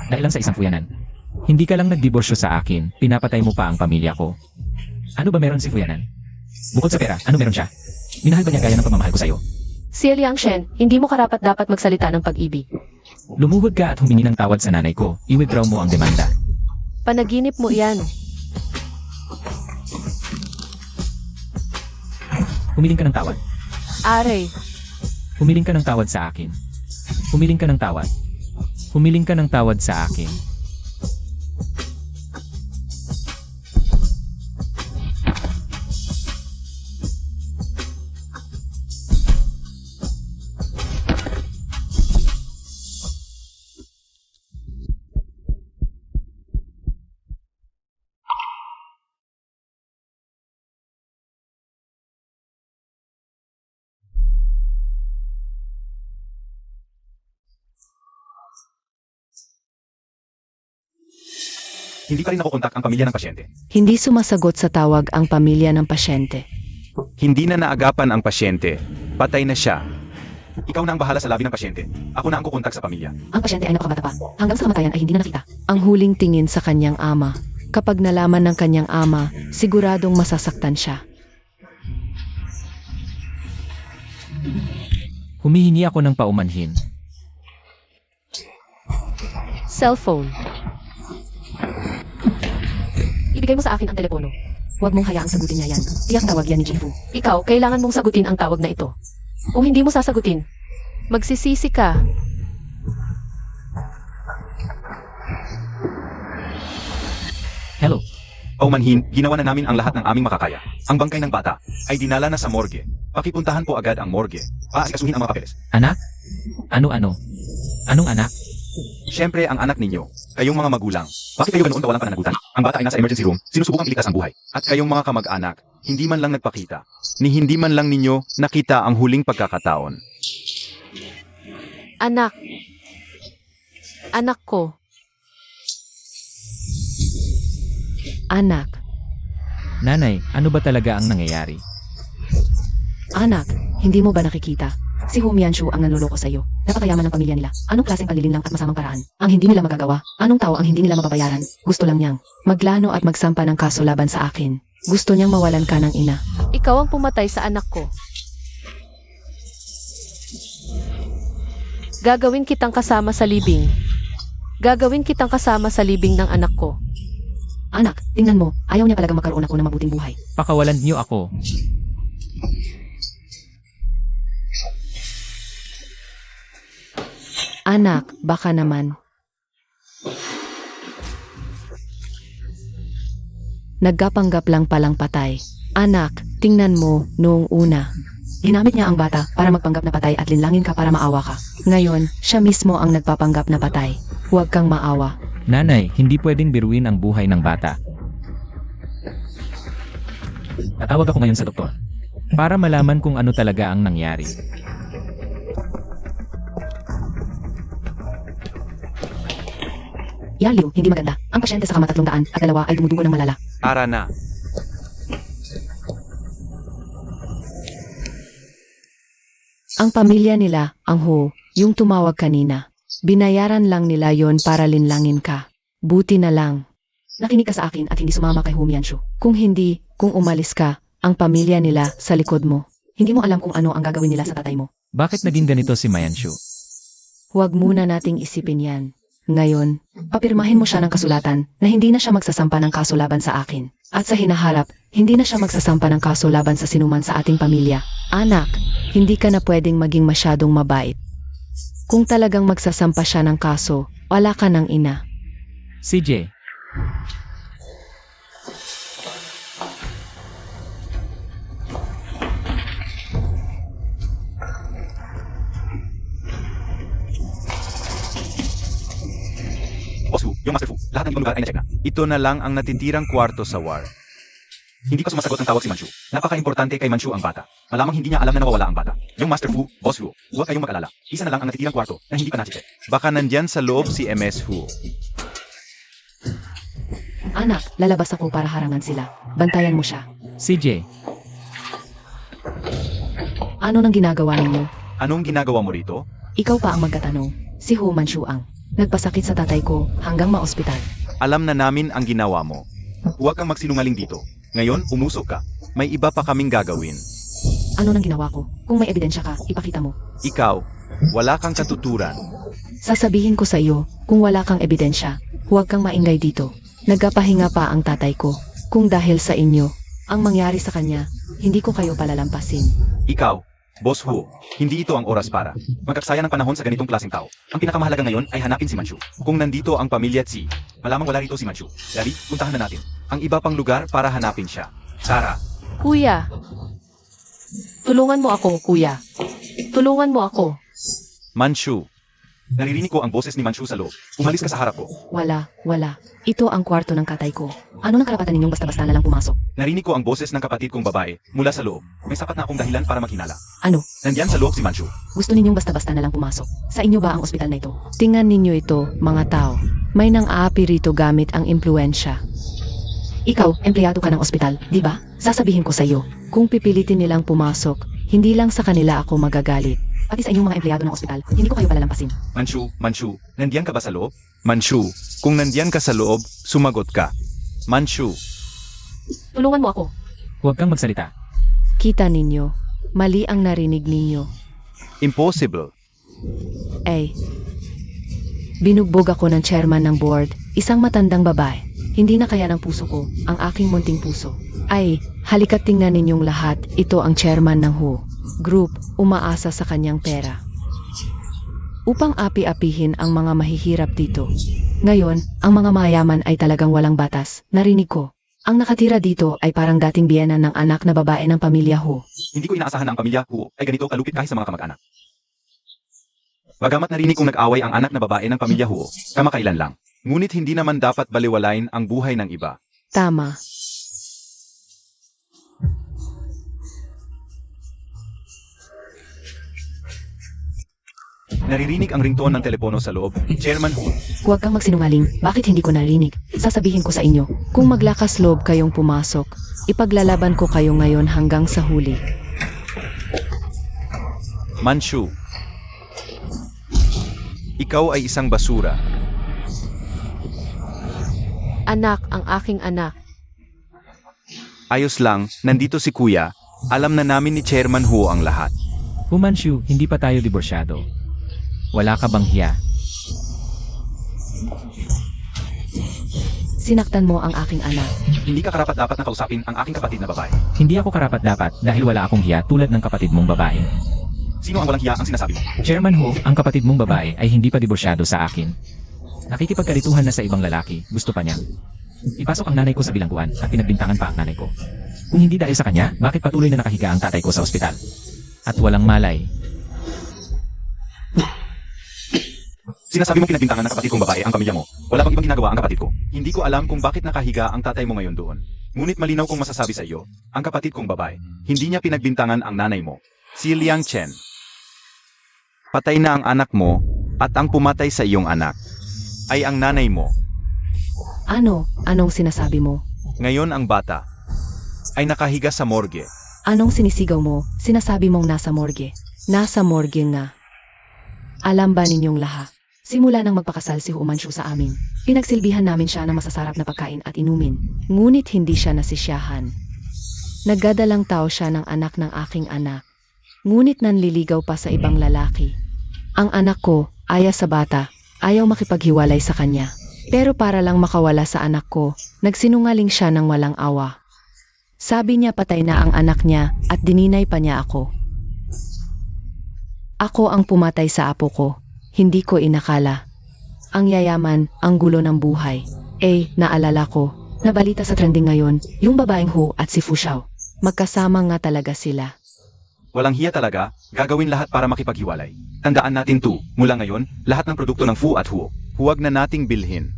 Speaker 3: Dahil lang sa isang Fuyanan. Hindi ka lang nagdiborsyo sa akin, pinapatay mo pa ang pamilya ko. Ano ba meron si Fuyanan? Bukod sa pera, ano meron siya? Minahal ba niya gaya ng pagmamahal ko sa'yo?
Speaker 5: Si Liang Shen, hindi mo karapat-dapat magsalita ng pag-ibig.
Speaker 3: Lumuhod ka at humingi ng tawad sa nanay ko, i-withdraw mo ang demanda.
Speaker 5: Panaginip mo iyan.
Speaker 3: Humiling ka ng tawad.
Speaker 5: Are,
Speaker 3: Humiling ka ng tawad sa akin. Humiling ka ng tawad. Humiling ka ng tawad sa akin.
Speaker 1: Hindi pa rin nakukontak ang pamilya ng pasyente.
Speaker 2: Hindi sumasagot sa tawag ang pamilya ng pasyente.
Speaker 1: Hindi na naagapan ang pasyente. Patay na siya. Ikaw na ang bahala sa labi ng pasyente. Ako na ang kukontak sa pamilya.
Speaker 5: ang pasyente ay napakabata pa. Hanggang sa kamatayan ay hindi na nakita.
Speaker 2: Ang huling tingin sa kanyang ama. Kapag nalaman ng kanyang ama, siguradong masasaktan siya.
Speaker 3: Humihingi ako ng paumanhin.
Speaker 5: Cellphone. Ibigay mo sa akin ang telepono. Huwag mong hayaang sagutin niya yan. Tiyak tawag yan ni Jifu. Ikaw, kailangan mong sagutin ang tawag na ito. Kung hindi mo sasagutin, magsisisi ka.
Speaker 3: Hello.
Speaker 1: Paumanhin, ginawa na namin ang lahat ng aming makakaya. Ang bangkay ng bata ay dinala na sa morgue. Pakipuntahan po agad ang morgue. Aasikasuhin ang mga papeles.
Speaker 3: Anak? Ano-ano? Anong anak?
Speaker 1: Siyempre, ang anak ninyo. Kayong mga magulang. Bakit kayo ganoon kawalang pananagutan? Ang bata ay nasa emergency room, sinusubukang iligtas ang buhay. At kayong mga kamag-anak, hindi man lang nagpakita. Ni hindi man lang ninyo nakita ang huling pagkakataon.
Speaker 5: Anak. Anak ko.
Speaker 2: Anak,
Speaker 3: Nanay, ano ba talaga ang nangyayari?
Speaker 2: anak, hindi mo ba nakikita? Si Hu Mianshu ang nanloloko sa iyo.
Speaker 5: Napakayaman ng pamilya nila. Anong klaseng panlilinlang at masamang paraan? Ang hindi nila magagawa. Anong tao ang hindi nila mababayaran? Gusto lang niyang.
Speaker 2: Maglano at magsampa ng kaso laban sa akin. Gusto niyang mawalan ka ng ina.
Speaker 5: Ikaw ang pumatay sa anak ko. Gagawin kitang kasama sa libing. Gagawin kitang kasama sa libing ng anak ko.
Speaker 2: Anak, tingnan mo, ayaw niya talagang magkaroon ako ng mabuting buhay.
Speaker 3: Pakawalan niyo ako.
Speaker 2: Anak, baka naman. Nagkapanggap lang palang patay. Anak, tingnan mo, noong una. Ginamit niya ang bata para magpanggap na patay at linlangin ka para maawa ka. Ngayon, siya mismo ang nagpapanggap na patay. Huwag kang maawa.
Speaker 3: Nanay, hindi pwedeng biruin ang buhay ng bata. Tatawag ako ngayon sa doktor. Para malaman kung ano talaga ang nangyari.
Speaker 2: Yaliw, hindi maganda. Ang pasyente sa kama 300 at 2 ay dumudugo ng malala.
Speaker 1: Ara na.
Speaker 2: Ang pamilya nila, ang Ho, yung tumawag kanina. Binayaran lang nila yon para linlangin ka. Buti na lang. Nakinig ka sa akin at hindi sumama kay Ho Mianshu. Kung hindi, kung umalis ka, ang pamilya nila sa likod mo. Hindi mo alam kung ano ang gagawin nila sa tatay mo.
Speaker 3: Bakit naging ganito si Mayanshu?
Speaker 2: Huwag muna nating isipin yan. Ngayon, papirmahin mo siya ng kasulatan na hindi na siya magsasampa ng kaso laban sa akin. At sa hinaharap, hindi na siya magsasampa ng kaso laban sa sinuman sa ating pamilya. Anak, hindi ka na pwedeng maging masyadong mabait. Kung talagang magsasampa siya ng kaso, wala ka ng ina.
Speaker 3: CJ,
Speaker 1: Boss Fu, yung Master Fu, lahat ng ibang lugar ay na-check na. Ito na lang ang natitirang kwarto sa war. Hindi pa sumasagot ng tawag si Manchu. Napaka-importante kay Manchu ang bata. Malamang hindi niya alam na nawawala ang bata. Yung Master Fu, Boss Fu, huwag kayong mag-alala. Isa na lang ang natitirang kwarto na hindi pa na-check. Baka nandyan sa loob si MS Fu.
Speaker 2: Anak, lalabas ako para harangan sila. Bantayan mo siya.
Speaker 3: CJ,
Speaker 2: Ano nang ginagawa ninyo?
Speaker 1: Anong ginagawa mo rito?
Speaker 2: Ikaw pa ang magkatanong. Si Ho Manchu ang nagpasakit sa tatay ko hanggang ma-ospital.
Speaker 1: Alam na namin ang ginawa mo. Huwag kang magsinungaling dito. Ngayon, umusok ka. May iba pa kaming gagawin.
Speaker 2: Ano nang ginawa ko? Kung may ebidensya ka, ipakita mo.
Speaker 1: Ikaw, wala kang katuturan.
Speaker 2: Sasabihin ko sa iyo, kung wala kang ebidensya, huwag kang maingay dito. Nagkapahinga pa ang tatay ko. Kung dahil sa inyo, ang mangyari sa kanya, hindi ko kayo palalampasin.
Speaker 1: Ikaw, Boss Hu, hindi ito ang oras para magkaksaya ng panahon sa ganitong klaseng tao. Ang pinakamahalaga ngayon ay hanapin si Manchu. Kung nandito ang pamilya Tsi, malamang wala rito si Manchu. Dali, puntahan na natin ang iba pang lugar para hanapin siya. Tara.
Speaker 5: Kuya. Tulungan mo ako, kuya. Tulungan mo ako.
Speaker 1: Manchu. Naririnig ko ang boses ni Manchu sa loob. Umalis ka sa harap ko.
Speaker 2: Wala. Ito ang kwarto ng katay ko. Ano nang karapatan ninyong basta-basta na lang pumasok?
Speaker 1: Narinig ko ang boses ng kapatid kong babae mula sa loob. May sapat na akong dahilan para maghinala.
Speaker 2: Ano?
Speaker 1: Nandyan sa loob si Manchu.
Speaker 2: Gusto ninyong basta-basta na lang pumasok? Sa inyo ba ang ospital na ito? Tingnan ninyo ito, mga tao. May nang-aapi rito gamit ang impluensya. Ikaw, empleyado ka ng ospital, di ba? Sasabihin ko sa iyo, kung pipilitin nilang pumasok, hindi lang sa kanila ako magagalit. Pati sa inyong mga empleyado ng ospital, hindi ko kayo palalampasin.
Speaker 1: Manchu, nandyan ka ba sa loob? Manchu, kung nandyan ka sa loob, sumagot ka. Manchu.
Speaker 5: Tulungan mo ako.
Speaker 3: huwag kang magsalita.
Speaker 2: Kita ninyo, mali ang narinig ninyo.
Speaker 1: Impossible.
Speaker 2: Binugbog ako ng chairman ng board, isang matandang babae. Hindi na kaya ng puso ko, ang aking munting puso. Halika't tingnan ninyong lahat, ito ang chairman ng Ho Group, umaasa sa kanyang pera. Upang api-apihin ang mga mahihirap dito. Ngayon, ang mga mayaman ay talagang walang batas, narinig ko. Ang nakatira dito ay parang dating biyenan ng anak na babae ng pamilya Ho.
Speaker 1: Hindi ko inaasahan na ang pamilya Hu ay ganito kalupit kahit sa mga kamag-anak. Bagamat narinig kong nag-away ang anak na babae ng pamilya Hu, kamakailan lang. Ngunit hindi naman dapat baliwalain ang buhay ng iba.
Speaker 2: Tama.
Speaker 1: Naririnig ang ringtone ng telepono sa loob. Chairman Hu.
Speaker 2: Huwag kang magsinungaling, bakit hindi ko narinig? Sasabihin ko sa inyo, kung maglakas loob kayong pumasok, ipaglalaban ko kayo ngayon hanggang sa huli.
Speaker 1: Manchu. Ikaw ay isang basura.
Speaker 5: Anak, ang aking anak.
Speaker 1: Ayos lang, nandito si Kuya. Alam na namin ni Chairman Hu ang lahat.
Speaker 3: Humanshu, hindi pa tayo diborsyado. Wala ka bang hiya?
Speaker 2: Sinaktan mo ang aking anak.
Speaker 1: Hindi ka karapat-dapat na kausapin ang aking kapatid na babae.
Speaker 3: Hindi ako karapat-dapat dahil wala akong hiya tulad ng kapatid mong babae.
Speaker 1: Sino ang walang hiya ang sinasabi mo?
Speaker 3: Chairman Ho, ang kapatid mong babae ay hindi pa diborsyado sa akin. Nakikipagkalituhan na sa ibang lalaki, gusto pa niya. Ipasok ang nanay ko sa bilangguan at pinagbintangan pa ang nanay ko. Kung hindi dahil sa kanya, bakit patuloy na nakahiga ang tatay ko sa ospital? At walang malay.
Speaker 1: Sinasabi mong pinagbintangan ng kapatid kong babae ang pamilya mo. Wala bang ibang ginagawa ang kapatid ko? Hindi ko alam kung bakit nakahiga ang tatay mo ngayon doon. Ngunit malinaw kong masasabi sa iyo, ang kapatid kong babae, hindi niya pinagbintangan ang nanay mo. Si Liang Chen. Patay na ang anak mo, at ang pumatay sa iyong anak ay ang nanay mo.
Speaker 2: Ano? Anong sinasabi mo?
Speaker 1: Ngayon ang bata ay nakahiga sa morgue.
Speaker 2: Anong sinisigaw mo? Sinasabi mong nasa morgue. Nasa morgue nga. Alam ba ninyong lahat? Simula nang magpakasal si Hu Manchu sa amin, pinagsilbihan namin siya ng masasarap na pagkain at inumin. Ngunit hindi siya nasisiyahan. Nagdadalang tao siya ng anak ng aking anak. Ngunit nanliligaw pa sa ibang lalaki. Ang anak ko, aya sa bata, ayaw makipaghiwalay sa kanya. Pero para lang makawala sa anak ko, nagsinungaling siya ng walang awa. Sabi niya patay na ang anak niya at dininay pa niya ako. Ako ang pumatay sa apo ko. Hindi ko inakala. Ang yayaman, ang gulo ng buhay. Naalala ko, nabalita sa trending ngayon, yung babaeng Hu at si Fu Xiao. Magkasama nga talaga sila.
Speaker 1: Walang hiya talaga, gagawin lahat para makipaghiwalay. Tandaan natin to, mula ngayon, lahat ng produkto ng Fu at Hu, huwag na nating bilhin.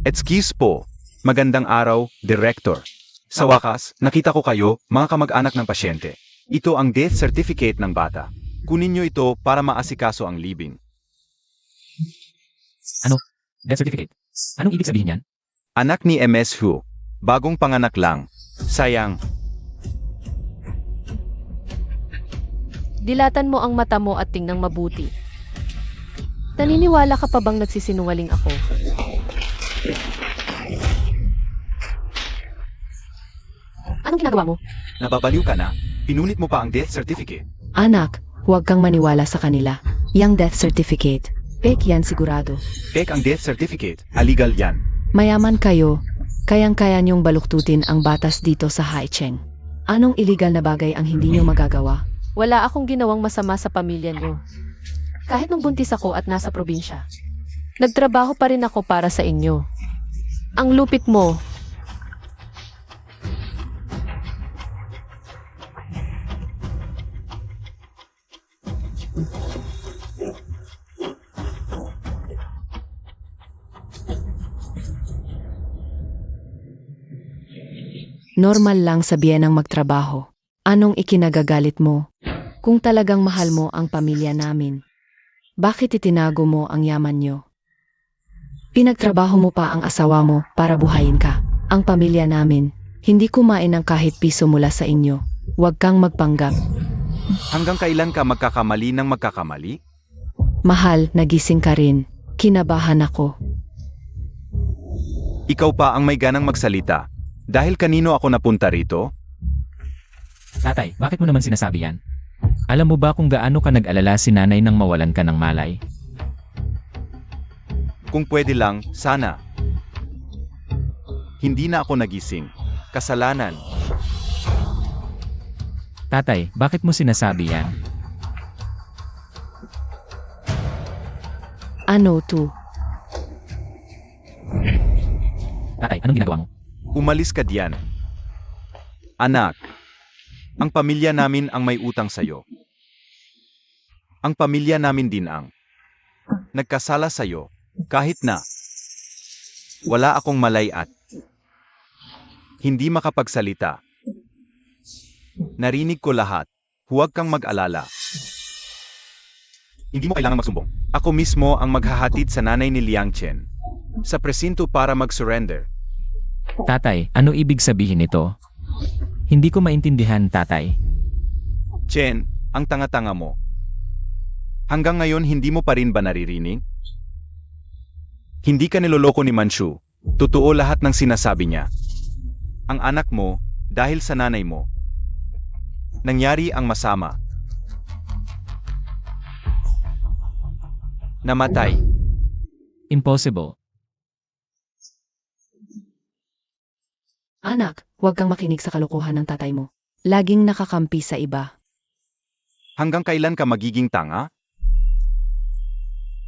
Speaker 1: Excuse po, magandang araw, Director. Sa wakas, nakita ko kayo, mga kamag-anak ng pasyente. Ito ang death certificate ng bata. Kunin nyo ito para maasikaso ang libing.
Speaker 3: Death certificate. Anong ibig sabihin yan?
Speaker 1: Anak ni MS Hu, bagong panganak lang. Sayang.
Speaker 5: Dilatan mo ang mata mo at tingnan mabuti. Naniniwala ka pa bang nagsisinungaling ako? Anong ginagawa mo?
Speaker 1: Nababaliw ka na, pinunit mo pa ang death certificate.
Speaker 2: Anak, huwag kang maniwala sa kanila. Yang death certificate, fake yan sigurado.
Speaker 1: Fake ang death certificate, illegal yan.
Speaker 2: Mayaman kayo, kayang-kaya niyong baluktutin ang batas dito sa Haicheng. Anong illegal na bagay ang hindi niyo magagawa?
Speaker 5: Wala akong ginawang masama sa pamilya niyo. Kahit nung buntis ako at nasa probinsya, nagtrabaho pa rin ako para sa inyo. Ang lupit mo.
Speaker 2: Normal lang sabihin ang magtrabaho. Anong ikinagagalit mo? Kung talagang mahal mo ang pamilya namin, bakit itinago mo ang yaman niyo? Pinagtrabaho mo pa ang asawa mo para buhayin ka. Ang pamilya namin, hindi kumain ng kahit piso mula sa inyo. Huwag kang magpanggap.
Speaker 1: Hanggang kailan ka magkakamali ng magkakamali?
Speaker 2: Mahal, nagising ka rin. Kinabahan ako.
Speaker 1: Ikaw pa ang may ganang magsalita. Dahil kanino ako napunta rito?
Speaker 3: Tatay, bakit mo naman sinasabi yan? Alam mo ba kung gaano ka nag-alala si nanay nang mawalan ka ng malay?
Speaker 1: Kung pwede lang, sana. Hindi na ako nagising. Kasalanan.
Speaker 3: Tatay, bakit mo sinasabi yan?
Speaker 2: Ano to?
Speaker 3: Tatay, anong ginagawa mo?
Speaker 1: Umalis ka diyan. Anak, ang pamilya namin ang may utang sa'yo. Ang pamilya namin din ang nagkasala sa'yo, kahit na wala akong malay at hindi makapagsalita. Narinig ko lahat. Huwag kang mag-alala. Hindi mo kailangang magsumbong. Ako mismo ang maghahatid sa nanay ni Liang Chen sa presinto para mag-surrender.
Speaker 3: Tatay, ano ibig sabihin nito? Hindi ko maintindihan, tatay.
Speaker 1: Chen, ang tanga-tanga mo. Hanggang ngayon hindi mo pa rin ba naririnig? Hindi ka niloloko ni Manchu. Totoo lahat ng sinasabi niya. Ang anak mo, dahil sa nanay mo, nangyari ang masama. Namatay.
Speaker 3: Impossible.
Speaker 2: Anak, huwag kang makinig sa kalokohan ng tatay mo. Laging nakakampi sa iba.
Speaker 1: Hanggang kailan ka magiging tanga?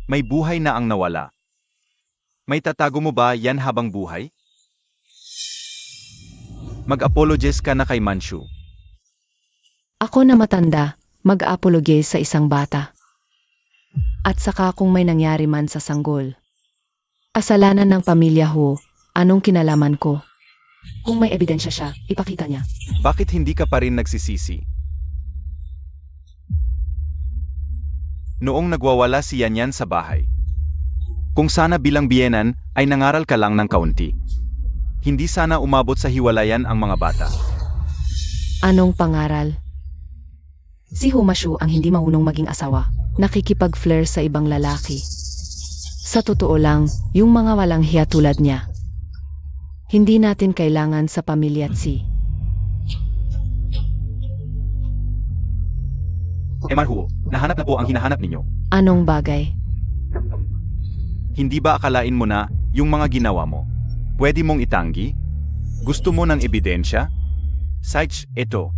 Speaker 1: May buhay na ang nawala. May tatago mo ba yan habang buhay? Mag-apologize ka na kay Manchu.
Speaker 2: Ako na matanda, mag-apologize sa isang bata. At saka kung may nangyari man sa sanggol. Kasalanan ng pamilya Ho, anong kinalaman ko? Kung may ebidensya siya, ipakita niya.
Speaker 1: Bakit hindi ka pa rin nagsisisi? Noong nagwawala si Yanyan sa bahay. Kung sana bilang biyenan ay nangaral ka lang ng kaunti. Hindi sana umabot sa hiwalayan ang mga bata.
Speaker 2: Anong pangaral? Si Humashu ang hindi marunong maging asawa, nakikipag-flirt sa ibang lalaki. Sa totoo lang, yung mga walang hiya tulad niya. Hindi natin kailangan sa pamilya Tsi.
Speaker 1: Marhu, nahanap na po ang hinahanap ninyo.
Speaker 2: Anong bagay?
Speaker 1: Hindi ba akalain mo na yung mga ginawa mo? Pwede mong itanggi? Gusto mo ng ebidensya? Saich, ito.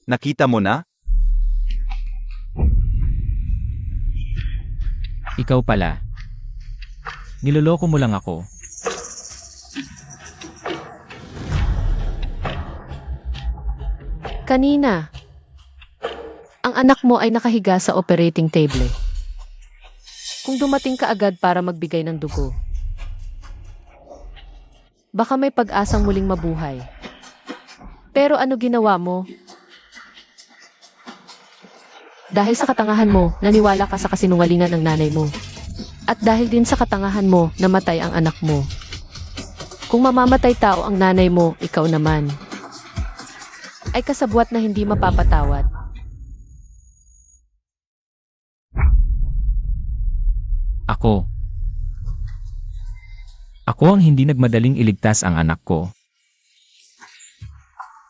Speaker 1: Nakita mo na?
Speaker 3: Ikaw pala. Niloloko mo lang ako.
Speaker 5: Kanina, ang anak mo ay nakahiga sa operating table. Kung dumating ka agad para magbigay ng dugo, baka may pag-asang muling mabuhay. Pero ano ginawa mo? Dahil sa katangahan mo, naniwala ka sa kasinungalingan ng nanay mo. At dahil din sa katangahan mo, namatay ang anak mo. Kung mamamatay tao ang nanay mo, ikaw naman ay kasabwat na hindi mapapatawad.
Speaker 3: Ako. Ako ang hindi nagmadaling iligtas ang anak ko.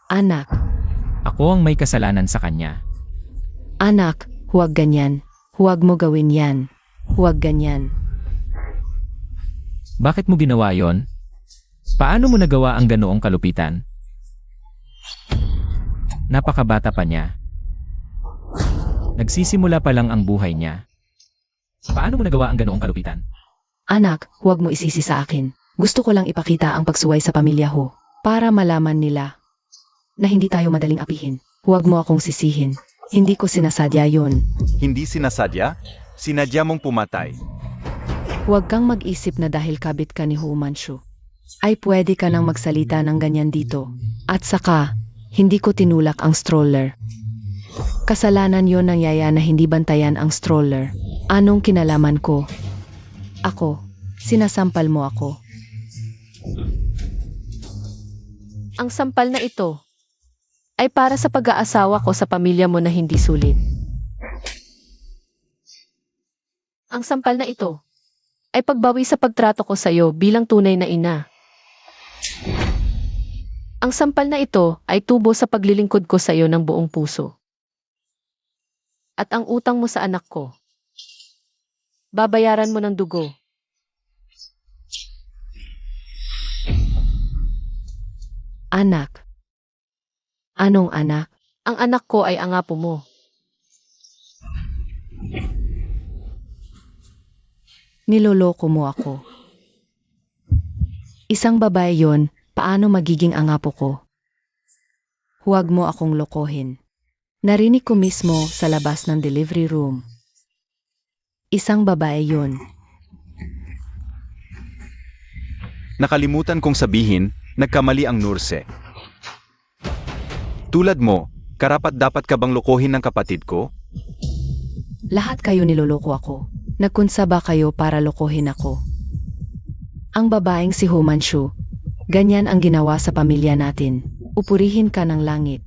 Speaker 2: Anak,
Speaker 3: Ako ang may kasalanan sa kanya.
Speaker 2: anak, huwag ganyan. Huwag mo gawin yan. Huwag ganyan.
Speaker 3: Bakit mo ginawa yon? Paano mo nagawa ang ganoong kalupitan? Napakabata pa niya. Nagsisimula pa lang ang buhay niya. Paano mo nagawa ang ganoong kalupitan?
Speaker 2: Anak, huwag mo isisi sa akin. Gusto ko lang ipakita ang pagsuway sa pamilya Ho. Para malaman nila na hindi tayo madaling apihin. Huwag mo akong sisihin. Hindi ko sinasadya yon.
Speaker 1: Hindi sinasadya? Sinadya mong pumatay.
Speaker 2: Huwag kang mag-isip na dahil kabit ka ni Hu Manchu, ay pwede ka nang magsalita ng ganyan dito. At saka, hindi ko tinulak ang stroller. Kasalanan yon ng yaya na hindi bantayan ang stroller. Anong kinalaman ko? Ako, sinasampal mo ako.
Speaker 5: Ang sampal na ito ay para sa pag-aasawa ko sa pamilya mo na hindi sulit. Ang sampal na ito ay pagbawi sa pagtrato ko sa iyo bilang tunay na ina. Ang sampal na ito ay tubo sa paglilingkod ko sa iyo ng buong puso. At ang utang mo sa anak ko, babayaran mo ng dugo.
Speaker 2: Anak. Anong anak?
Speaker 5: Ang anak ko ay ang apo mo.
Speaker 2: Niloloko mo ako. Isang babae yon, paano magiging angapo ko? Huwag mo akong lokohin. Narinig ko mismo sa labas ng delivery room. Isang babae yon.
Speaker 1: Nakalimutan kong sabihin, nagkamali ang nurse. Tulad mo, karapat-dapat ka bang lokohin ng kapatid ko?
Speaker 2: Lahat kayo niloloko ako. Nagkunsaba kayo para lokohin ako. Ang babaeng si Hu Manchu, ganyan ang ginawa sa pamilya natin. Upurihin ka ng langit.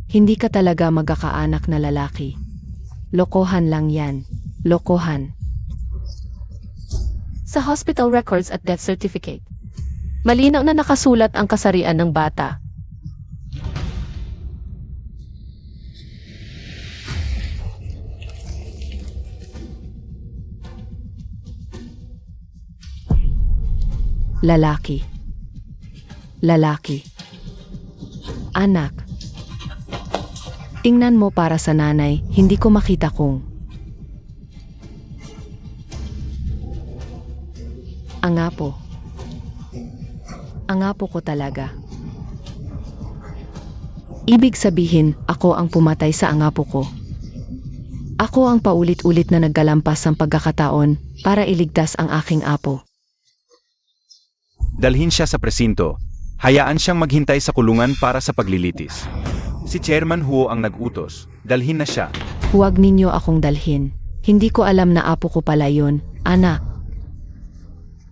Speaker 2: Hindi ka talaga magkakaanak na lalaki. Lokohan lang yan. Lokohan.
Speaker 5: Sa hospital records at death certificate. Malinaw na nakasulat ang kasarian ng bata.
Speaker 2: Lalaki. Lalaki. Anak. Tingnan mo para sa nanay, hindi ko makita kung ang apo. Ang apo ko talaga. Ibig sabihin, ako ang pumatay sa angapo ko. Ako ang paulit-ulit na naggalampas ng pagkakataon para iligtas ang aking apo.
Speaker 1: Dalhin siya sa presinto. Hayaan siyang maghintay sa kulungan para sa paglilitis. Si Chairman Huo ang nag-utos. Dalhin na siya.
Speaker 2: Huwag ninyo akong dalhin. Hindi ko alam na apo ko pala yun, anak.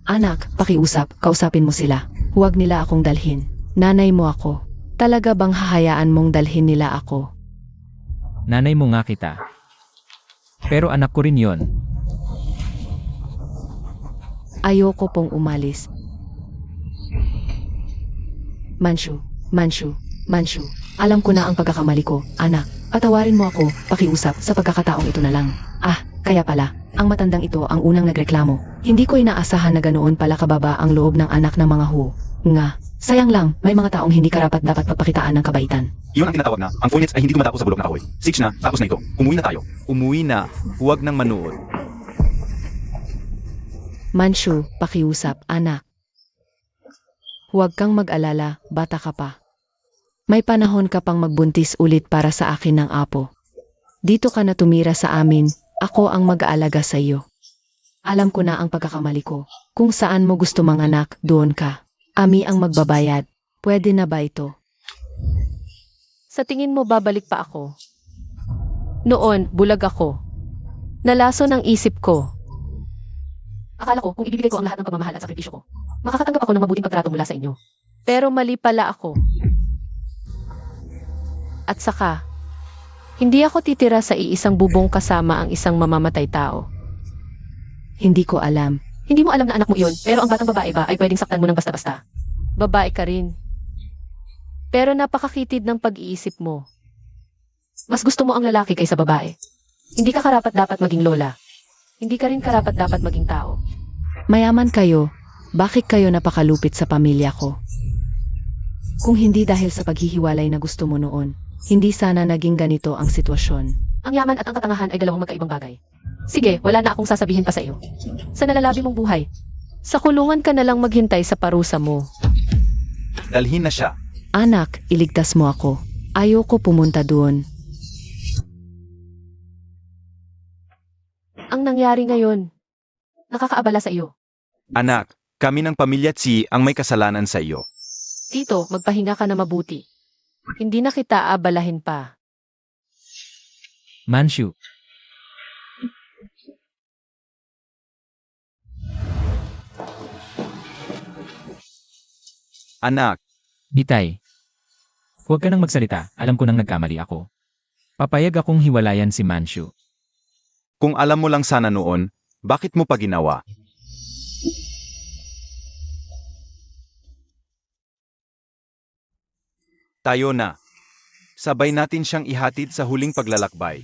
Speaker 2: Anak, pakiusap, kausapin mo sila. Huwag nila akong dalhin. Nanay mo ako. Talaga bang hahayaan mong dalhin nila ako?
Speaker 3: Nanay mo nga kita. Pero anak ko rin yon.
Speaker 2: Ayoko pong umalis. Manshu, Manshu, Manshu. Alam ko na ang pagkakamali ko, anak. Patawarin mo ako, pakiusap, sa pagkakataong ito na lang. Ah, kaya pala, ang matandang ito ang unang nagreklamo. Hindi ko inaasahan na ganoon pala kababa ang loob ng anak ng mga Huo. Nga, sayang lang, may mga taong hindi karapat dapat pagpakitaan ng kabaitan.
Speaker 1: Iyon ang tinatawag na, ang phonics ay hindi dumadako sa bulok na kahoy. Six na, tapos na ito. Umuwi na tayo. Umuwi na, huwag nang manood.
Speaker 2: Manshu, pakiusap, anak. Huwag kang mag-alala, bata ka pa. May panahon ka pang magbuntis ulit para sa akin ng apo. Dito ka na tumira sa amin, ako ang mag-aalaga sa iyo. Alam ko na ang pagkakamali ko. Kung saan mo gusto manganak, doon ka. Ami ang magbabayad. Pwede na ba ito?
Speaker 5: Sa tingin mo babalik pa ako? Noon, bulag ako. Nalaso ng isip ko. Akala ko kung ibibigay ko ang lahat ng pagmamahal at sakripisyo ko, makakatanggap ako ng mabuting pagtrato mula sa inyo. Pero mali pala ako. At saka, hindi ako titira sa iisang bubong kasama ang isang mamamatay tao.
Speaker 2: Hindi ko alam.
Speaker 5: Hindi mo alam na anak mo iyon, pero ang batang babae ba ay pwedeng saktan mo ng basta-basta. Babae ka rin. Pero napakakitid ng pag-iisip mo. Mas gusto mo ang lalaki kaysa babae. Hindi ka karapat dapat maging lola. Hindi ka rin karapat dapat maging tao.
Speaker 2: Mayaman kayo, bakit kayo napakalupit sa pamilya ko? Kung hindi dahil sa paghihiwalay na gusto mo noon, hindi sana naging ganito ang sitwasyon.
Speaker 5: Ang yaman at ang katangahan ay dalawang magkaibang bagay. Sige, wala na akong sasabihin pa sa iyo. Sa nalalabi mong buhay, sa kulungan ka na lang maghintay sa parusa mo.
Speaker 1: Dalhin na siya.
Speaker 2: Anak, iligtas mo ako. Ayoko pumunta doon.
Speaker 5: Ang nangyari ngayon, nakakaabala sa iyo.
Speaker 1: Anak, kami ng pamilya Tsi ang may kasalanan sa iyo.
Speaker 5: Tito, magpahinga ka na mabuti. Hindi na kita abalahin pa.
Speaker 3: Manshu,
Speaker 1: Anak,
Speaker 3: Itay. Huwag ka nang magsalita, alam ko nang nagkamali ako. Papayag akong hiwalayan si Manshu.
Speaker 1: kung alam mo lang sana noon, bakit mo pa ginawa? Tayo na. Sabay natin siyang ihatid sa huling paglalakbay.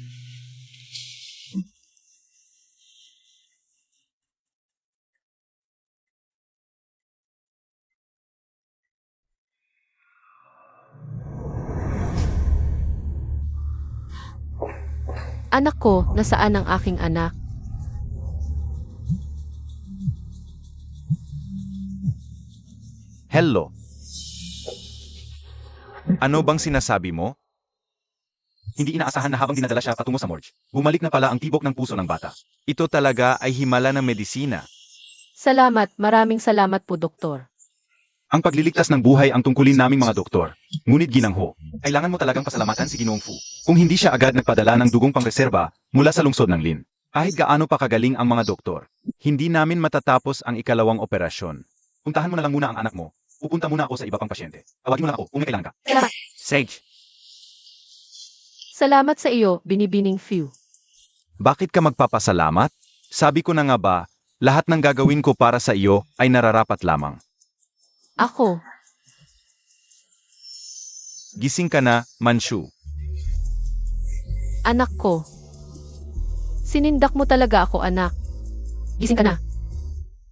Speaker 5: Anak ko, nasaan ang aking anak?
Speaker 1: Hello. Ano bang sinasabi mo? Hindi inaasahan na habang dinadala siya patungo sa morgue, bumalik na pala ang tibok ng puso ng bata. Ito talaga ay himala ng medisina.
Speaker 5: Salamat, maraming salamat po, Doktor.
Speaker 1: Ang pagliligtas ng buhay ang tungkulin naming mga doktor. Ngunit Ginang Ho, kailangan mo talagang pasalamatan si Ginoong Fu. Kung hindi siya agad nagpadala ng dugong pangreserba mula sa lungsod ng Lin. Kahit gaano pa kagaling ang mga doktor, hindi namin matatapos ang ikalawang operasyon. Puntahan mo na lang muna ang anak mo. Pupunta muna ako sa iba pang pasyente. Tawagin mo lang ako kung may kailangan ka.
Speaker 5: Salamat.
Speaker 1: Sage,
Speaker 5: Salamat sa iyo, binibining Few.
Speaker 1: bakit ka magpapasalamat? Sabi ko na nga ba, Lahat ng gagawin ko para sa iyo ay nararapat lamang.
Speaker 5: Ako,
Speaker 1: Gising ka na, Manshu.
Speaker 5: anak ko. Sinindak mo talaga ako, anak. Gising ka na.